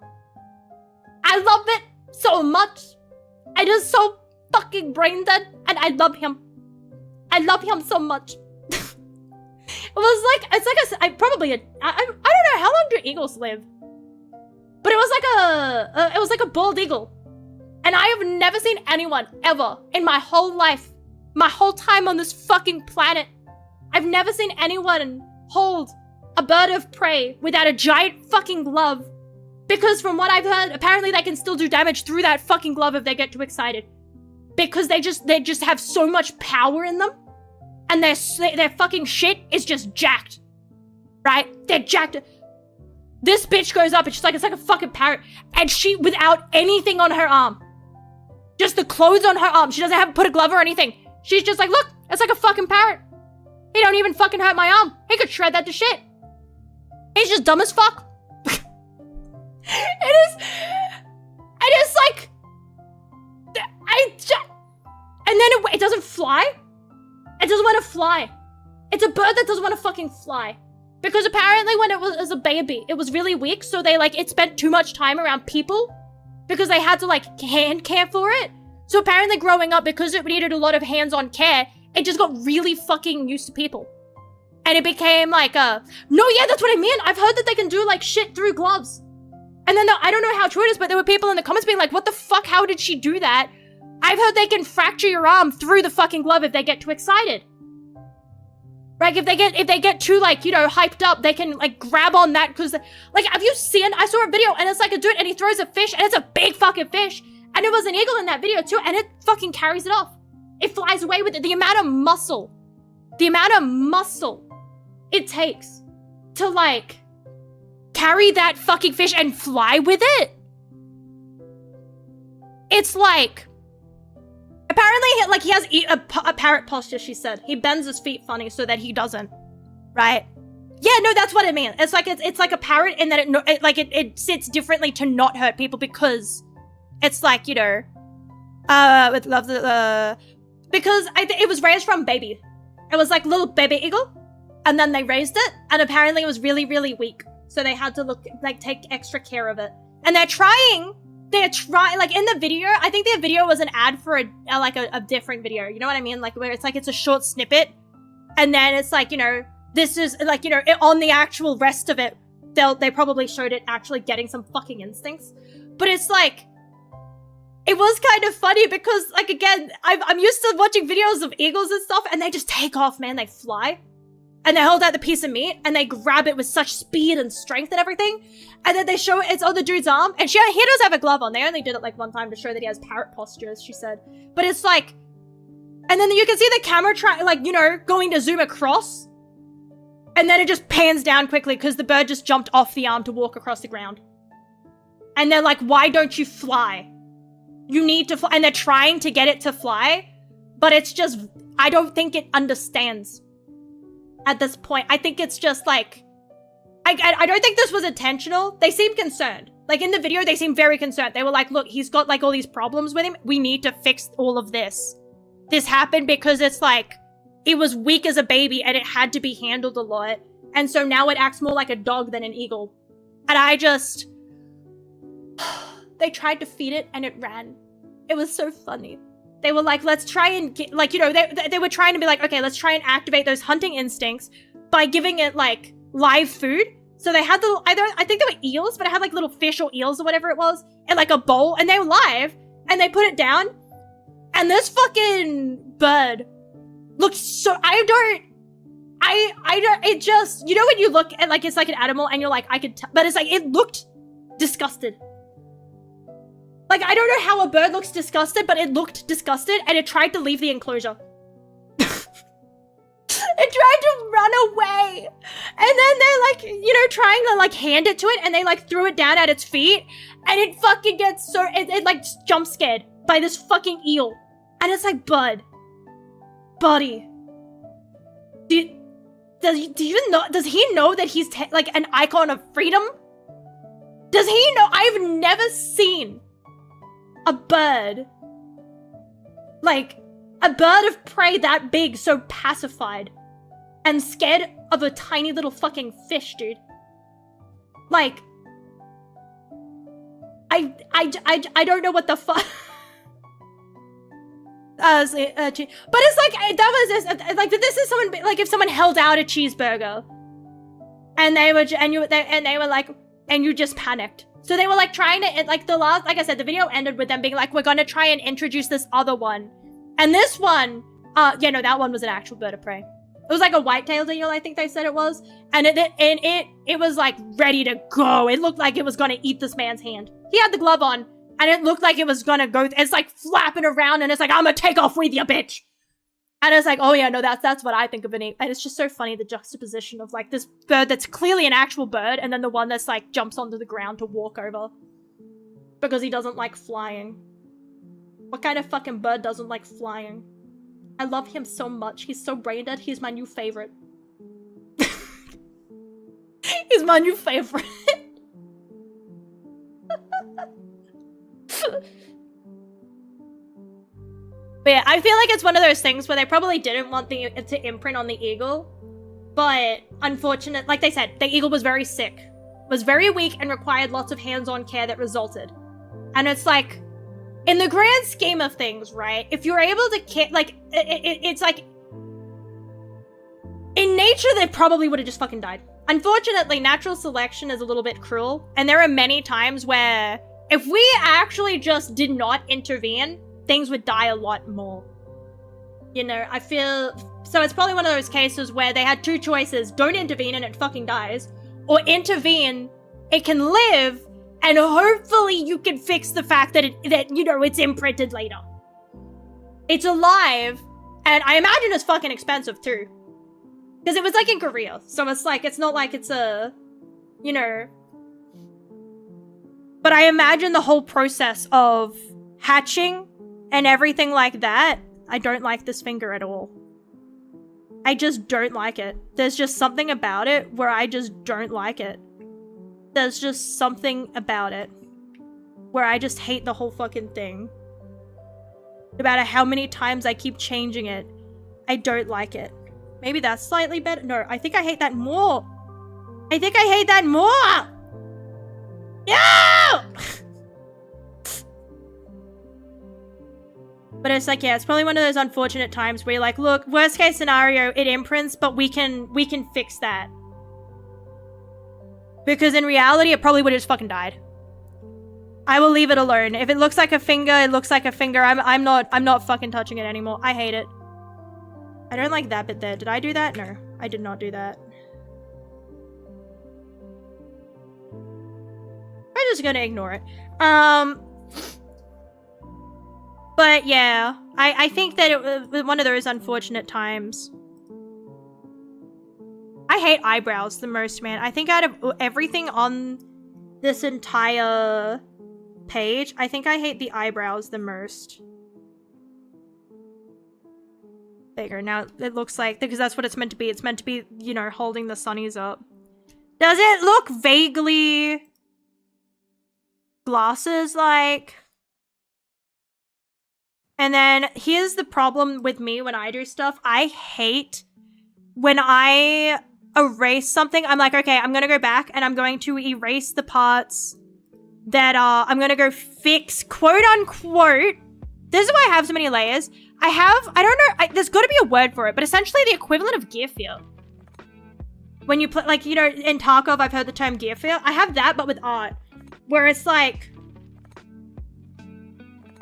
I love it so much. It is so fucking brain dead and I love him. I love him so much. It was like, it's like I don't know, how long do eagles live? But it was like a bald eagle. And I have never seen anyone ever in my whole life, my whole time on this fucking planet, I've never seen anyone hold a bird of prey without a giant fucking glove. Because from what I've heard, apparently they can still do damage through that fucking glove if they get too excited. Because they just have so much power in them. And their fucking shit is just jacked. Right? They're jacked. This bitch goes up and she's like, it's like a fucking parrot. And she, without anything on her arm. Just the clothes on her arm. She doesn't have to put a glove or anything. She's just like, look, it's like a fucking parrot. He don't even fucking hurt my arm. He could shred that to shit. He's just dumb as fuck. It is like... And then it doesn't fly. It doesn't want to fly. It's a bird that doesn't want to fucking fly. Because apparently when it was as a baby, it was really weak, so it spent too much time around people. Because they had to like hand care for it. So apparently growing up, because it needed a lot of hands-on care, it just got really fucking used to people. And it became like no, yeah, that's what I mean. I've heard that they can do like shit through gloves. And then I don't know how true it is, but there were people in the comments being like, what the fuck, how did she do that? I've heard they can fracture your arm through the fucking glove if they get too excited. Like, if they get too, like, you know, hyped up, they can, like, grab on that, because, like, have you seen, I saw a video, and it's like a dude, and he throws a fish, and it's a big fucking fish, and it was an eagle in that video, too, and it fucking carries it off. It flies away with it. The amount of muscle it takes to, like, carry that fucking fish and fly with it. It's like... Apparently, like, he has a parrot posture, she said. He bends his feet funny so that he doesn't. Right? Yeah, no, that's what I mean. It's like a parrot in that it sits differently to not hurt people because it's like, you know, with love, because it was raised from baby. It was like little baby eagle, and then they raised it, and apparently it was really, really weak. So they had to take extra care of it. And they're trying they're trying, like in the video, I think the video was an ad for a different video. You know what I mean? Like where it's like, it's a short snippet. And then it's like, you know, this is like, you know, on the actual rest of it, they probably showed it actually getting some fucking instincts. But it's like, it was kind of funny because, like, again, I'm used to watching videos of eagles and stuff, and they just take off, man. They fly. And they hold out the piece of meat, and they grab it with such speed and strength and everything. And then they show it's on the dude's arm, and he does have a glove on. They only did it, like, one time to show that he has parrot posture, as she said. But it's like... And then you can see the camera going to zoom across. And then it just pans down quickly, because the bird just jumped off the arm to walk across the ground. And they're like, why don't you fly? You need to fly. And they're trying to get it to fly, but it's just... I don't think it understands. At this point, I think it's just like, I don't think this was intentional. They seem concerned. Like in the video, they seem very concerned. They were like, look, he's got like all these problems with him. We need to fix all of this. This happened because it's like, it was weak as a baby and it had to be handled a lot. And so now it acts more like a dog than an eagle. And I just, they tried to feed it and it ran. It was so funny. They were like, let's try and get, like, you know, they were trying to be like, okay, let's try and activate those hunting instincts by giving it, like, live food. So they had I think they were eels, but it had, like, little fish or eels or whatever it was in, like, a bowl, and they were live, and they put it down, and this fucking bird looked so, it just, you know when you look at, like, it's like an animal, and you're like, I could tell, but it's like, it looked disgusted. Like, I don't know how a bird looks disgusted, but it looked disgusted, and it tried to leave the enclosure. It tried to run away. And then they're like, you know, trying to like hand it to it, and they like threw it down at its feet, and it fucking gets so, it like jump scared by this fucking eel. And it's like, buddy, does he know that he's like an icon of freedom? Does he know? I've never seen a bird, like, a bird of prey that big, so pacified and scared of a tiny little fucking fish, dude. Like, I don't know what the fuck. But it's like, that was just, like, this is someone, like, if someone held out a cheeseburger and they were, and they were like, and you just panicked. So they were like trying to, like like I said, the video ended with them being like, we're gonna try and introduce this other one. And this one, yeah, no, that one was an actual bird of prey. It was like a white-tailed eel, I think they said it was. And it was like ready to go. It looked like it was gonna eat this man's hand. He had the glove on, and it looked like it was gonna go, it's like flapping around, and it's like, I'm gonna take off with you, bitch. And it's like, oh yeah, no, that's what I think of an eagle. And it's just so funny, the juxtaposition of like this bird that's clearly an actual bird, and then the one that's like jumps onto the ground to walk over. Because he doesn't like flying. What kind of fucking bird doesn't like flying? I love him so much. He's so brain dead. He's my new favorite. He's my new favorite. But yeah, I feel like it's one of those things where they probably didn't want to imprint on the eagle. But unfortunate, like they said, the eagle was very sick, was very weak, and required lots of hands-on care that resulted. And it's like, in the grand scheme of things, right? If you're able to like, it's like, in nature, they probably would have just fucking died. Unfortunately, natural selection is a little bit cruel. And there are many times where if we actually just did not intervene, things would die a lot more. You know, I feel... So it's probably one of those cases where they had two choices. Don't intervene and it fucking dies. Or intervene, it can live, and hopefully you can fix the fact that, you know, it's imprinted later. It's alive, and I imagine it's fucking expensive too. Because it was like in Korea. So it's like, it's not like it's a... You know... But I imagine the whole process of hatching and everything like that, I don't like this finger at all. I just don't like it. There's just something about it where I just don't like it. There's just something about it where I just hate the whole fucking thing. No matter how many times I keep changing it, I don't like it. Maybe that's slightly better. No, I think I hate that more. I think I hate that more! No! But it's like, yeah, it's probably one of those unfortunate times where you're like, look, worst case scenario, it imprints, but we can fix that. Because in reality, it probably would have just fucking died. I will leave it alone. If it looks like a finger, it looks like a finger. I'm not fucking touching it anymore. I hate it. I don't like that bit there. Did I do that? No, I did not do that. I'm just gonna ignore it. But yeah, I think that it was one of those unfortunate times. I hate eyebrows the most, man. I think out of everything on this entire page, I think I hate the eyebrows the most. Bigger. Now it looks like, because that's what it's meant to be. It's meant to be, you know, holding the sunnies up. Does it look vaguely glasses like? And then here's the problem with me when I do stuff. I hate when I erase something. I'm like, okay, I'm gonna go back and I'm going to erase the parts that I'm gonna go fix, quote unquote. This is why I have so many layers. I don't know, there's gotta be a word for it, but essentially the equivalent of gear feel. When you play, like, you know, in Tarkov, I've heard the term gear feel. I have that, but with art. Where it's like,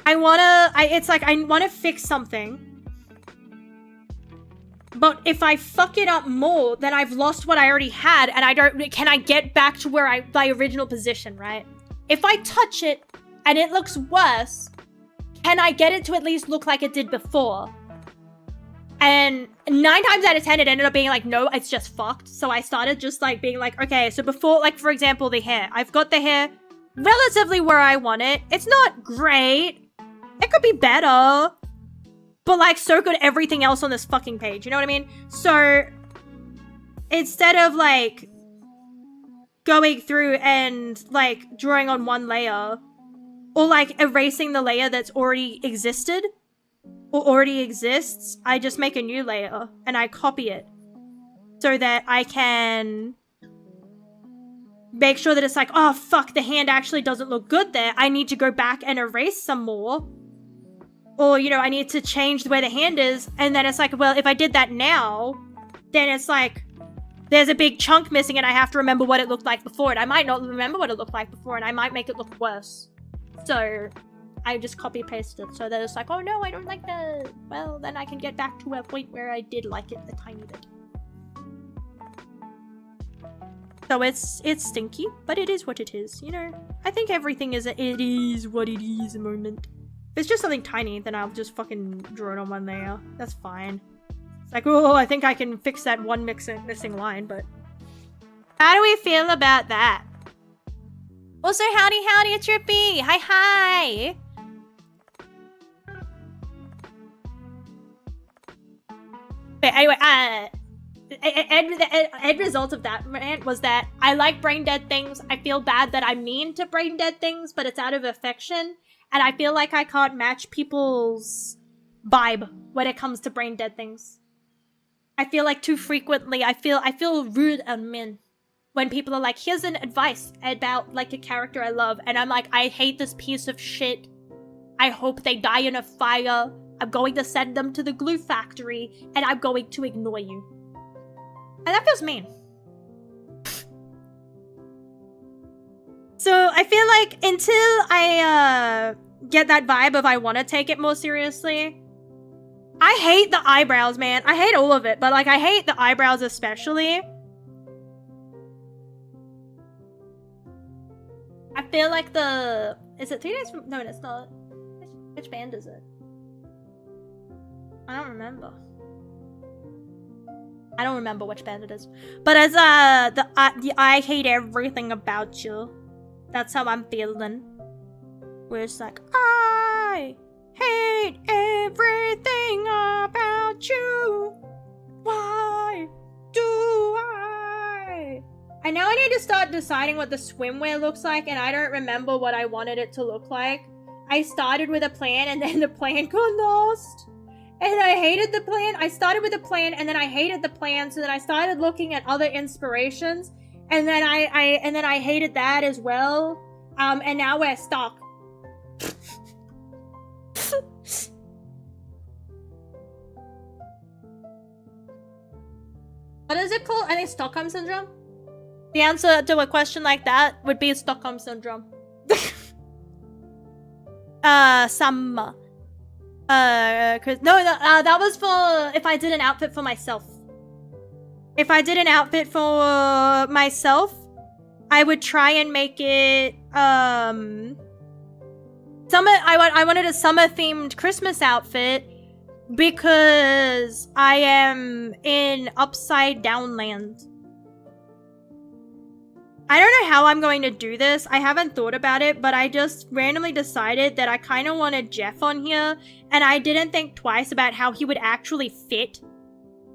I wanna fix something. But if I fuck it up more, then I've lost what I already had, and can I get back to where my original position, right? If I touch it, and it looks worse, can I get it to at least look like it did before? And 9 times out of 10, it ended up being like, no, it's just fucked. So I started just like being like, okay, so before, like, for example, the hair. I've got the hair relatively where I want it. It's not great. It could be better. But like, so could everything else on this fucking page. You know what I mean? So instead of like going through and like drawing on one layer, or like erasing the layer that's already existed or already exists, I just make a new layer and I copy it so that I can make sure that it's like, oh fuck, the hand actually doesn't look good there. I need to go back and erase some more. Or, you know, I need to change the way the hand is. And then it's like, well, if I did that now, then it's like, there's a big chunk missing and I have to remember what it looked like before. And I might not remember what it looked like before and I might make it look worse. So I just copy paste it so that it's like, oh no, I don't like that. Well, then I can get back to a point where I did like it a tiny bit. So it's stinky, but it is what it is, you know? I think everything is it is what it is moment. If it's just something tiny, then I'll just fucking draw it on one layer. That's fine. It's like, oh, I think I can fix that one missing line, but... How do we feel about that? Also, howdy, Trippy! Hi! But anyway, end result of that rant was that I like brain dead things. I feel bad that I mean to brain dead things, but it's out of affection. And I feel like I can't match people's vibe when it comes to brain dead things. I feel like too frequently, I feel rude and mean when people are like, here's an advice about like a character I love. And I'm like, I hate this piece of shit. I hope they die in a fire. I'm going to send them to the glue factory and I'm going to ignore you. And that feels mean. So I feel like until I get that vibe of I want to take it more seriously, I hate the eyebrows, man. I hate all of it, but like I hate the eyebrows especially. I feel like is it 3 days from, no, it's not. Which band is it? I don't remember. I don't remember which band it is. But as I hate everything about you. That's how I'm feeling. Where it's like, I hate everything about you. Why do I? I know I need to start deciding what the swimwear looks like, and I don't remember what I wanted it to look like. I started with a plan, and then the plan got lost. And I hated the plan. I started with a plan, and then I hated the plan, so then I started looking at other inspirations. And then I hated that as well. And now we're stuck. What is it called? I think Stockholm Syndrome? The answer to a question like that would be Stockholm Syndrome. Summer. That was for if I did an outfit for myself. If I did an outfit for myself, I would try and make it, summer, I wanted a summer-themed Christmas outfit because I am in Upside Down Land. I don't know how I'm going to do this. I haven't thought about it, but I just randomly decided that I kind of wanted Jeff on here, and I didn't think twice about how he would actually fit.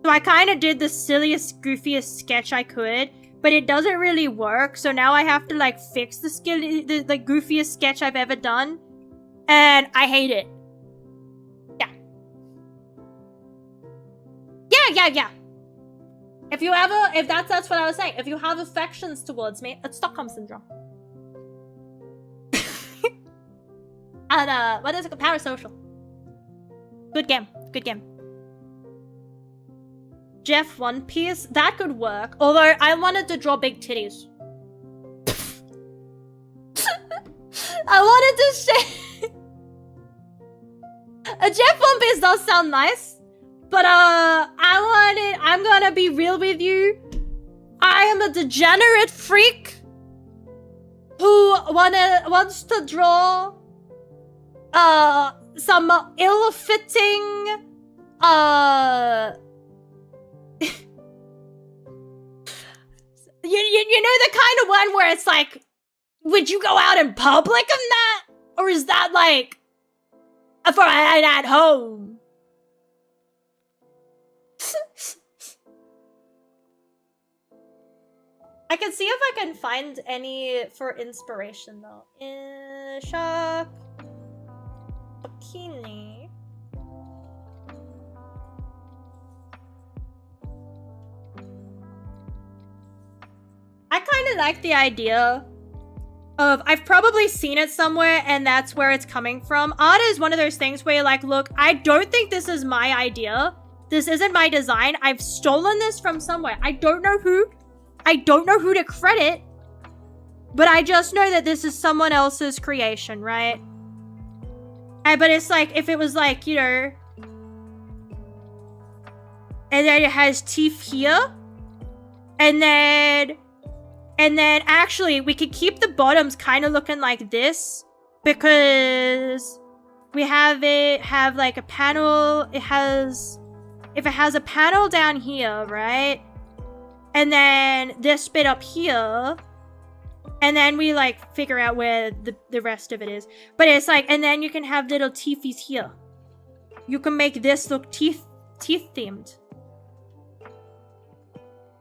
So I kind of did the silliest, goofiest sketch I could, but it doesn't really work, so now I have to, like, fix the goofiest sketch I've ever done, and I hate it. Yeah. If that's what I was saying. If you have affections towards me, it's Stockholm Syndrome. And, what is it? Parasocial. Good game. Jeff One Piece? That could work. Although, I wanted to draw big titties. I wanted to say... A Jeff One Piece does sound nice. But, I'm gonna be real with you. I am a degenerate freak who wants to draw, some ill-fitting, you know the kind of one where it's like, would you go out in public in that? Or is that like, for at home? I can see if I can find any for inspiration though. Shock. Bikini. I kind of like the idea of, I've probably seen it somewhere and that's where it's coming from. Art is one of those things where you're like, look, I don't think this is my idea. This isn't my design. I've stolen this from somewhere. I don't know who to credit, but I just know that this is someone else's creation, right? But it's like, if it was like, you know, and then it has teeth here, and then actually we could keep the bottoms kind of looking like this, because we have like a panel. If it has a panel down here, right? And then this bit up here. And then we, like, figure out where the rest of it is. But it's like, and then you can have little teethies here. You can make this look teeth-themed.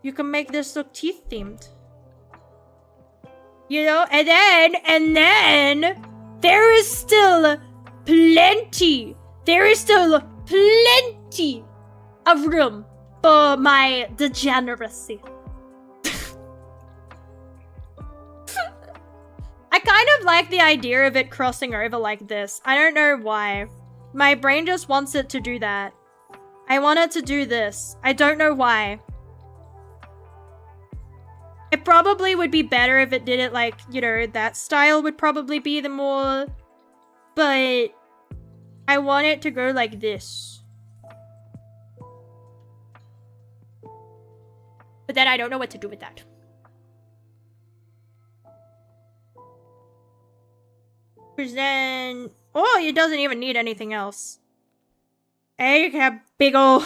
You can make this look teeth-themed. You know? And then, there is still plenty. There is still plenty of room for my degeneracy. I kind of like the idea of it crossing over like this. I don't know why. My brain just wants it to do that. I want it to do this. I don't know why. It probably would be better if it did it like, you know, that style would probably be the more... But I want it to go like this. But then I don't know what to do with that. Because then... Oh, it doesn't even need anything else. And you can have big old...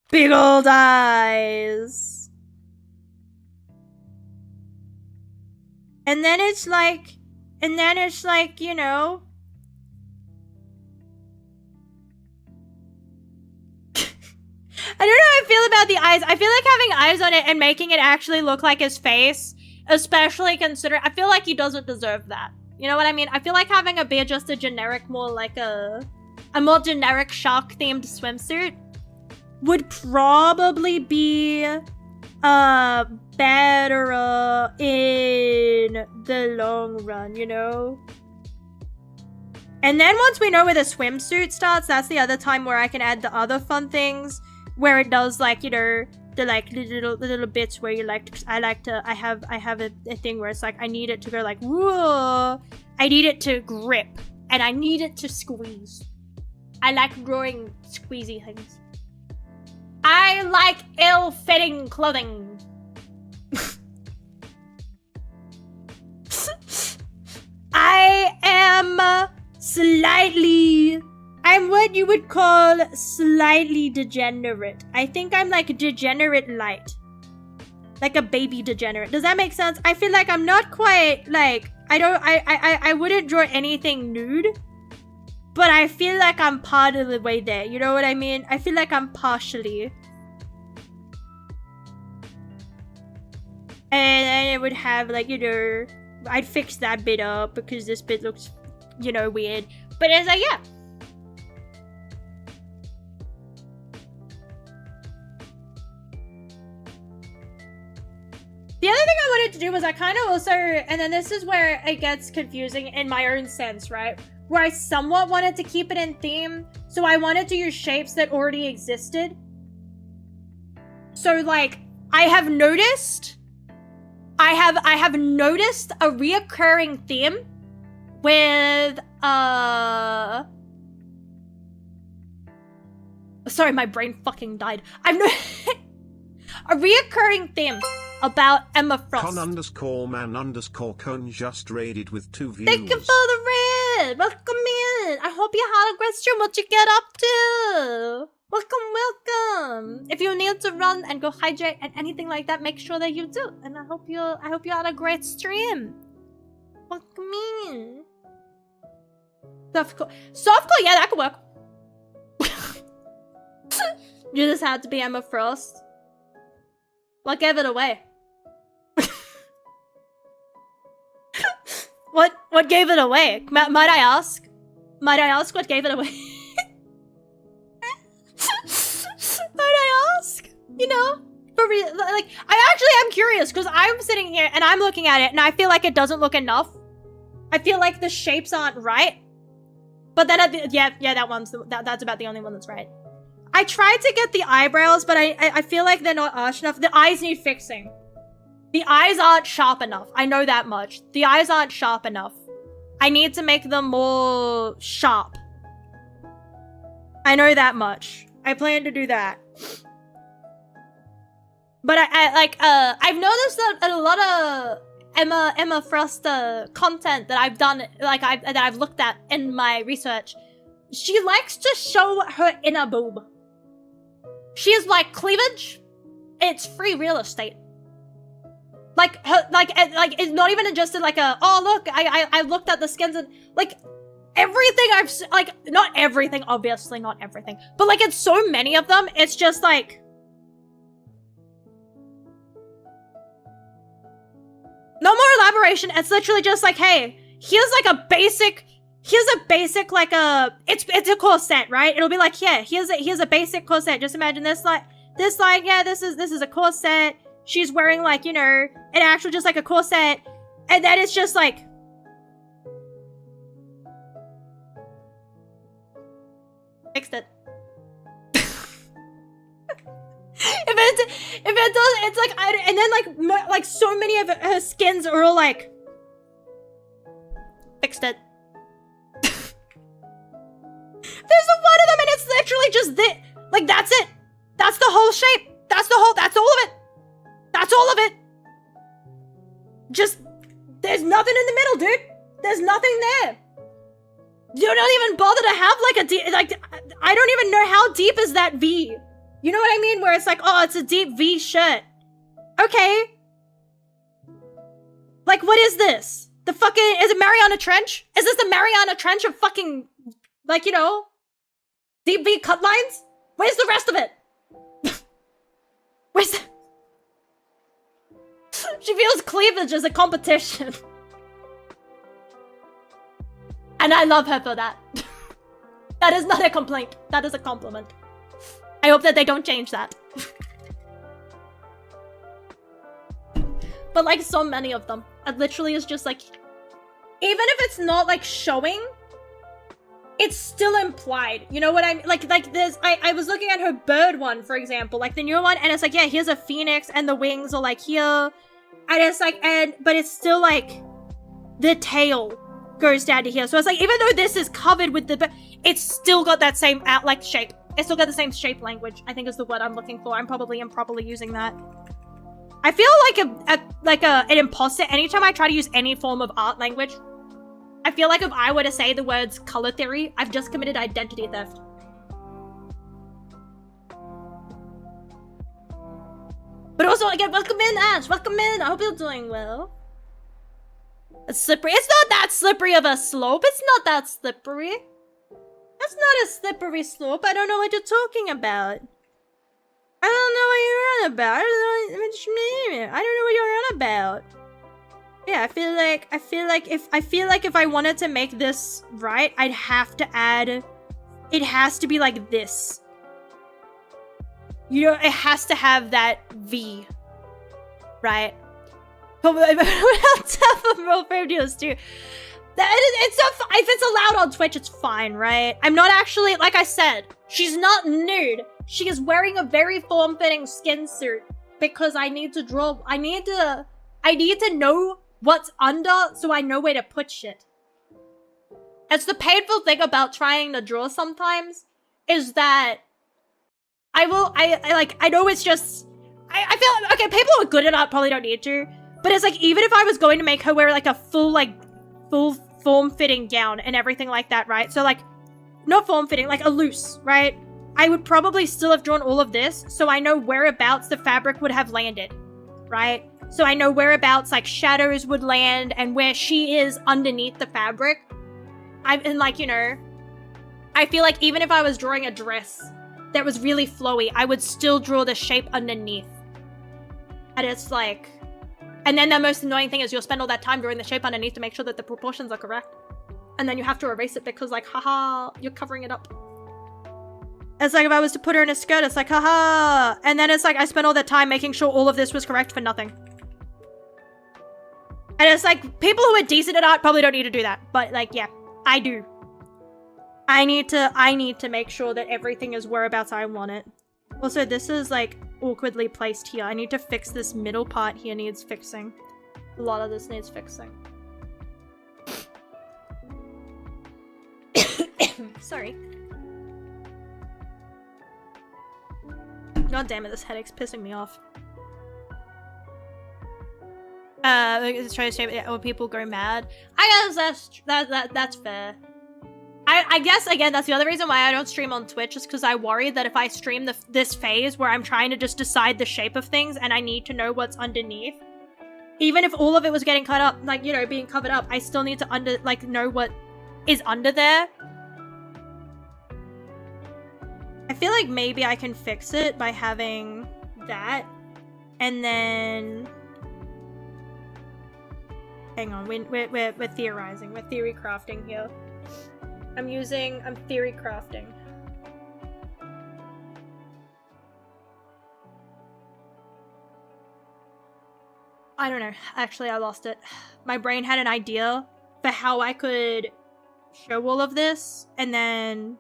big old eyes. And then it's like... you know... I don't know how I feel about the eyes. I feel like having eyes on it and making it actually look like his face, especially considering... I feel like he doesn't deserve that. You know what I mean? I feel like having a beard just a generic, more like a more generic shark-themed swimsuit would probably be better in the long run, you know? And then once we know where the swimsuit starts, that's the other time where I can add the other fun things, where it does like, you know, the like the little bits where you like to, I have a thing where it's like I need it to go like whoa, I need it to grip, and I need it to squeeze. I like drawing squeezy things. I like ill-fitting clothing. I am slightly... I'm what you would call slightly degenerate. I think I'm like degenerate light. Like a baby degenerate. Does that make sense? I feel like I'm not quite like... I wouldn't draw anything nude. But I feel like I'm part of the way there. You know what I mean? I feel like I'm partially. And it would have like, you know... I'd fix that bit up because this bit looks, you know, weird. But it's like, yeah. The other thing I wanted to do was I kind of also, and then this is where it gets confusing in my own sense, right? Where I somewhat wanted to keep it in theme. So I wanted to use shapes that already existed. So like, I have noticed a reoccurring theme with sorry, my brain fucking died. I've a reoccurring theme about Emma Frost. Con_man_con just raided with 2 views. Thank you for the raid. Welcome in. I hope you had a great stream. What you get up to? Welcome. If you need to run and go hydrate and anything like that, make sure that you do. And I hope you had a great stream. Welcome in. Softcore, yeah, that could work. You just had to be Emma Frost. What gave it away? What gave it away? Might I ask? Might I ask what gave it away? Might I ask? You know? For real, like, I actually am curious because I'm sitting here and I'm looking at it and I feel like it doesn't look enough. I feel like the shapes aren't right. But then, yeah, that's about the only one that's right. I tried to get the eyebrows, but I feel like they're not arched enough. The eyes need fixing. The eyes aren't sharp enough. I know that much. The eyes aren't sharp enough. I need to make them more sharp. I know that much. I plan to do that. But I've noticed that a lot of Emma Frost content that I've done, that I've looked at in my research, she likes to show her inner boob. She is like cleavage. It's free real estate. Like it's not even just like a, oh look, I looked at the skins and like everything like not everything, obviously not everything, but like it's so many of them. It's just like no more elaboration. It's literally just like, hey, here's like a basic like it's a corset, right? It'll be like, yeah, here's a basic corset. Just imagine this like yeah, this is a corset. She's wearing like, you know, an actual just like a corset, and then it's just like fixed it. If it does, it's like and then like so many of her skins are all like fixed it. There's a one of them and it's literally just this. Like that's it. That's the whole shape. That's all of it. That's all of it. Just there's nothing in the middle, dude. There's nothing there. You don't even bother to have like a deep, like I don't even know how deep is that V. You know what I mean? Where it's like, oh, it's a deep V shirt. Okay. Like, what is this? The fucking, is it Mariana Trench? Is this the Mariana Trench of fucking, like, you know, deep V cut lines? Where's the rest of it? Where's the... She feels cleavage as a competition. And I love her for that. That is not a complaint. That is a compliment. I hope that they don't change that. But like so many of them, it literally is just like, even if it's not like showing, it's still implied. You know what I mean? Like there's, I was looking at her bird one, for example, like the newer one, and it's like, yeah, here's a phoenix, and the wings are like here, and it's like, but it's still like, the tail goes down to here. So it's like, even though this is covered with it's still got that same like shape. It's still got the same shape language, I think is the word I'm looking for. I'm probably improperly using that. I feel like an imposter anytime I try to use any form of art language. I feel like if I were to say the words color theory, I've just committed identity theft. But also, again, welcome in, Ash. Welcome in. I hope you're doing well. It's slippery. It's not that slippery of a slope. It's not that slippery. That's not a slippery slope. I don't know what you're talking about. I don't know what you're on about. I don't know what you're on about. Yeah, I feel like if I wanted to make this right, I'd have to add, it has to be like this. You know, it has to have that V, right? But roll frame deals too. If it's allowed on Twitch, it's fine, right? I'm not actually, like I said, she's not nude. She is wearing a very form-fitting skin suit because I need to draw. I need to know what's under so I know where to put shit. It's the painful thing about trying to draw sometimes is that I know it's just, I feel, okay, people who are good at art probably don't need to, but it's like, even if I was going to make her wear like a full form-fitting gown and everything like that, right? So like, not form-fitting, like a loose, right? I would probably still have drawn all of this, so I know whereabouts the fabric would have landed, right? So I know whereabouts like shadows would land and where she is underneath the fabric. And like, you know, I feel like even if I was drawing a dress that was really flowy, I would still draw the shape underneath. And it's like, and then the most annoying thing is you'll spend all that time drawing the shape underneath to make sure that the proportions are correct. And then you have to erase it because like, haha, you're covering it up. It's like if I was to put her in a skirt, it's like, haha. And then it's like, I spent all that time making sure all of this was correct for nothing. And it's like, people who are decent at art probably don't need to do that. But like, yeah, I do. I need to make sure that everything is whereabouts I want it. Also, this is like awkwardly placed here. I need to fix this middle part here needs fixing. A lot of this needs fixing. Sorry. God damn it, this headache's pissing me off. It's trying to say when people go mad. I guess that's fair. I guess, again, that's the other reason why I don't stream on Twitch, is because I worry that if I stream this phase where I'm trying to just decide the shape of things and I need to know what's underneath, even if all of it was getting cut up, like, you know, being covered up, I still need to know what is under there. I feel like maybe I can fix it by having that, and then... Hang on, we're theorizing. We're theory crafting here. I'm theory crafting. I don't know. Actually, I lost it. My brain had an idea for how I could show all of this, and then...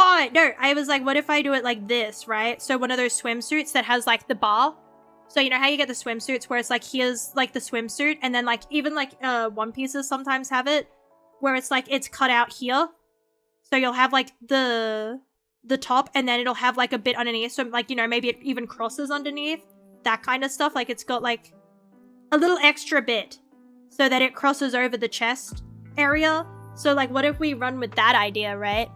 Oh, no, I was like, what if I do it like this, right? So one of those swimsuits that has like the bar. So you know how you get the swimsuits where it's like, here's like the swimsuit, and then like, even like One Pieces sometimes have it, where it's like, it's cut out here. So you'll have like the top, and then it'll have like a bit underneath. So like, you know, maybe it even crosses underneath. That kind of stuff. Like it's got like a little extra bit so that it crosses over the chest area. So like, what if we run with that idea, right?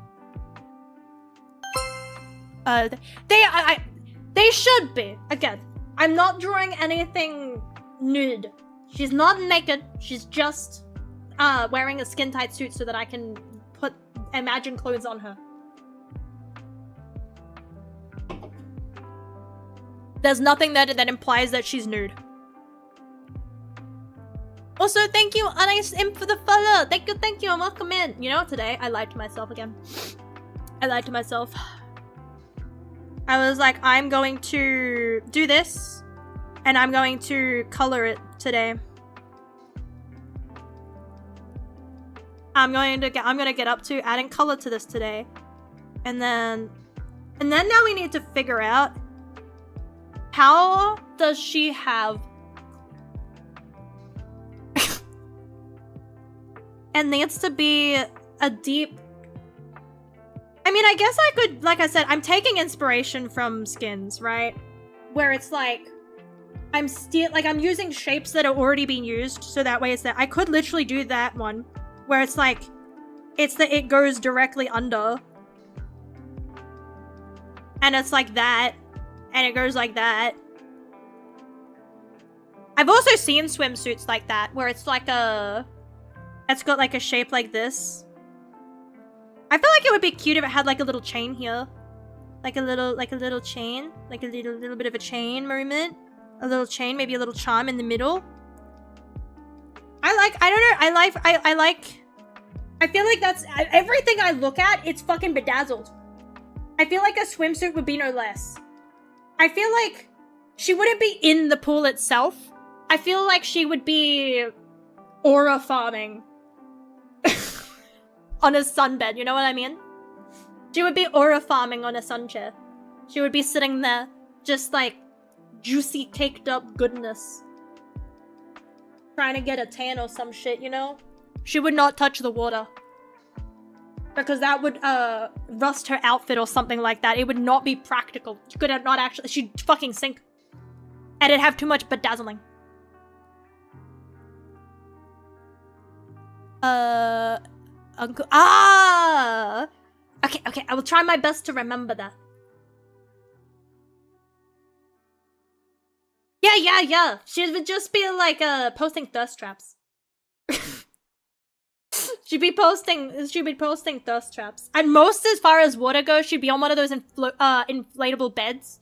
They should be. Again, I'm not drawing anything nude. She's not naked. She's just wearing a skin-tight suit so that I can put imagined clothes on her. There's nothing that implies that she's nude. Also, thank you, Anais Imp, for the follow. Thank you, and welcome in. You know, today I lied to myself again. I lied to myself. I was like, I'm going to do this, and I'm going to color it today. I'm gonna get up to adding color to this today. And then now we need to figure out, how does she have and needs to be a deep, I mean, I guess I could, like I said, I'm taking inspiration from skins, right? Where it's like, I'm using shapes that are already being used, so that way it's that I could literally do that one, where it's like, it goes directly under. And it's like that, and it goes like that. I've also seen swimsuits like that, where it's like it's got like a shape like this. I feel like it would be cute if it had like a little chain here. Like a little chain. Like a little bit of a chain moment. A little chain, maybe a little charm in the middle. I feel like that's, everything I look at, it's fucking bedazzled. I feel like a swimsuit would be no less. I feel like she wouldn't be in the pool itself. I feel like she would be aura farming on a sunbed, you know what I mean? She would be aura farming on a sun chair. She would be sitting there, just like juicy, caked up goodness. Trying to get a tan or some shit, you know? She would not touch the water. Because that would rust her outfit or something like that. It would not be practical. She could have not actually, she'd fucking sink. And it'd have too much bedazzling. Uncle, okay, I will try my best to remember that. Yeah. She would just be like posting thirst traps. She'd be posting thirst traps. And most, as far as water goes, she'd be on one of those inflatable beds.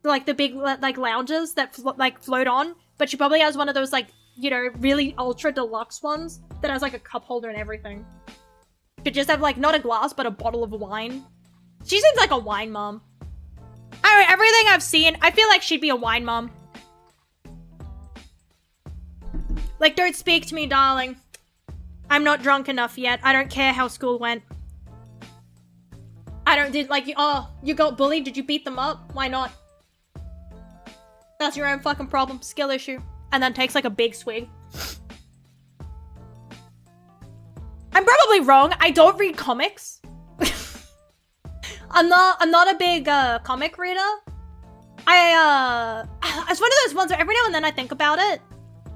Like the big like lounges that float on. But she probably has one of those like, you know, really ultra deluxe ones that has like a cup holder and everything. She'd just have like, not a glass, but a bottle of wine. She seems like a wine mom. Alright, everything I've seen, I feel like she'd be a wine mom. Like, don't speak to me, darling. I'm not drunk enough yet. I don't care how school went. You got bullied? Did you beat them up? Why not? That's your own fucking problem. Skill issue. And then takes like a big swig. I'm probably wrong. I don't read comics. I'm not a big comic reader. It's one of those ones where every now and then I think about it.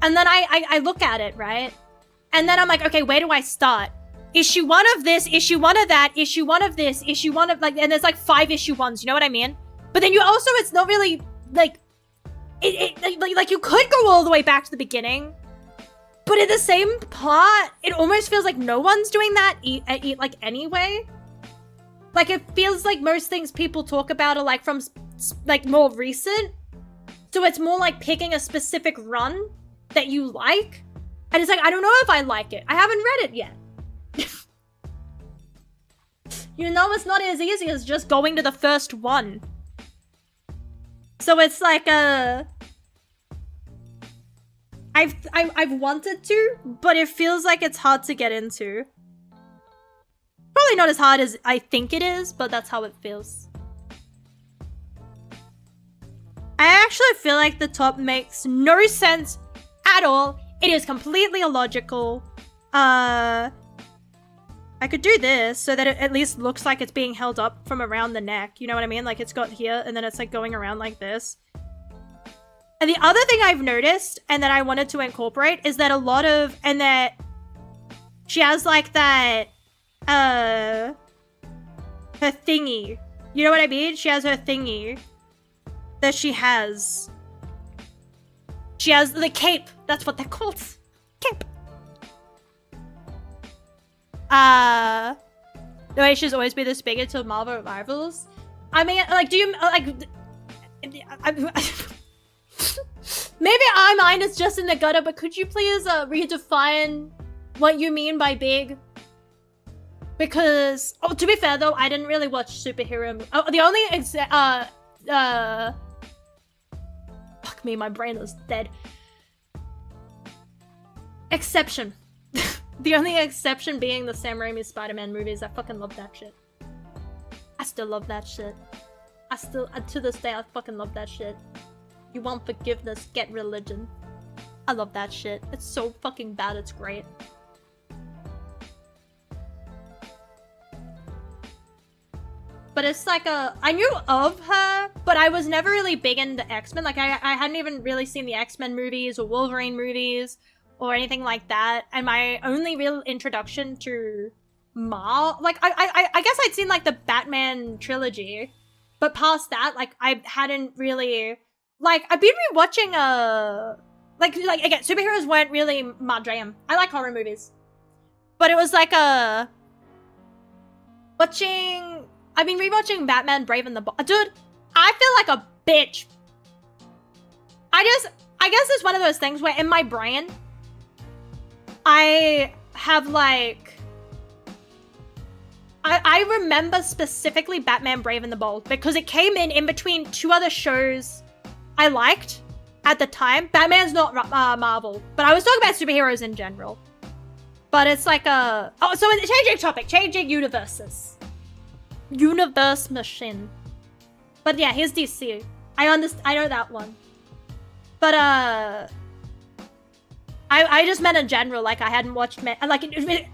And then I look at it, right? And then I'm like, okay, where do I start? Issue 1 of this, issue 1 of that, issue 1 of this, issue 1 of, like, and there's like 5 issue 1s, you know what I mean? But then you also, it's not really, like, like you could go all the way back to the beginning. But in the same plot, it almost feels like no one's doing that, like, anyway. Like, it feels like most things people talk about are, like, from, like, more recent. So it's more like picking a specific run that you like. And it's like, I don't know if I like it. I haven't read it yet. You know, it's not as easy as just going to the first one. So it's like, I've wanted to, but it feels like it's hard to get into. Probably not as hard as I think it is, but that's how it feels. I actually feel like the top makes no sense at all. It is completely illogical. I could do this so that it at least looks like it's being held up from around the neck. You know what I mean? Like it's got here and then it's like going around like this. And the other thing I've noticed and that I wanted to incorporate is that that she has like that, her thingy. You know what I mean? She has her thingy that she has. She has the cape. That's what they're called. Cape. The way she's always been this big into Marvel rivals. I mean, like, do you, like... Maybe our mind is just in the gutter, but could you please redefine what you mean by big? Because, oh, to be fair though, I didn't really watch superhero. Oh, the only fuck me, my brain is dead. Exception. The only exception being the Sam Raimi Spider-Man movies. I fucking love that shit. I still love that shit. To this day, I fucking love that shit. You want forgiveness, get religion. I love that shit. It's so fucking bad, it's great. But it's like I knew of her, but I was never really big into X-Men. Like, I hadn't even really seen the X-Men movies or Wolverine movies or anything like that. And my only real introduction to like, I guess I'd seen, like, the Batman trilogy. But past that, like, I hadn't really... Like, I've been rewatching, Like, again, superheroes weren't really my jam. I like horror movies. But it was like I've been rewatching Batman Brave and the Bold. Dude, I feel like a bitch. I guess it's one of those things where in my brain, I have, like... I remember specifically Batman Brave and the Bold because it came in between two other shows I liked at the time. Batman's not Marvel, but I was talking about superheroes in general. But it's like a... Oh, so changing topic, changing universes. Universe machine. But yeah, here's DC. I know that one. But I just meant in general, like I hadn't watched, like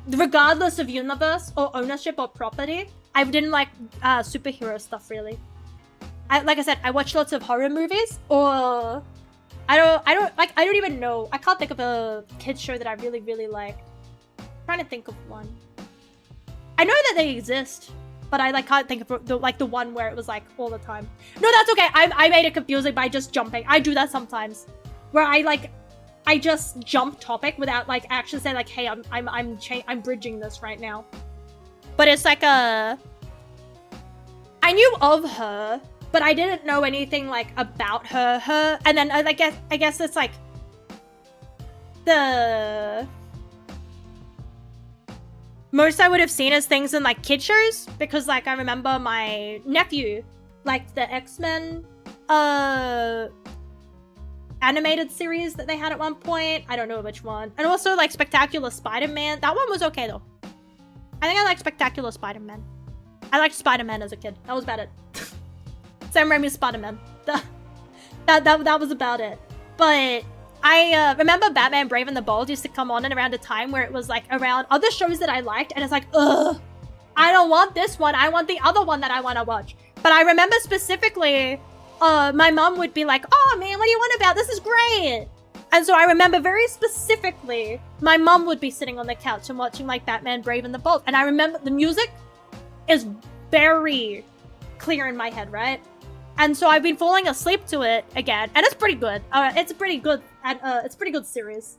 regardless of universe or ownership or property, I didn't like superhero stuff really. Like I said, I watch lots of horror movies, or I don't even know. I can't think of a kids show that I really, really liked. I'm trying to think of one. I know that they exist, but I like can't think of the one where it was like all the time. No, that's okay. I made it confusing by just jumping. I do that sometimes, where I just jump topic without like actually saying like, hey, I'm bridging this right now. But it's like I knew of her, but I didn't know anything like about her. And then I guess it's like the most I would have seen as things in like kid shows, because like I remember my nephew liked the X-Men animated series that they had at one point. I don't know which one. And also like Spectacular Spider-Man. That one was okay though. I think I like Spectacular Spider-Man. I liked Spider-Man as a kid. That was about it. Sam Raimi's Spider-Man. That was about it. But I remember Batman Brave and the Bold used to come on and around a time where it was like around other shows that I liked, and it's like, ugh, I don't want this one. I want the other one that I want to watch. But I remember specifically, my mom would be like, oh man, what do you want about? This is great. And so I remember very specifically, my mom would be sitting on the couch and watching like Batman Brave and the Bold. And I remember the music is very clear in my head, right? And so I've been falling asleep to it again, and it's pretty good. It's a pretty good series.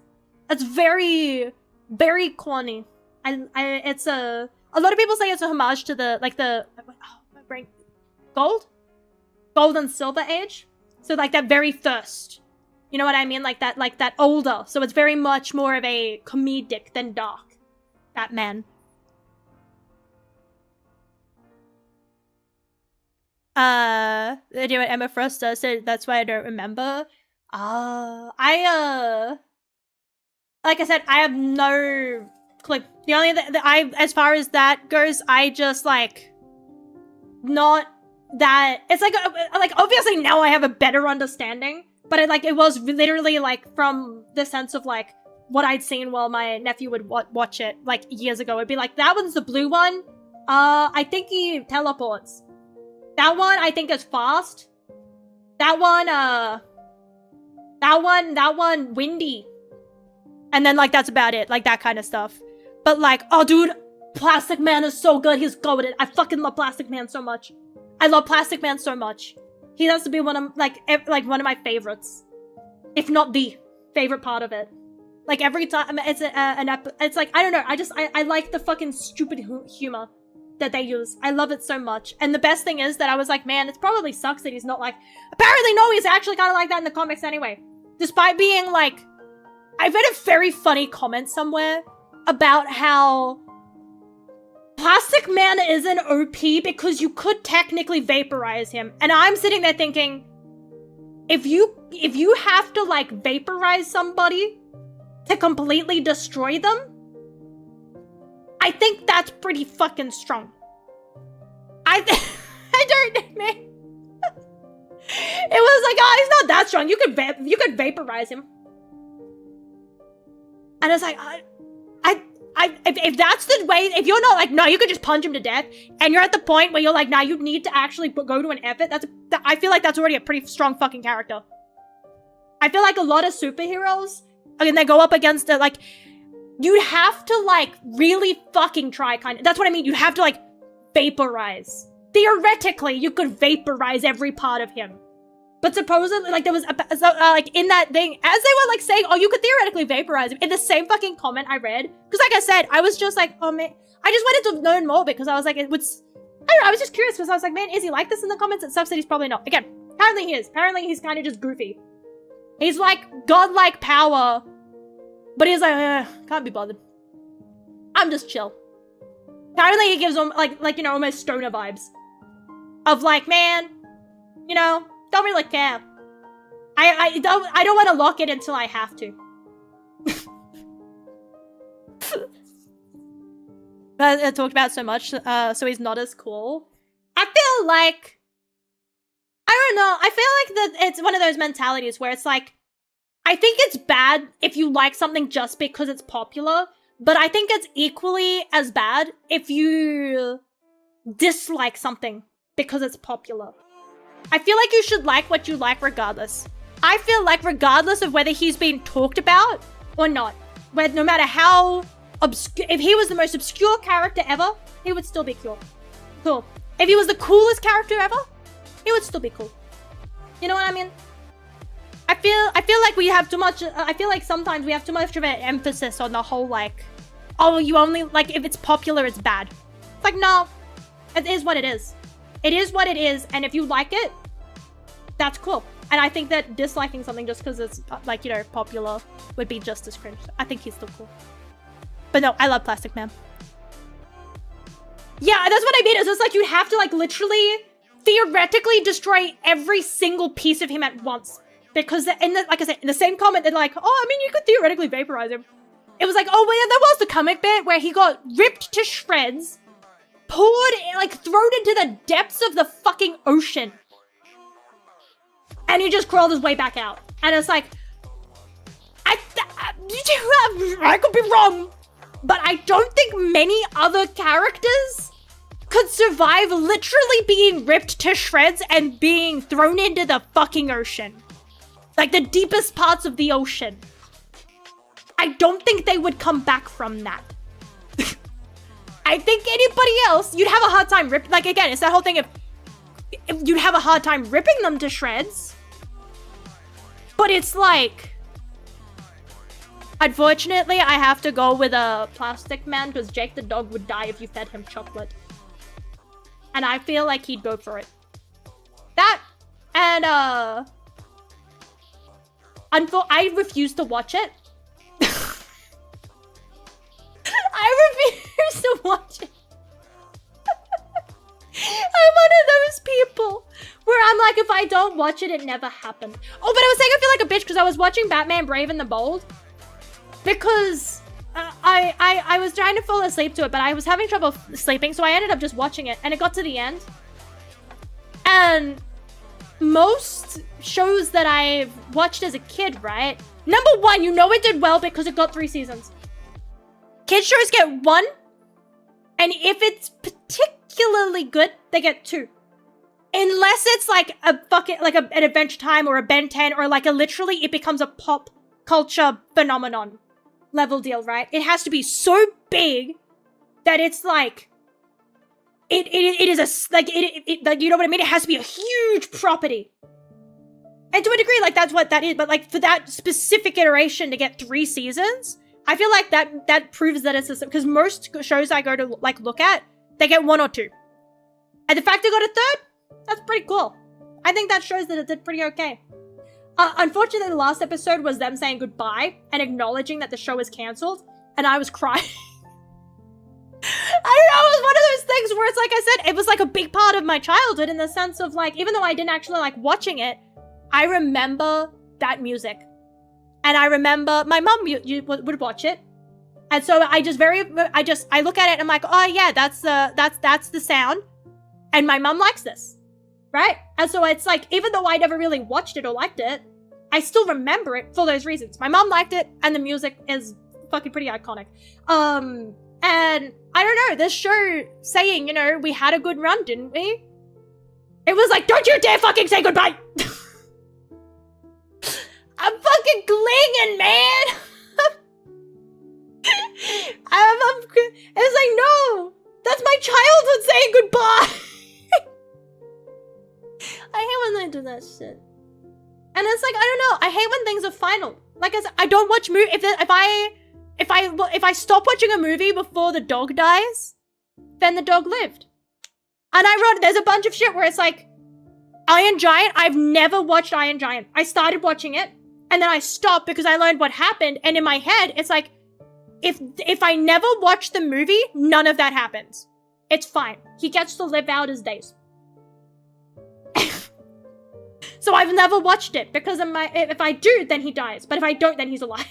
It's very, very corny. It's a lot of people say it's a homage to Gold and Silver Age. So like that very first, you know what I mean? Like that older. So it's very much more of a comedic than dark Batman. You know what Emma Frost does, so that's why I don't remember. Like I said, I have no clue. The only as far as that goes, I just like not that. It's like obviously now I have a better understanding, but it was literally like from the sense of like what I'd seen while my nephew would watch it like years ago. It'd be like, that one's the blue one. I think he teleports. That one, I think, is fast. That one, windy. And then, like, that's about it. Like, that kind of stuff. But, like, oh, dude, Plastic Man is so good. He's goated. I fucking love Plastic Man so much. I love Plastic Man so much. He has to be one of, like one of my favorites. If not the favorite part of it. Like, every time, it's it's like, I don't know. I like the fucking stupid humor that they use. I love it so much. And the best thing is that I was like, man, it probably sucks that he's not like... Apparently, no, he's actually kind of like that in the comics anyway. Despite being like... I've read a very funny comment somewhere about how Plastic Man isn't OP because you could technically vaporize him. And I'm sitting there thinking, if you have to like vaporize somebody to completely destroy them, I think that's pretty fucking strong. I don't know, man. It was like, oh, he's not that strong. You could vaporize him. And it's like, if that's the way, if you're not like, no, you could just punch him to death, and you're at the point where you're like, nah, you need to actually go to an effort, I feel like that's already a pretty strong fucking character. I feel like a lot of superheroes, and they go up against it, like, you'd have to, like, really fucking try, kind of. That's what I mean, you have to, like, vaporize. Theoretically, you could vaporize every part of him. But supposedly, like, there was, like, in that thing, as they were, like, saying, oh, you could theoretically vaporize him, in the same fucking comment I read, because, like I said, I was just like, oh, man, I just wanted to learn more, because I was like, I don't know, I was just curious, because I was like, man, is he like this in the comments? It sucks that he's probably not. Again, apparently he is. Apparently he's kind of just goofy. He's, like, godlike power, but he's like, can't be bothered. I'm just chill. Apparently he gives them, like, you know, almost stoner vibes. Of, like, man, you know, don't really care. I don't want to lock it until I have to. But I talked about so much, so he's not as cool. I feel like, I don't know, I feel like that it's one of those mentalities where it's like, I think it's bad if you like something just because it's popular, but I think it's equally as bad if you dislike something because it's popular. I feel like you should like what you like regardless. I feel like regardless of whether he's been talked about or not, where no matter how obscure, if he was the most obscure character ever, he would still be cool. If he was the coolest character ever, he would still be cool. You know what I mean? I feel like we have too much, I feel like sometimes we have too much of an emphasis on the whole, like, oh, you only, like, if it's popular, it's bad. It's like, no, it is what it is. It is what it is, and if you like it, that's cool. And I think that disliking something just because it's, like, you know, popular would be just as cringe. I think he's still cool. But no, I love Plastic Man. Yeah, that's what I mean. It's just like, you have to, like, literally, theoretically destroy every single piece of him at once. Because, in the, like I said, in the same comment, they're like, oh, I mean, you could theoretically vaporize him. It was like, oh, well, yeah, there was the comic bit where he got ripped to shreds, poured, like, thrown into the depths of the fucking ocean. And he just crawled his way back out. And it's like, I could be wrong, but I don't think many other characters could survive literally being ripped to shreds and being thrown into the fucking ocean. Like, the deepest parts of the ocean. I don't think they would come back from that. I think anybody else, you'd have a hard time ripping, like, again, it's that whole thing of, if you'd have a hard time ripping them to shreds. But it's like, unfortunately, I have to go with a Plastic Man because Jake the dog would die if you fed him chocolate. And I feel like he'd go for it. That, and, I refuse to watch it. I refuse to watch it. I'm one of those people where I'm like, if I don't watch it, it never happened. Oh, but I was saying I feel like a bitch because I was watching Batman Brave and the Bold. Because I was trying to fall asleep to it, but I was having trouble sleeping, so I ended up just watching it. And it got to the end. And most shows that I've watched as a kid, right? Number one, you know it did well because it got 3 seasons. Kids shows get 1. And if it's particularly good, they get 2. Unless it's like a fucking, like an Adventure Time or a Ben 10 or like a literally it becomes a pop culture phenomenon level deal, right? It has to be so big that it's like, it is a, like, like, you know what I mean? It has to be a huge property. And to a degree, like, that's what that is. But like, for that specific iteration to get 3 seasons, I feel like that proves that it's a, because most shows I go to, like, look at, they get 1 or 2. And the fact they got a 3rd, that's pretty cool. I think that shows that it did pretty okay. Unfortunately, the last episode was them saying goodbye and acknowledging that the show is cancelled, and I was crying. I don't know, it was one of those things where it's like I said, it was like a big part of my childhood in the sense of like, even though I didn't actually like watching it, I remember that music. And I remember my mum would watch it. And so I look at it and I'm like, oh yeah, that's the sound. And my mom likes this, right? And so it's like, even though I never really watched it or liked it, I still remember it for those reasons. My mom liked it, and the music is fucking pretty iconic. And I don't know, this show saying, you know, we had a good run, didn't we? It was like, don't you dare fucking say goodbye! I'm fucking clinging, man! It's like, no! That's my childhood saying goodbye! I hate when they do that shit. And it's like, I don't know, I hate when things are final. Like I said, I don't watch movies. If I stop watching a movie before the dog dies, then the dog lived. And there's a bunch of shit where it's like, Iron Giant, I've never watched Iron Giant. I started watching it, and then I stopped because I learned what happened, and in my head, it's like, if I never watch the movie, none of that happens. It's fine. He gets to live out his days. So I've never watched it, because if I do, then he dies. But if I don't, then he's alive.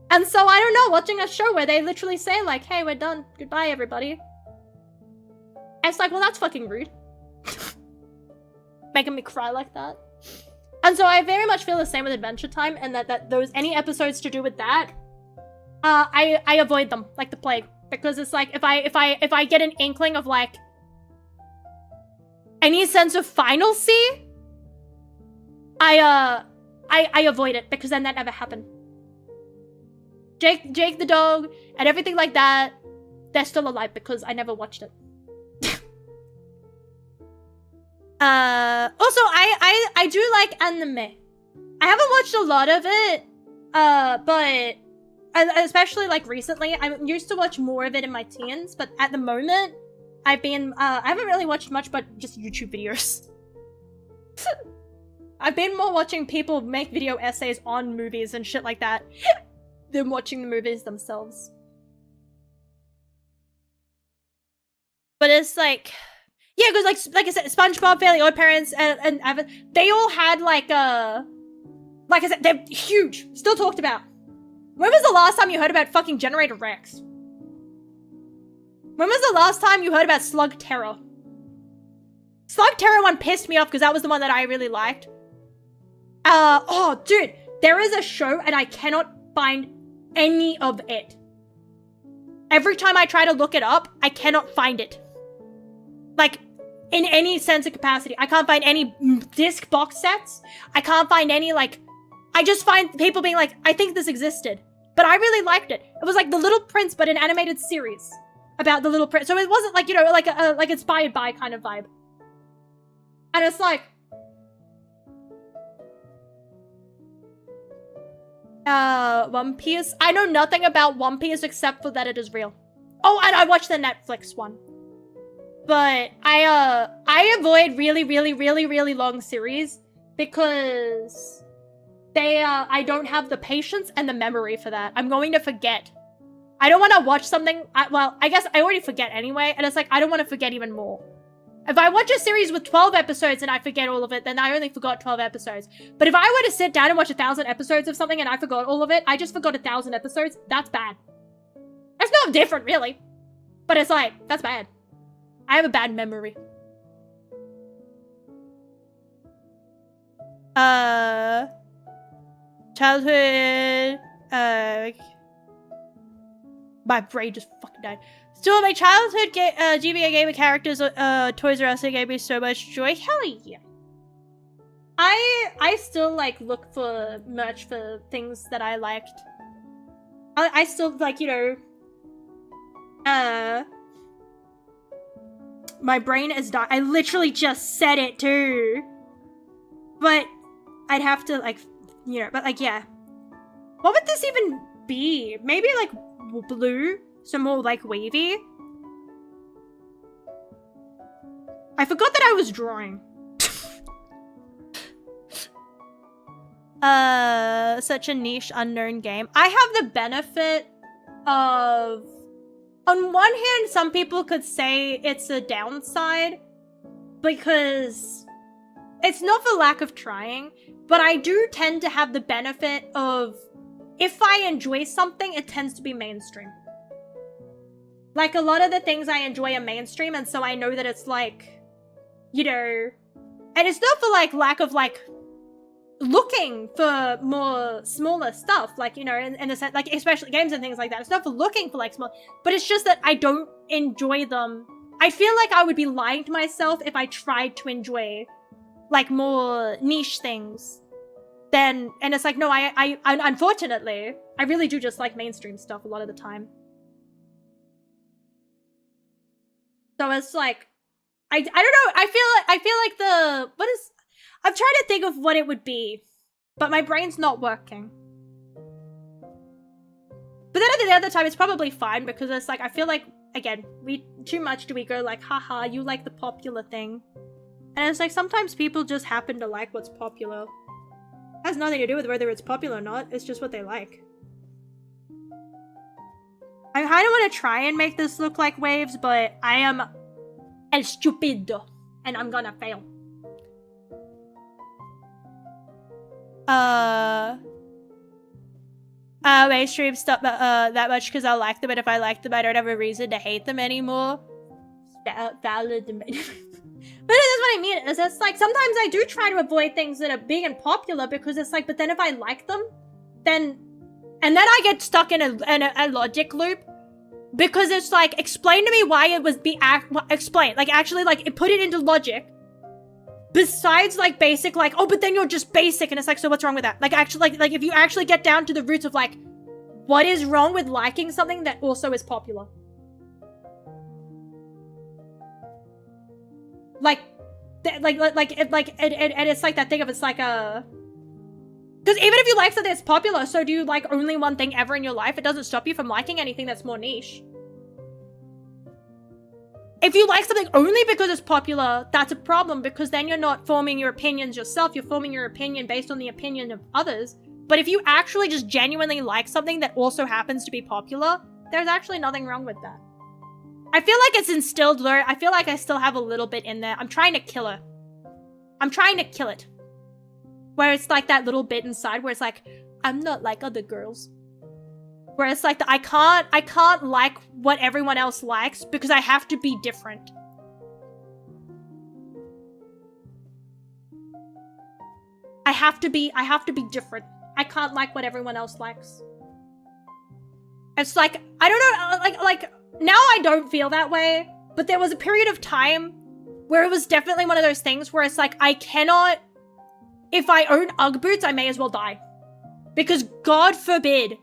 And so, I don't know, watching a show where they literally say, like, hey, we're done. Goodbye, everybody. And it's like, well, that's fucking rude. Making me cry like that. And so I very much feel the same with Adventure Time, and that those any episodes to do with that, I avoid them like the plague, because it's like if I get an inkling of like any sense of finalcy, I avoid it, because then that never happened. Jake the dog and everything like that, they're still alive because I never watched it. Also, I do like anime. I haven't watched a lot of it, but especially like recently, I used to watch more of it in my teens, but at the moment, I haven't really watched much but just YouTube videos. I've been more watching people make video essays on movies and shit like that than watching the movies themselves. But it's like, yeah, because like I said, SpongeBob, Fairly Odd Parents, and they all had like I said, they're huge, still talked about. When was the last time you heard about fucking Generator Rex? When was the last time you heard about Slug Terror? Slug Terror one pissed me off because that was the one that I really liked. Oh, dude, there is a show and I cannot find any of it. Every time I try to look it up, I cannot find it. Like, in any sense of capacity. I can't find any disc box sets. I can't find any, like, I just find people being like, I think this existed. But I really liked it. It was like The Little Prince, but an animated series about the Little Prince. So it wasn't like, you know, like inspired by kind of vibe. And it's like, One Piece. I know nothing about One Piece except for that it is real. Oh, and I watched the Netflix one. But I avoid really long series because I don't have the patience and the memory for that. I'm going to forget. I don't want to watch something, well, I guess I already forget anyway, and it's like, I don't want to forget even more. If I watch a series with 12 episodes and I forget all of it, then I only forgot 12 episodes. But if I were to sit down and watch 1,000 episodes of something and I forgot all of it, I just forgot 1,000 episodes, that's bad. That's not different, really. But it's like, that's bad. I have a bad memory. Childhood, my brain just fucking died. Still, my childhood GBA gaming characters, Toys R Us gave me so much joy. Hell yeah. I still, like, look for merch for things that I liked. I still, like, you know, my brain is dying. I literally just said it, too. But I'd have to, like, you know, but, like, yeah. What would this even be? Maybe, like, blue? Some more, like, wavy? I forgot that I was drawing. Such a niche, unknown game. I have the benefit of... On one hand, some people could say it's a downside, because it's not for lack of trying, but I do tend to have the benefit of if I enjoy something, it tends to be mainstream. Like, a lot of the things I enjoy are mainstream, and so I know that it's like, you know, and it's not for like lack of like looking for more smaller stuff, like, you know, in the sense, like, especially games and things like that. It's not for looking for like small, but it's just that I don't enjoy them. I feel like I would be lying to myself if I tried to enjoy like more niche things. Then, and it's like, no, I unfortunately, I really do just like mainstream stuff a lot of the time. So it's like, I don't know, I feel like I'm trying to think of what it would be, but my brain's not working. But then at the other time, it's probably fine, because it's like, I feel like, again, too much do we go like, haha, you like the popular thing. And it's like, sometimes people just happen to like what's popular. It has nothing to do with whether it's popular or not, it's just what they like. I kind of want to try and make this look like waves, but I am el stupido, and I'm gonna fail. Mainstream stuff that much because I like them, and if I like them, I don't have a reason to hate them anymore. Valid. But that's what I mean, is it's like, sometimes I do try to avoid things that are big and popular, because it's like, but then if I like them, then I get stuck in a logic loop, because it's like, explain to me why it was explain, like, actually, like, put it into logic, besides, like, basic, like, oh, but then you're just basic, and it's like, so what's wrong with that? Like, actually, like, if you actually get down to the roots of, like, what is wrong with liking something that also is popular? Like, and it's like that thing of, it's like a... Because even if you like something that's popular, so do you like only one thing ever in your life? It doesn't stop you from liking anything that's more niche. If you like something only because it's popular, that's a problem, because then you're not forming your opinions yourself, you're forming your opinion based on the opinion of others. But if you actually just genuinely like something that also happens to be popular, there's actually nothing wrong with that. I feel like it's instilled there. I feel like I still have a little bit in there. I'm trying to kill her. I'm trying to kill it. Where it's like that little bit inside where it's like, I'm not like other girls. Where it's like, I can't like what everyone else likes because I have to be different. I have to be different. I can't like what everyone else likes. It's like, I don't know, like, now I don't feel that way, but there was a period of time where it was definitely one of those things where it's like, I cannot, if I own Ugg boots, I may as well die. Because God forbid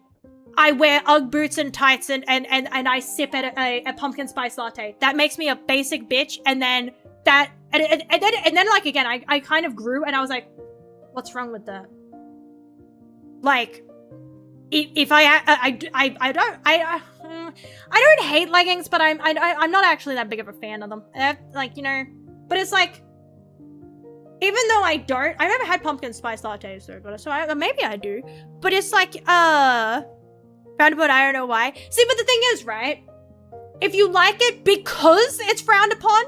I wear Ugg boots and tights and I sip at a pumpkin spice latte. That makes me a basic bitch, and then that, and then like, again, I kind of grew, and I was like, what's wrong with that? Like, if I don't hate leggings, but I'm not actually that big of a fan of them. Like, you know, but it's like, even though I've never had pumpkin spice lattes though, but so maybe I do. But it's like, frowned upon, I don't know why. See, but the thing is, right? If you like it because it's frowned upon,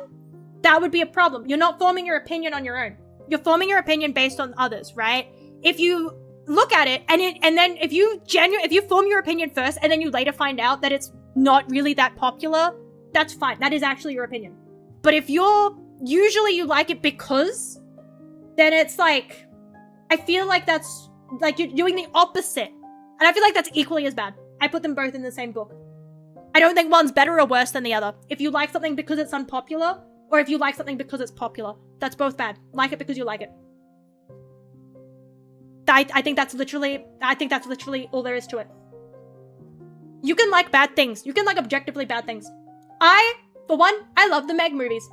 that would be a problem. You're not forming your opinion on your own. You're forming your opinion based on others, right? If you look at it, and then if you form your opinion first, and then you later find out that it's not really that popular, that's fine. That is actually your opinion. But if usually you like it because, then it's like, I feel like that's, like, you're doing the opposite. And I feel like that's equally as bad. I put them both in the same book. I don't think one's better or worse than the other. If you like something because it's unpopular, or if you like something because it's popular, that's both bad. Like it because you like it. I think that's literally all there is to it. You can like bad things. You can like objectively bad things. For one, I love the Meg movies.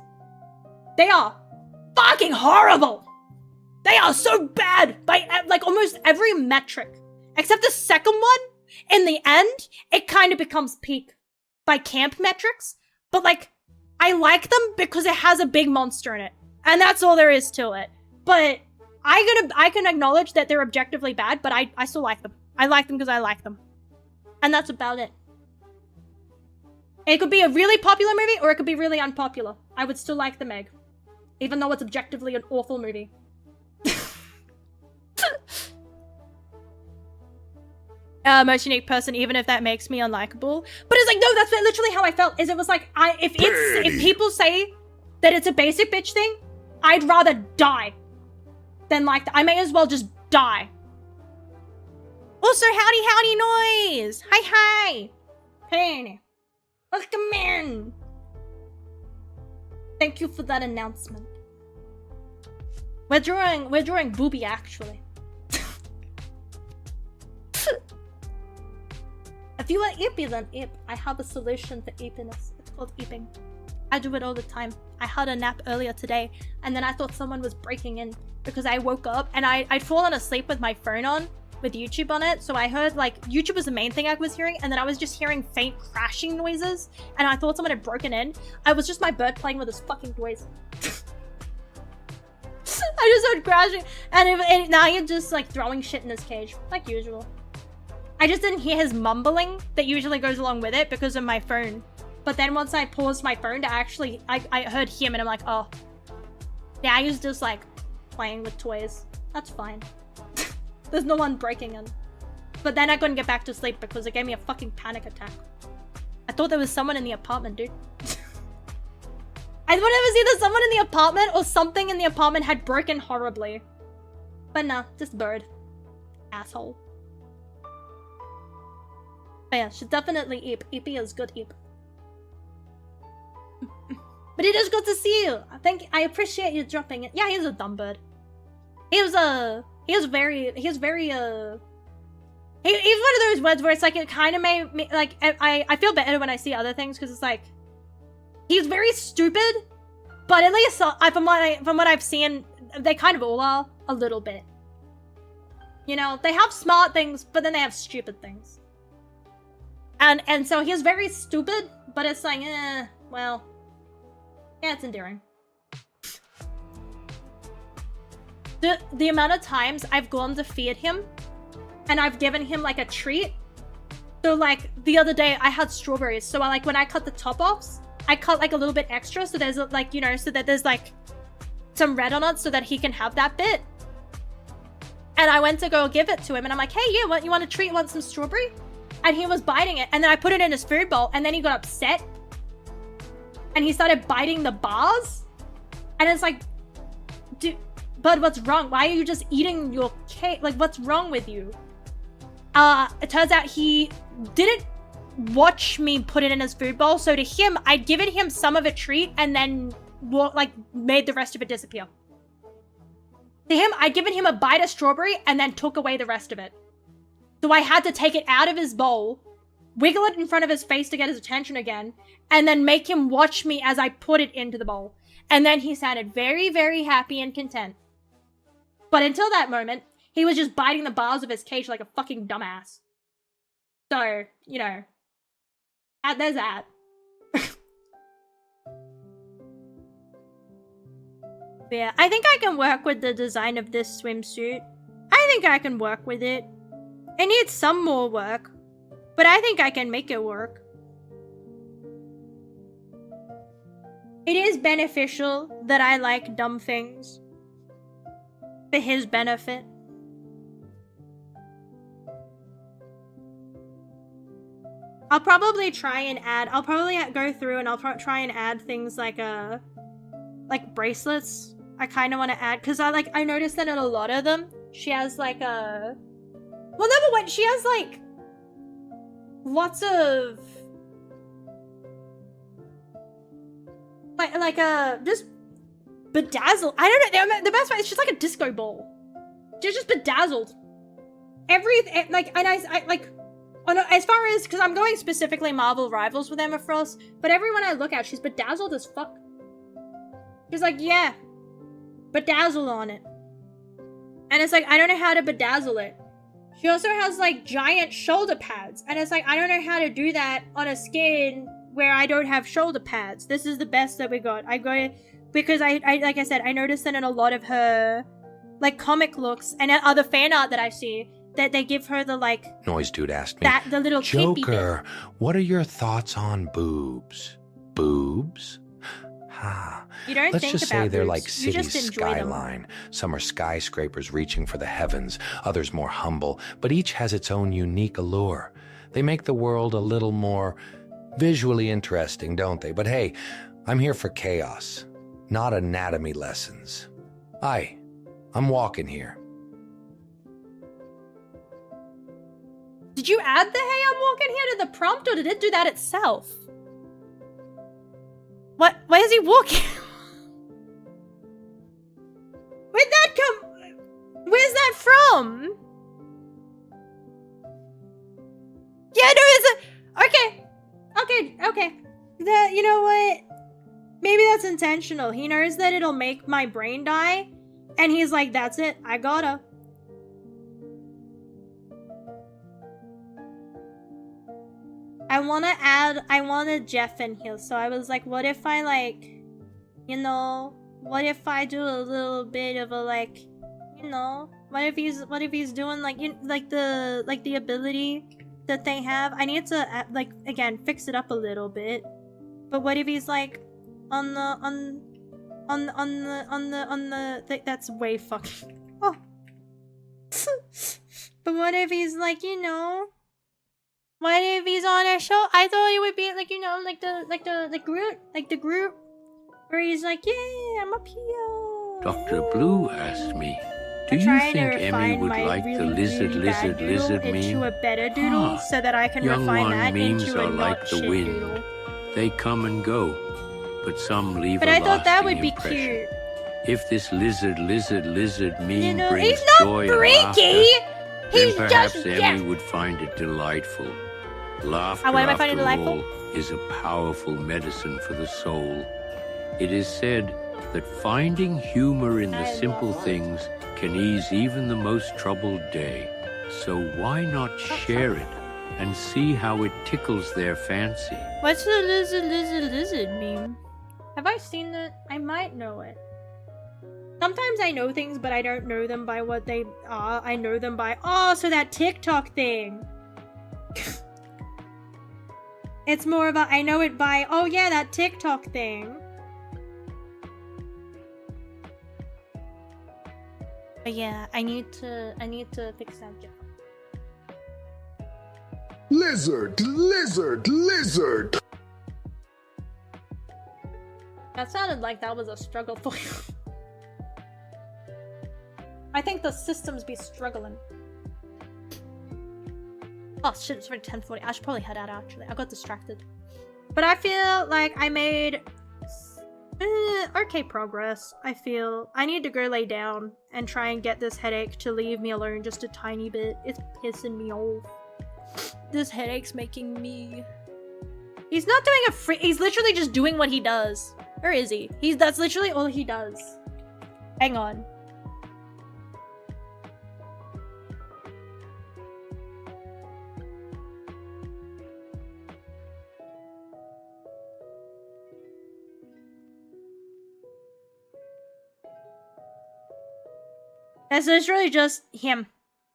They are fucking horrible. They are so bad by like almost every metric. Except the second one, in the end, it kind of becomes peak by camp metrics. But like, I like them because it has a big monster in it. And that's all there is to it. But I can acknowledge that they're objectively bad, but I still like them. I like them because I like them. And that's about it. It could be a really popular movie, or it could be really unpopular. I would still like the Meg. Even though it's objectively an awful movie. most unique person, even if that makes me unlikable. But it's like, no, that's literally how I felt. Is it was like, if people say that it's a basic bitch thing, I'd rather die than like I may as well just die. Also, howdy noise. Hi. Hey, welcome in. Thank you for that announcement. We're drawing booby actually. If you are eepy, then eep. I have a solution to eepiness. It's called eeping. I do it all the time. I had a nap earlier today, and then I thought someone was breaking in because I woke up and I'd fallen asleep with my phone on with YouTube on it. So I heard like YouTube was the main thing I was hearing, and then I was just hearing faint crashing noises, and I thought someone had broken in. I was just my bird playing with his fucking toys. I just heard crashing, and now you're just like throwing shit in his cage like usual. I just didn't hear his mumbling that usually goes along with it because of my phone. But then once I paused my phone to actually, I heard him and I'm like, oh. Yeah, he was just like playing with toys. That's fine. There's no one breaking in. But then I couldn't get back to sleep because it gave me a fucking panic attack. I thought there was someone in the apartment, dude. I thought it was either someone in the apartment or something in the apartment had broken horribly. But no, just bird. Asshole. But yeah, should definitely eep. Eepy is good eep. But it is good to see you. I appreciate you dropping it. Yeah, he's a dumb bird. He's one of those words where it's like, it kind of made me, like, I feel better when I see other things, because it's like, he's very stupid, but at least from what I've seen, they kind of all are a little bit. You know, they have smart things, but then they have stupid things. And so he's very stupid, but it's like, well, yeah, it's endearing. The amount of times I've gone to feed him, and I've given him like a treat. So like the other day I had strawberries, so when I cut the top offs, I cut like a little bit extra, so there's like, you know, so that there's like some red on it, so that he can have that bit. And I went to go give it to him, and I'm like, hey, yeah, you want a treat? You want some strawberry? And he was biting it, and then I put it in his food bowl, and then he got upset. And he started biting the bars. And it's like, dude, bud, what's wrong? Why are you just eating your cake? Like, what's wrong with you? It turns out he didn't watch me put it in his food bowl. So to him, I'd given him some of a treat and then made the rest of it disappear. To him, I'd given him a bite of strawberry and then took away the rest of it. So I had to take it out of his bowl, wiggle it in front of his face to get his attention again, and then make him watch me as I put it into the bowl. And then he sounded very, very happy and content. But until that moment, he was just biting the bars of his cage like a fucking dumbass. So, you know, there's that. But yeah, I think I can work with the design of this swimsuit. I think I can work with it. It needs some more work, but I think I can make it work. It is beneficial that I like dumb things for his benefit. I'll probably try and add, I'll probably go through and I'll try and add things like bracelets. I kind of want to add, because I noticed that in a lot of them, she has like a, well, number one, she has like lots of just bedazzled. I don't know, the best part is she's like a disco ball. She's just bedazzled. Everything, like, and I like, as far as, because I'm going specifically Marvel Rivals with Emma Frost, but everyone I look at, she's bedazzled as fuck. She's like, yeah, bedazzled on it. And it's like, I don't know how to bedazzle it. She also has like giant shoulder pads, and it's like, I don't know how to do that on a skin where I don't have shoulder pads. This is the best that we got. I got it because I like I said, I noticed that in a lot of her like comic looks and other fan art that I see, that they give her the like Noise Dude asked me, the little Joker, what are your thoughts on boobs? Boobs? You don't Let's think just about say they're roofs, like you cities' just enjoy them. skyline. Some are skyscrapers reaching for the heavens, others more humble, but each has its own unique allure. They make the world a little more visually interesting, don't they? But hey, I'm here for chaos, not anatomy lessons. I'm walking here. Did you add the "hey, I'm walking here" to the prompt, or did it do that itself? What? Why is he walking? Where'd that come? Where's that from? Yeah, no, it's a... Okay. That, you know what? Maybe that's intentional. He knows that it'll make my brain die, and he's like, that's it, I gotta. I wanted Jeff in here, so I was like, what if I, like, you know, what if I do a little bit of a, like, you know, what if he's doing, like, the ability that they have? I need to, like, again, fix it up a little bit. But what if he's, like, that's way fucking, oh. But what if he's, like, you know, what if he's on a show? I thought it would be like, you know, like the Groot, where he's like, yeah, I'm up here. Dr. Blue asked me, do you think Emmy would like the lizard meme? Into a better doodle, so that I can Young refine one that memes into are a like not the shit wind. doodle. They come and go, but some leave But a I thought that would lasting be impression. cute. If this lizard meme You know, brings he's not joy and freaky. laughter, He's then perhaps just Emmy would find it delightful. Laughter, why am I finding it after delightful? all, is a powerful medicine for the soul. It is said that finding humor in the simple things can ease even the most troubled day. So why not share it and see how it tickles their fancy? What's the lizard meme? Have I seen that? I might know it. Sometimes I know things, but I don't know them by what they are. I know them by, oh, so that TikTok thing. It's more about, I know it by, oh yeah, that TikTok thing. But yeah, I need to fix that job. Lizard, lizard, lizard. That sounded like that was a struggle for you. I think the systems be struggling. Oh shit, it's already 10:40. I should probably head out actually. I got distracted. But I feel like I made okay progress. I feel I need to go lay down and try and get this headache to leave me alone just a tiny bit. It's pissing me off. This headache's making me... He's not doing a free... He's literally just doing what he does. Where is he? That's literally all he does. Hang on. It's literally just him.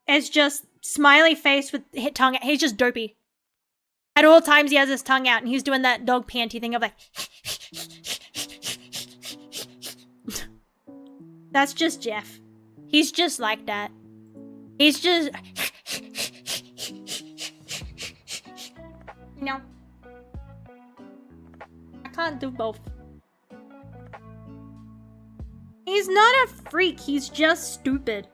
It's just smiley face with tongue out. He's just dopey. At all times he has his tongue out and he's doing that dog panty thing of like... That's just Jeff. He's just like that. He's just... No. I can't do both. He's not a freak, he's just stupid.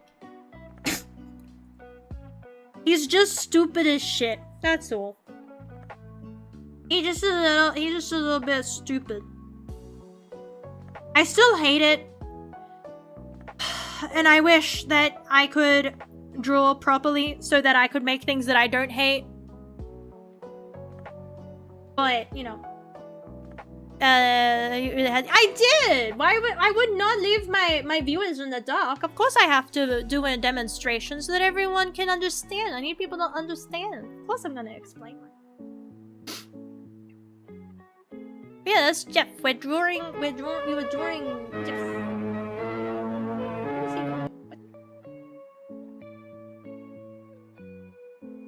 He's just stupid as shit. That's all. He's just a little bit stupid. I still hate it. And I wish that I could draw properly so that I could make things that I don't hate. But, you know. I did! I would not leave my viewers in the dark. Of course I have to do a demonstration so that everyone can understand. I need people to understand. Of course I'm gonna explain it. Yeah, that's Jeff. We were drawing Jeff. Where's he going? What?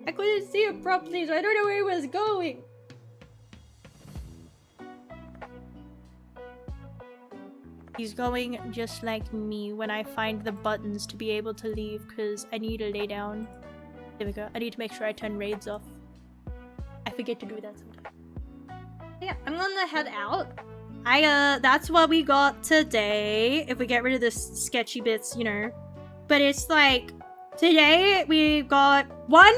I couldn't see it properly, so I don't know where he was going. He's going just like me when I find the buttons to be able to leave because I need to lay down. There we go. I need to make sure I turn raids off. I forget to do that sometimes. Yeah, I'm gonna head out. That's what we got today. If we get rid of this sketchy bits, you know. But it's like, today we got 1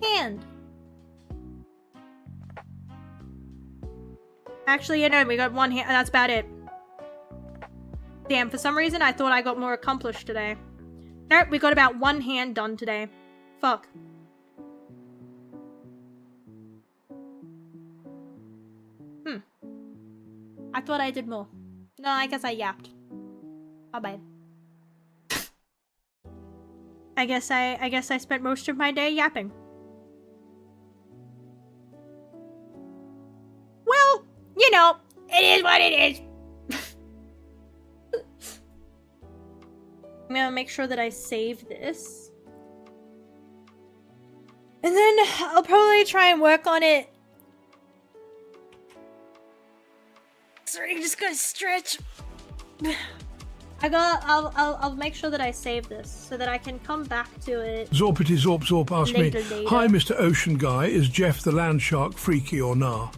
hand. Actually, you know, we got 1 hand. That's about it. Damn, for some reason I thought I got more accomplished today. Nope, we got about 1 hand done today. Fuck. I thought I did more. No, I guess I yapped. My bad. I guess I spent most of my day yapping. Well, you know, it is what it is. I'm gonna make sure that I save this. And then I'll probably try and work on it. Sorry, I just gotta stretch. I'll make sure that I save this so that I can come back to it. Zorpity Zorp Zorp asked later. Hi, Mr. Ocean Guy, is Jeff the land shark freaky or nah?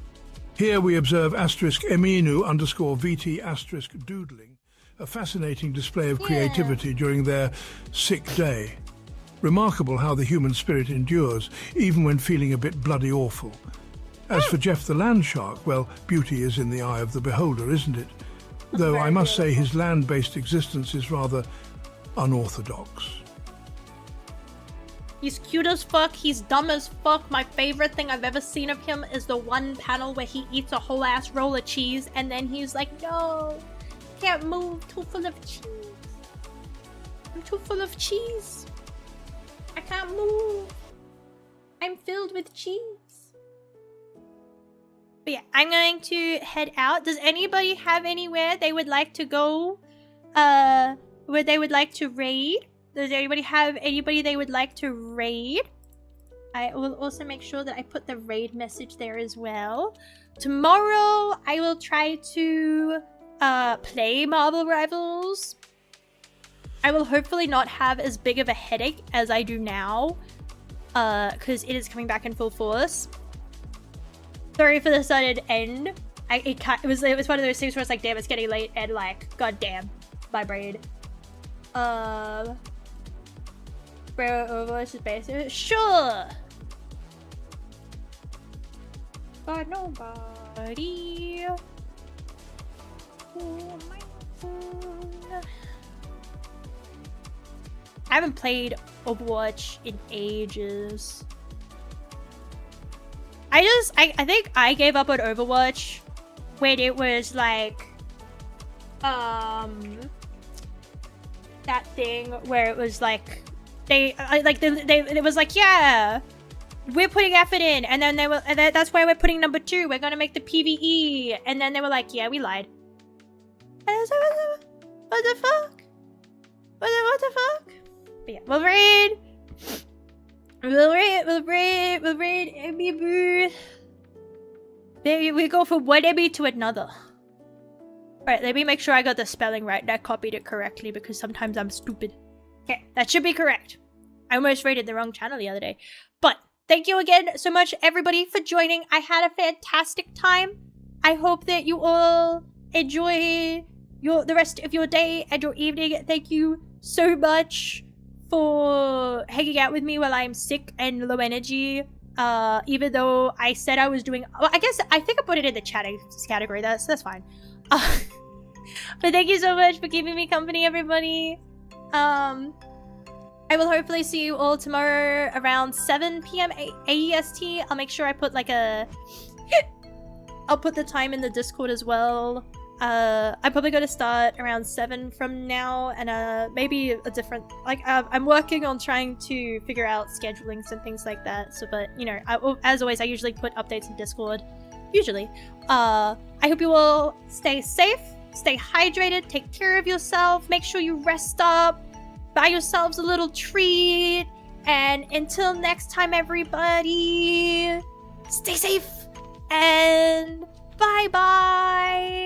Here we observe asterisk Eminu _ VT asterisk doodling, a fascinating display of creativity during their sick day. Remarkable how the human spirit endures, even when feeling a bit bloody awful. As for Jeff the land shark, well, beauty is in the eye of the beholder, isn't it? Though I must say his land-based existence is rather unorthodox. He's cute as fuck, he's dumb as fuck. My favorite thing I've ever seen of him is the one panel where he eats a whole ass roll of cheese and then he's like, no, can't move, too full of cheese. I'm too full of cheese. I can't move. I'm filled with cheese. But yeah, I'm going to head out. Does anybody have anywhere they would like to go? Where they would like to raid? Does anybody have anybody they would like to raid? I will also make sure that I put the raid message there as well. Tomorrow, I will try to play Marvel Rivals. I will hopefully not have as big of a headache as I do now, because it is coming back in full force. Sorry for the sudden end. It was one of those things where it's like, damn, it's getting late, and like, goddamn, bye braid. Bro, Overwatch is basic. Sure. But nobody. Oh, my phone. I haven't played Overwatch in ages. I think I gave up on Overwatch when it was like that thing where it was like it was like, yeah, we're putting effort in, and then that's why we're putting number 2, we're gonna make the PvE, and then they were like, yeah, we lied. And I was like, what the fuck? What the fuck? But yeah, we'll raid. We'll raid Emmy boo. There we go from one Emmy to another. Alright, let me make sure I got the spelling right and I copied it correctly because sometimes I'm stupid. Okay, that should be correct. I almost raided the wrong channel the other day. But thank you again so much, everybody, for joining. I had a fantastic time. I hope that you all enjoy the rest of your day and your evening. Thank you so much for hanging out with me while I'm sick and low energy. Even though I said I was doing... Well, I think I put it in the chatting category. That's fine. But thank you so much for keeping me company, everybody. I will hopefully see you all tomorrow around 7 p.m. AEST. I'll make sure I put like a... I'll put the time in the Discord as well. I'm probably going to start around 7 from now, and maybe a different... Like, I'm working on trying to figure out schedulings and things like that. So, but, you know, as always, I usually put updates in Discord. Usually. I hope you all stay safe, stay hydrated, take care of yourself, make sure you rest up, buy yourselves a little treat, and until next time, everybody, stay safe, and bye-bye!